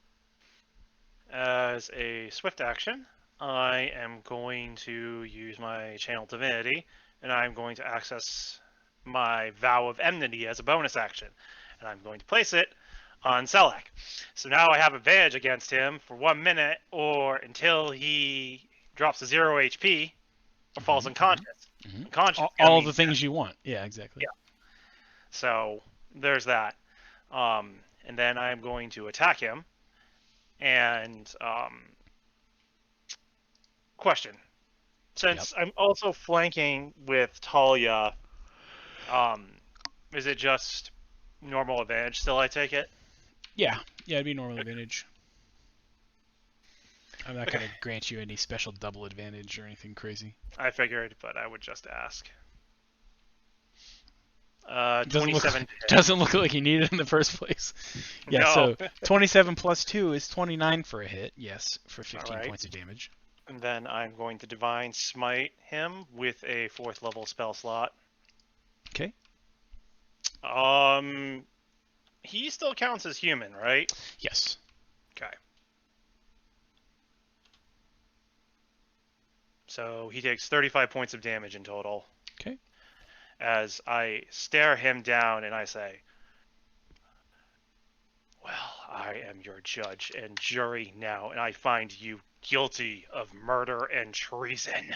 As a swift action, I am going to use my Channel Divinity, and I'm going to access my Vow of Enmity as a bonus action. And I'm going to place it on Selak. So now I have advantage against him for 1 minute, or until he drops to 0 HP, or falls unconscious. Mhm. Unconscious. All the things you want. Yeah, exactly. Yeah. So there's that. And then I'm going to attack him. And question. Since I'm also flanking with Talia, is it just normal advantage still, I take it? Yeah, it'd be normal advantage. I'm not going to grant you any special double advantage or anything crazy. I figured, but I would just ask. Doesn't 27. Doesn't look like you need it in the first place. Yeah, No. so 27 plus 2 is 29 for a hit. Yes, for 15 Alright. points of damage. And then I'm going to Divine Smite him with a 4th level spell slot. Okay. He still counts as human, right? Yes. Okay. So he takes 35 points of damage in total. Okay. As I stare him down and I say, well, I am your judge and jury now, and I find you guilty of murder and treason.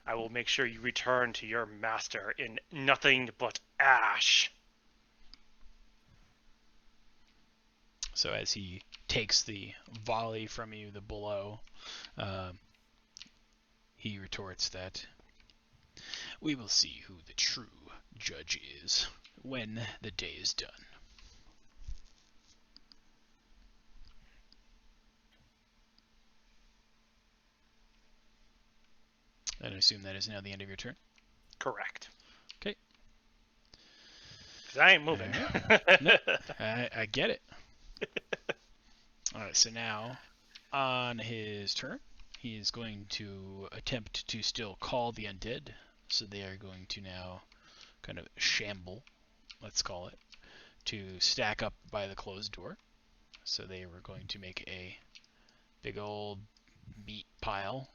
I will make sure you return to your master in nothing but ash. So as he takes the volley from you, the blow, he retorts that we will see who the true judge is when the day is done. And I assume that is now the end of your turn? Correct. Okay. 'Cause I ain't moving. I get it. Alright, so now, on his turn, he is going to attempt to still call the undead. So they are going to now kind of shamble, let's call it, to stack up by the closed door. So they were going to make a big old meat pile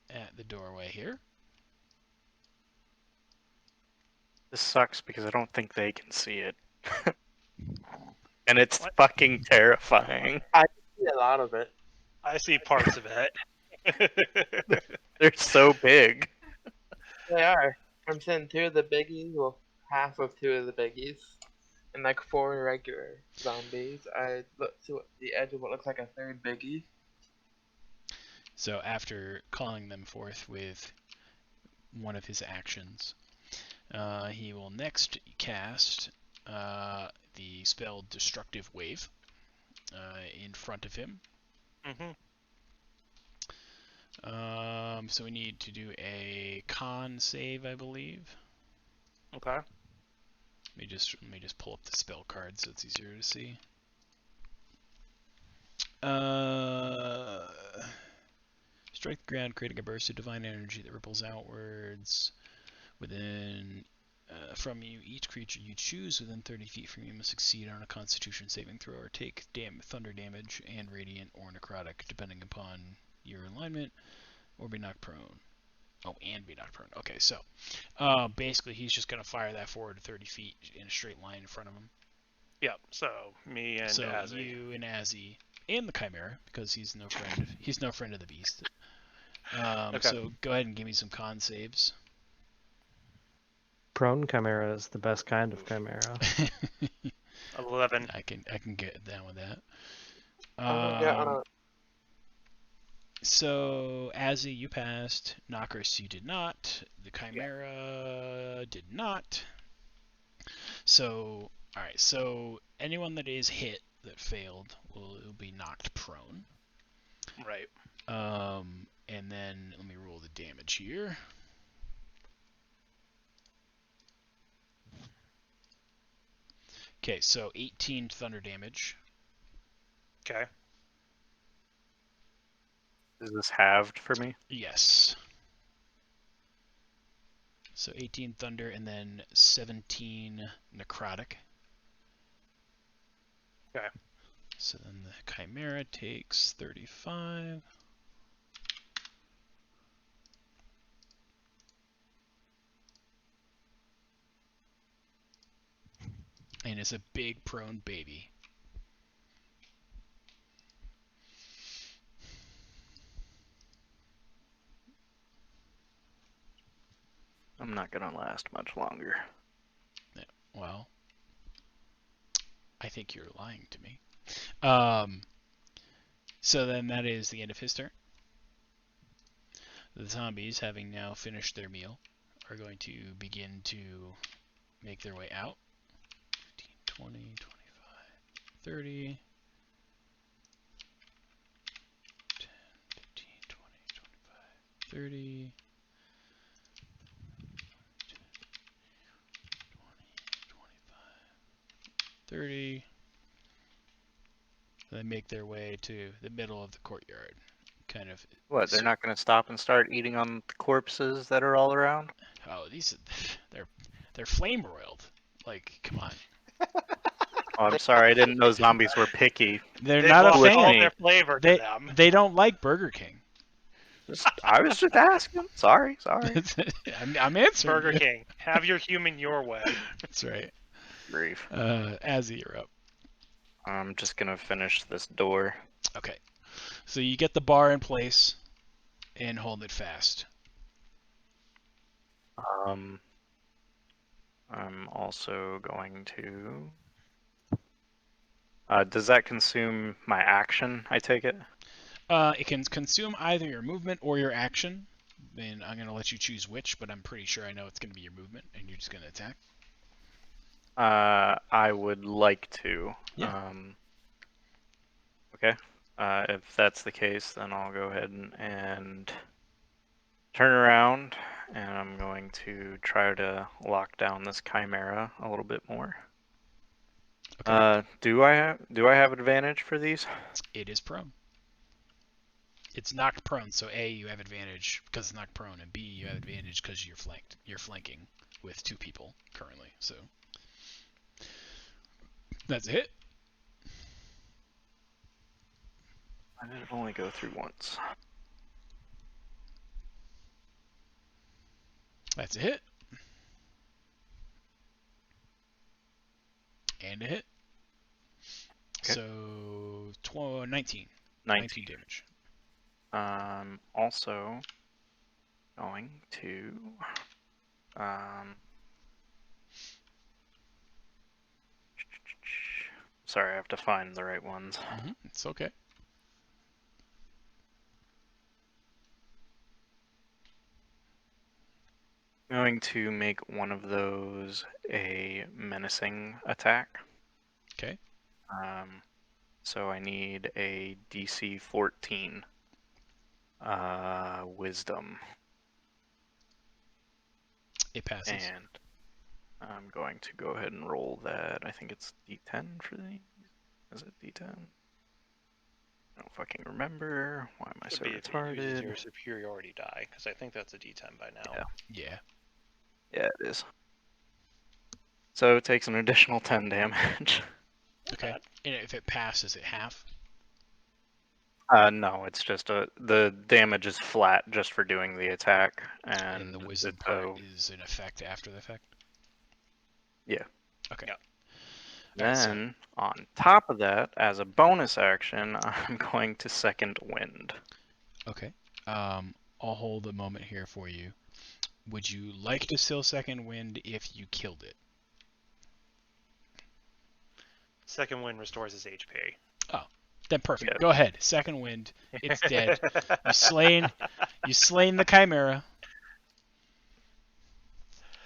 at the doorway here. This sucks because I don't think they can see it. And it's fucking terrifying. See a lot of it. I see parts of it. They're so big. They are. I'm saying 2 of the biggies, well, half of 2 of the biggies. and like 4 regular zombies. I look to the edge of what looks like a third biggie. So after calling them forth with one of his actions, he will next cast the spell Destructive Wave in front of him. So we need to do a con save, I believe. Okay. Let me just pull up the spell card so it's easier to see. Strike the ground, creating a burst of divine energy that ripples outwards within from you. Each creature you choose within 30 feet from you must succeed on a Constitution saving throw or take thunder damage and radiant or necrotic, depending upon your alignment, or be knocked prone. Oh, and be knocked prone. Okay, so basically he's just gonna fire that forward 30 feet in a straight line in front of him. Yep. So me and So Azzy. you and Azzy and the Chimera, because he's no friend. He's no friend of the beast. Okay. So go ahead and give me some con saves. Prone chimera is the best kind of chimera. 11. I can get down with that. Yeah, on a So Azzy, you passed. Knockers, you did not. The Chimera did not. So alright, so anyone that is hit that failed will be knocked prone. Right. And then let me roll the damage here. Okay, so 18 thunder damage. Okay. Is this halved for me? Yes. So 18 thunder and then 17 necrotic. Okay. So then the Chimera takes 35. And it's a big prone baby. I'm not gonna last much longer. Yeah, well, I think you're lying to me. So then that is the end of his turn. The zombies, having now finished their meal, are going to begin to make their way out. 15, 20, 25, 30. 10, 15, 20, 25, 30. 30. They make their way to the middle of the courtyard. Kind of. What? They're not gonna stop and start eating on the corpses that are all around? Oh, they're flame broiled. Like, come on. Oh, I'm sorry, I didn't know zombies were picky. They're They've not a lost all fan. their flavor to them. They don't like Burger King. I was just asking. Sorry. I'm answering. Burger you. King, have your human your way. That's right. Grief. Azzy, you're up. I'm just gonna finish this door. Okay. So you get the bar in place and hold it fast. I'm also going to. Does that consume my action? I take it. It can consume either your movement or your action. And I'm going to let you choose which, but I'm pretty sure I know it's going to be your movement, and you're just going to attack. I would like to. Yeah. Okay. If that's the case, then I'll go ahead and turn around, and I'm going to try to lock down this Chimera a little bit more. Okay. Do I have advantage for these? It is prone. It's knocked prone, so A, you have advantage because it's knocked prone, and B, you have advantage because you're flanked. You're flanking with 2 people currently, so that's a hit. I did only go through once. That's a hit. And a hit. Okay. So 19 damage. Also going to Sorry, I have to find the right ones. It's okay. Going to make one of those a menacing attack. Okay. So I need a DC 14 wisdom, It passes. and I'm going to go ahead and roll that. I think it's D10 for these. Is it D10? I don't fucking remember. Why am I so Would be if it uses retarded? your superiority die, because I think that's a D10 by now. Yeah. Yeah. Yeah, it is. So it takes an additional 10 damage. Okay. bad. And if it passes, it half. No, it's just the damage is flat just for doing the attack, And the wisdom part is an effect after the effect? Yeah. Okay. Yep. Alright, so- Then, on top of that, as a bonus action, I'm going to second wind. Okay. I'll hold a moment here for you. Would you like to still second wind if you killed it? Second wind restores his HP. Then perfect. Yeah. Go ahead. Second wind. It's dead. You slain the chimera.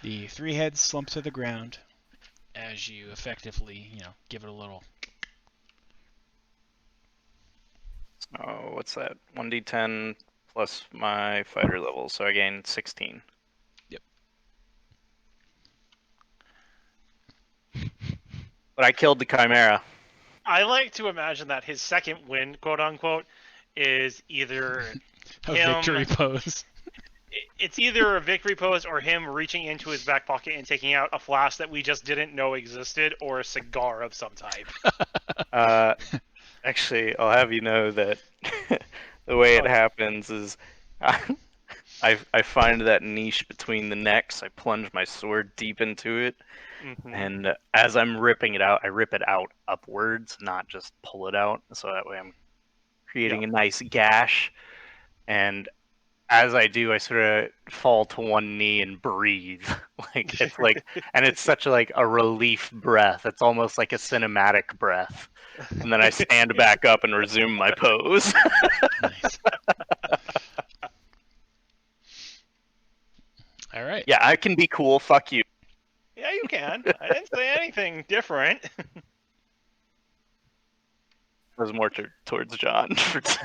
The 3 heads slump to the ground as you effectively, give it a little. Oh, what's that? 1d10 plus my fighter level, so I gain 16. Yep. But I killed the chimera. I like to imagine that his second win, quote unquote, is either A him- victory pose. it's either a victory pose or him reaching into his back pocket and taking out a flask that we just didn't know existed, or a cigar of some type. Actually, I'll have you know that the way it happens is I find that niche between the necks, I plunge my sword deep into it, Mhm. and as I'm ripping it out, I rip it out upwards, not just pull it out, so that way I'm creating a nice gash, and as I do, I sort of fall to one knee and breathe. And it's such a relief breath. It's almost like a cinematic breath. And then I stand back up and resume my pose. Nice. All right. Yeah, I can be cool. Fuck you. Yeah, you can. I didn't say anything different. It was more towards John. That's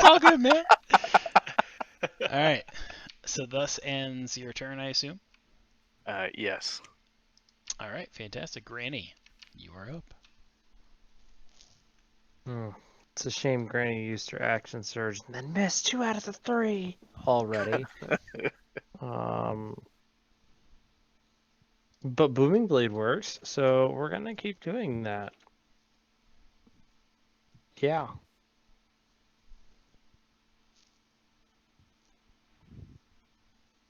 all good, man. All right. So thus ends your turn, I assume? Yes. All right. Fantastic. Granny, you are up. It's a shame Granny used her action surge and then missed 2 out of the 3 already. But Booming Blade works, so we're gonna keep doing that. Yeah.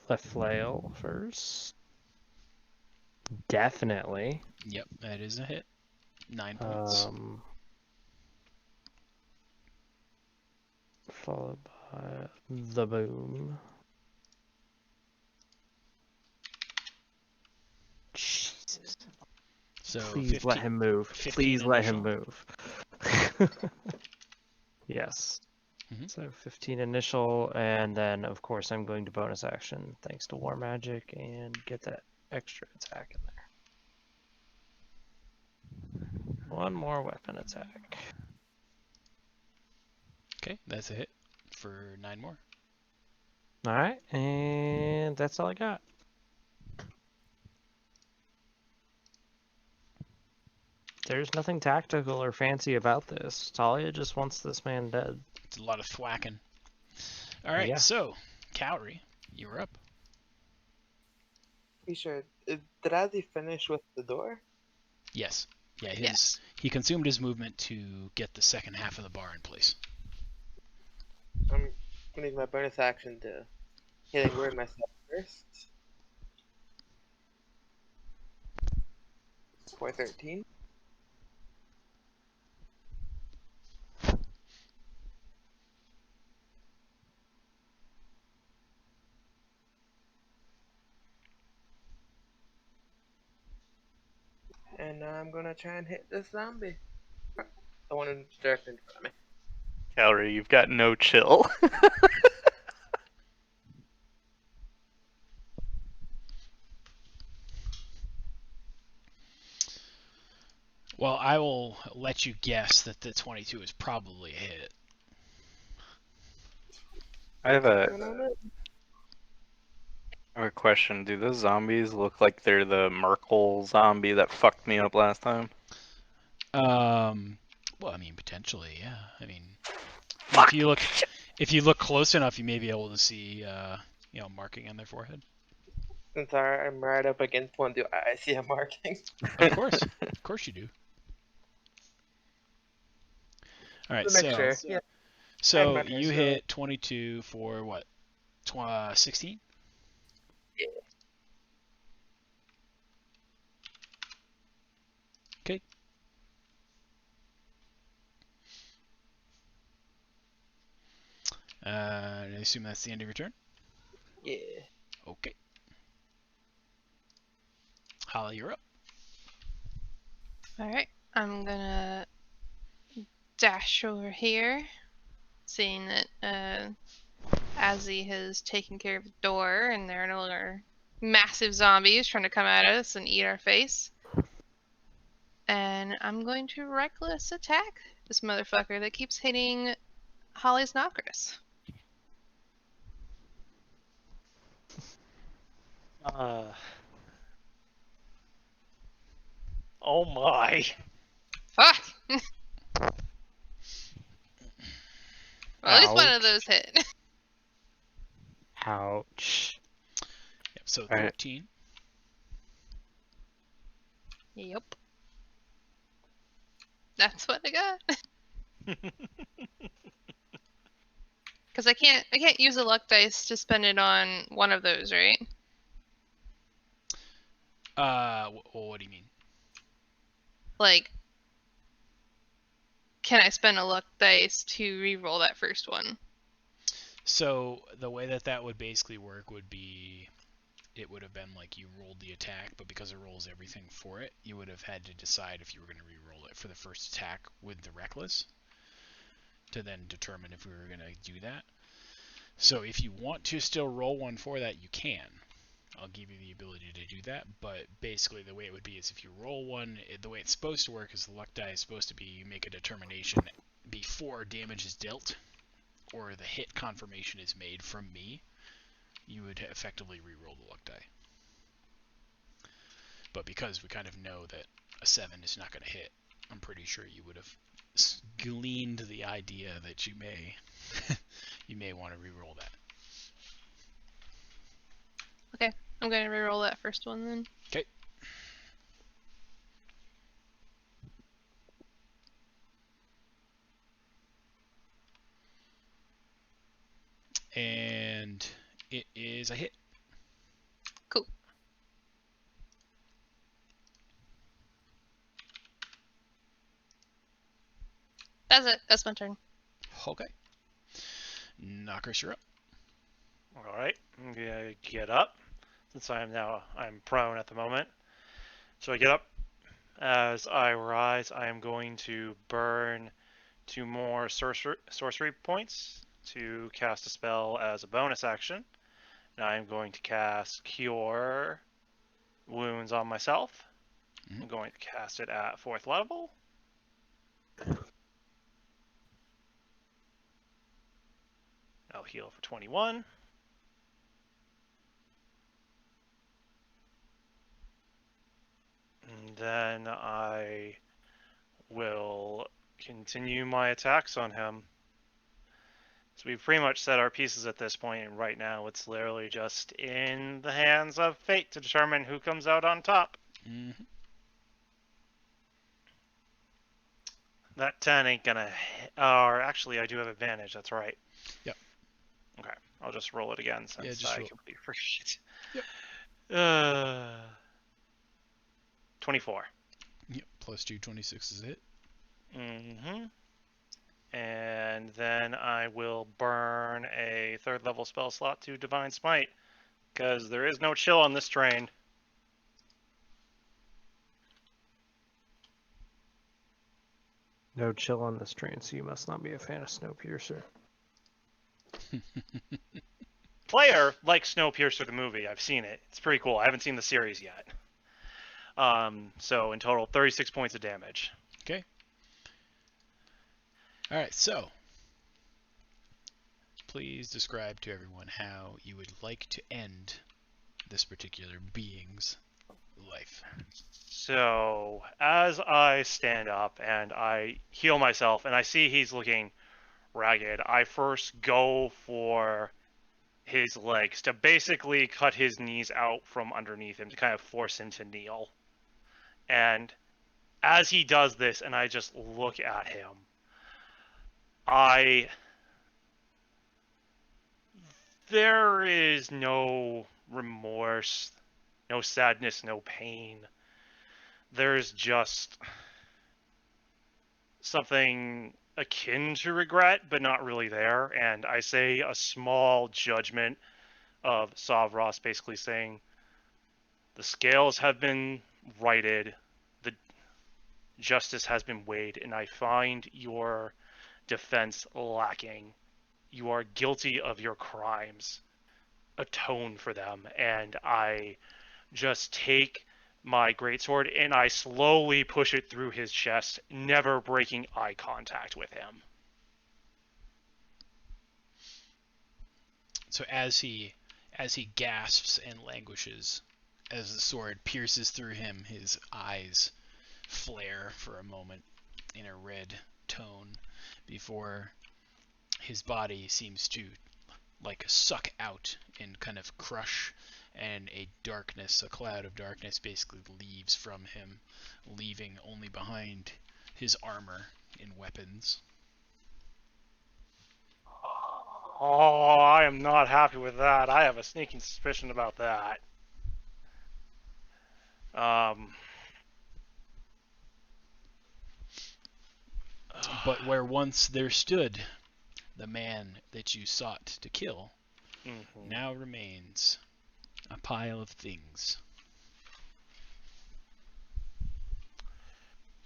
The flail first. Definitely. Yep, that is a hit. 9 points. Followed by the boom. Jesus. So Please 15, let him move. 15 Please let him initial. move. Yes. Mhm. So 15 initial, and then of course I'm going to bonus action thanks to War Magic and get that extra attack in there. One more weapon attack. Okay, that's a hit for 9 more. Alright, and that's all I got. There's nothing tactical or fancy about this. Talia just wants this man dead. It's a lot of thwacking. All right, Yeah. so Cowrie, you're up. Be sure. Did Ozzy finish with the door? Yes. Yeah, Yes. he consumed his movement to get the second half of the bar in place. I'm gonna use my bonus action to healing word myself first. 413. And now I'm gonna try and hit this zombie. The one in directly in front of me. Calorie, you've got no chill. Well, I will let you guess that the 22 is probably a hit. I have a No. question. Do the zombies look like they're the Merkel zombie that fucked me up last time? Well, I mean, potentially, yeah. I mean, Fuck. if you look close enough, you may be able to see, marking on their forehead. Since I'm right up against one, do I see a marking? Of course you do. All right, To make sure. Yeah. so I'm you sure. hit 22 for what? 16? Yeah. Okay. I assume that's the end of your turn? Yeah. Okay. Holly, you're up. Alright, I'm gonna dash over here, seeing that Azzy has taken care of the door and there are no longer massive zombies trying to come at us and eat our face. And I'm going to reckless attack this motherfucker that keeps hitting Holly's Nokris. Oh my. Fuck! Well, at least one of Ouch. those hit. Ouch. Yep, so All right. 13. Yep. That's what I got. Because I can't use a luck dice to spend it on one of those, right? What do you mean? Like, can I spend a luck dice to re-roll that first one? So the way that would basically work would be, it would have been like you rolled the attack, but because it rolls everything for it, you would have had to decide if you were going to re-roll it for the first attack with the reckless to then determine if we were going to do that. So if you want to still roll one for that, you can. I'll give you the ability to do that, but basically the way it would be is if you roll one, the way it's supposed to work is the luck die is supposed to be you make a determination before damage is dealt or the hit confirmation is made from me, you would effectively re-roll the luck die. But because we kind of know that a 7 is not going to hit, I'm pretty sure you would have gleaned the idea that you may you may want to re-roll that. Okay, I'm going to re-roll that first one then. Okay. And it is a hit. Cool. That's it. That's my turn. Okay. Knockers, you're up. Alright, I'm gonna get up, since I'm prone at the moment. So I get up. As I rise, I am going to burn 2 more sorcery points to cast a spell as a bonus action. Now I'm going to cast Cure Wounds on myself. Mhm. I'm going to cast it at 4th level. I'll heal for 21. And then I will continue my attacks on him. So we've pretty much set our pieces at this point, and right now it's literally just in the hands of fate to determine who comes out on top. Mm-hmm. That 10 ain't gonna or actually I do have advantage, that's right. Yep. Okay, I'll just roll it again since just I roll. completely forget. Yep. 24. Yep. Plus 2, 26 is a hit. Mm-hmm. And then I will burn a 3rd level spell slot to Divine Smite, because there is no chill on this train. No chill on this train, so you must not be a fan of Snowpiercer. Player likes Snowpiercer the movie. I've seen it. It's pretty cool. I haven't seen the series yet. So in total, 36 points of damage. Okay. All right. So, please describe to everyone how you would like to end this particular being's life. So as I stand up and I heal myself and I see he's looking ragged, I first go for his legs to basically cut his knees out from underneath him to kind of force him to kneel. And as he does this and I just look at him, there is no remorse, no sadness, no pain. There's just something akin to regret, but not really there. And I say a small judgment of Savros, basically saying the scales have been righted, the justice has been weighed, and I find your defense lacking. You are guilty of your crimes. Atone for them. And I just take my greatsword and I slowly push it through his chest, never breaking eye contact with him. So as he gasps and languishes, as the sword pierces through him, his eyes flare for a moment in a red tone before his body seems to like suck out and kind of crush, and a cloud of darkness basically leaves from him, leaving only behind his armor and weapons. Oh, I am not happy with that. I have a sneaking suspicion about that. But where once there stood the man that you sought to kill, now remains a pile of things.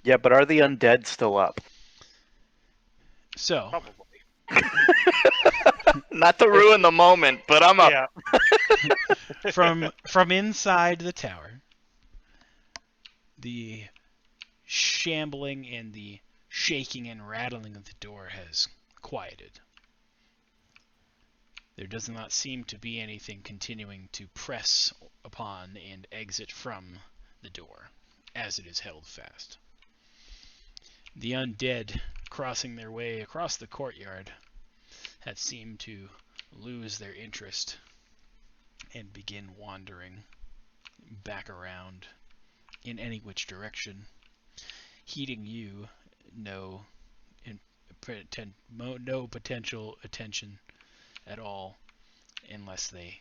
Yeah, but are the undead still up? So, Probably. Not to ruin the moment, but I'm up. Yeah. from inside the tower, the shambling and the shaking and rattling of the door has quieted. There does not seem to be anything continuing to press upon and exit from the door, as it is held fast. The undead crossing their way across the courtyard have seemed to lose their interest and begin wandering back around in any which direction, heeding you no potential attention at all unless they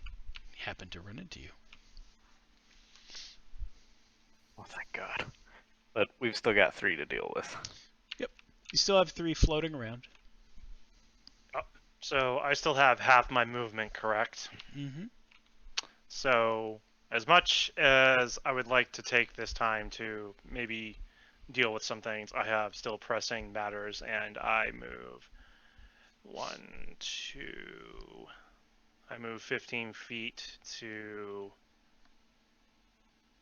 happen to run into you. Oh, thank God. But we've still got 3 to deal with. Yep. You still have 3 floating around. So I still have half my movement, correct? Mm-hmm. So as much as I would like to take this time to maybe deal with some things, I have still pressing matters, and I move 1, 2. I move 15 feet to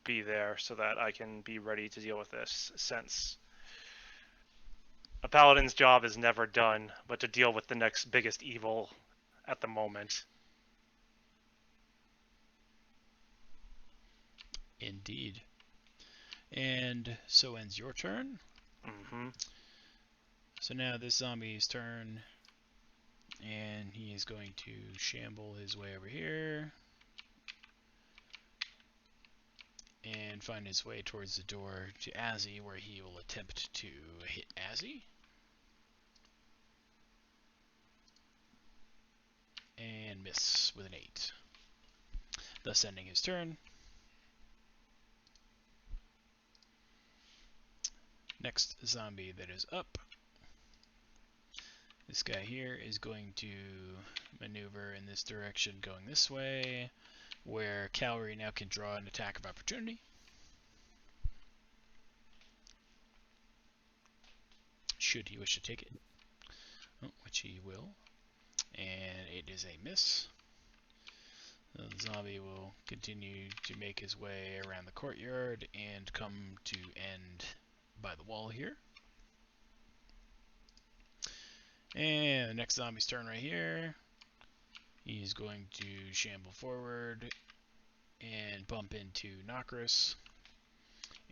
be there so that I can be ready to deal with this, since a paladin's job is never done but to deal with the next biggest evil at the moment. Indeed. And so ends your turn. Mm-hmm. So now this zombie's turn, and he is going to shamble his way over here and find his way towards the door to Azzy, where he will attempt to hit Azzy. And miss with an 8. Thus ending his turn. Next zombie that is up. This guy here is going to maneuver in this direction, going this way, where Cavalry now can draw an attack of opportunity. should he wish to take it. Oh, which he will. And it is a miss. The zombie will continue to make his way around the courtyard and come to end by the wall here. And the next zombie's turn right here. He's going to shamble forward and bump into Nokris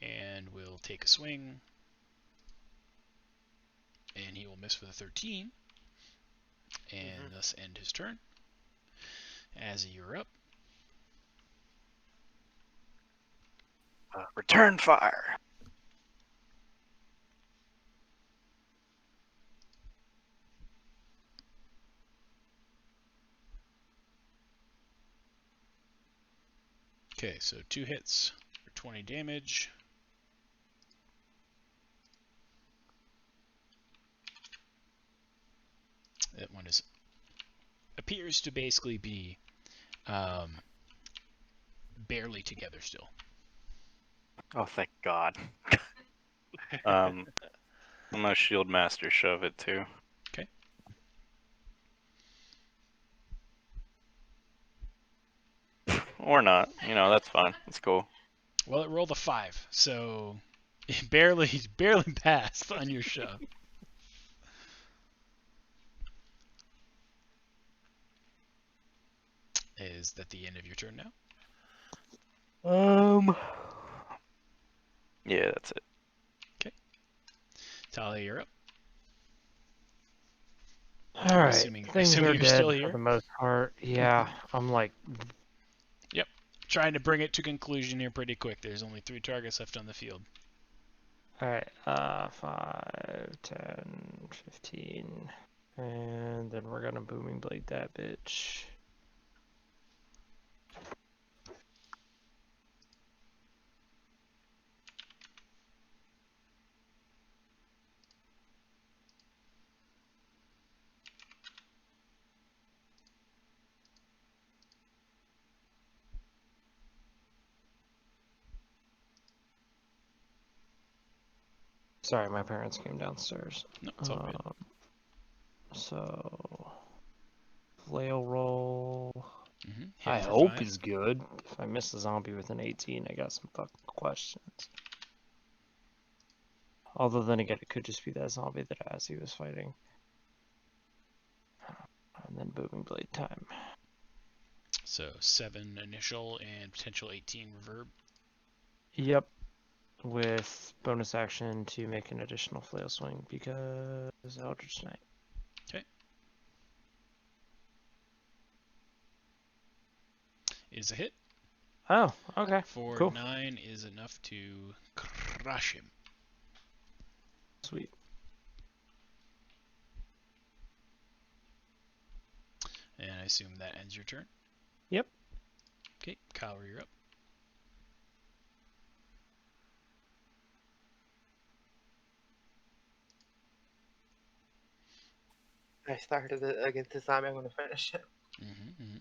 and will take a swing. And he will miss for the 13 and thus end his turn. As you're up. Return fire. Okay, so 2 hits for 20 damage. That one appears to basically be barely together still. Oh, thank God. I'm gonna shield master shove it too. Okay. Or not. You know, that's fine. That's cool. Well, it rolled a 5, so it barely passed on your shove. Is that the end of your turn now? Yeah, that's it. Talia, you're up. Alright, assuming things you're are dead still for here? the most part. Yeah, I'm like, Trying to bring it to conclusion here pretty quick. There's only 3 targets left on the field. alright, 5, 10, 15, and then we're gonna booming blade that bitch. Sorry, my parents came downstairs. No, it's all good. So, flail roll. Mm-hmm. I Hit for hope 5. is good. If I miss the zombie with an 18, I got some fucking questions. Although then again, it could just be that zombie that Azzy was fighting. And then booming blade time. So 7 initial and potential 18 reverb. Yep. With bonus action to make an additional flail swing because Eldritch Knight. Is a hit. Oh, okay. For Cool. 9 is enough to crush him. Sweet. And I assume that ends your turn? Yep. Okay, Kyle, you're up. I started it against the zombie. I'm gonna finish it. Mm-hmm.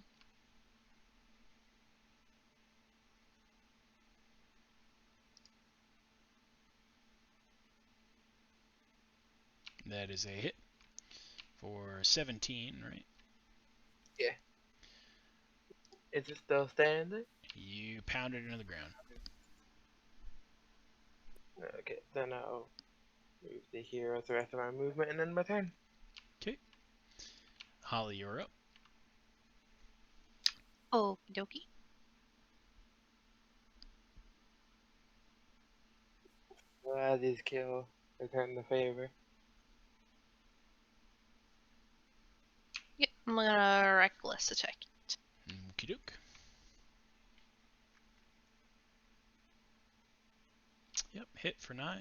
That is a hit for 17, right? Is it still standing? You pound it into the ground. Okay, then I'll move the hero the rest of my movement and then my turn. Holly, you're up. Okie dokie. So as these kill, return the favor. Yep, I'm gonna reckless attack. Okie doke. Yep, hit for 9.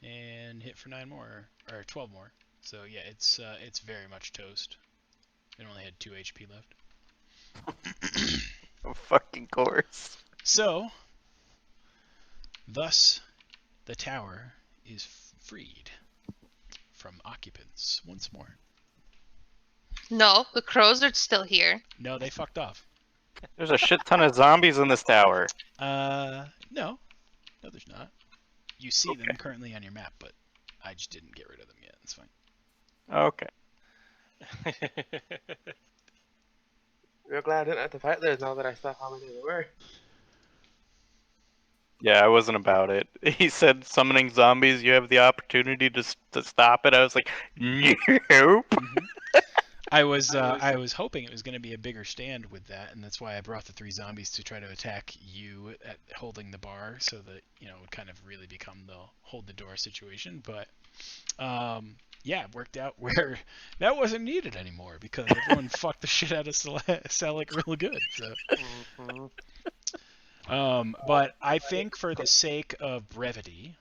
And hit for 9 more, or 12 more. So yeah, it's very much toast. It only had 2 HP left. Of fucking course. So, thus, the tower is freed from occupants once more. No, the crows are still here. No, they fucked off. There's a shit ton of zombies in this tower. No, there's not. You see them Okay. currently on your map, but I just didn't get rid of them yet. It's fine. Okay. Real glad I didn't have to fight those now that I saw how many there were. Yeah, I wasn't about it. He said summoning zombies, you have the opportunity to stop it. I was like, nope. I was hoping it was going to be a bigger stand with that, and that's why I brought the 3 zombies to try to attack you at holding the bar, so that it would kind of really become the hold the door situation. But yeah, it worked out where that wasn't needed anymore because everyone fucked the shit out of Selleck real good. So. But I think for the sake of brevity,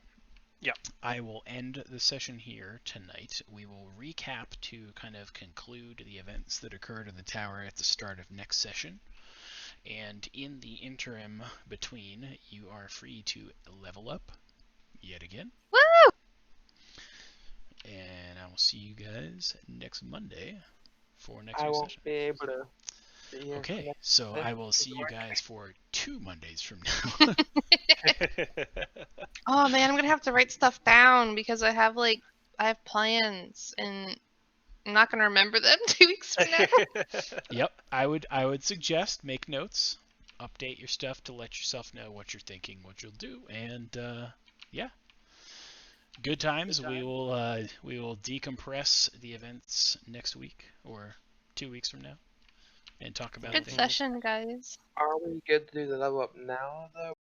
Yep. I will end the session here tonight. We will recap to kind of conclude the events that occurred in the tower at the start of next session. And in the interim between, you are free to level up yet again. Woo! And I will see you guys next Monday for next I week's won't session. be able to. be here for Okay, next so session I will see you work. guys for 2 Mondays from now. Oh man, I'm gonna have to write stuff down because I have plans and I'm not gonna remember them 2 weeks from now. Yep, I would suggest make notes, update your stuff to let yourself know what you're thinking, what you'll do, and yeah, good times. We will decompress the events next week or 2 weeks from now, and talk about Good things. session, guys. Are we good to do the level up now, though?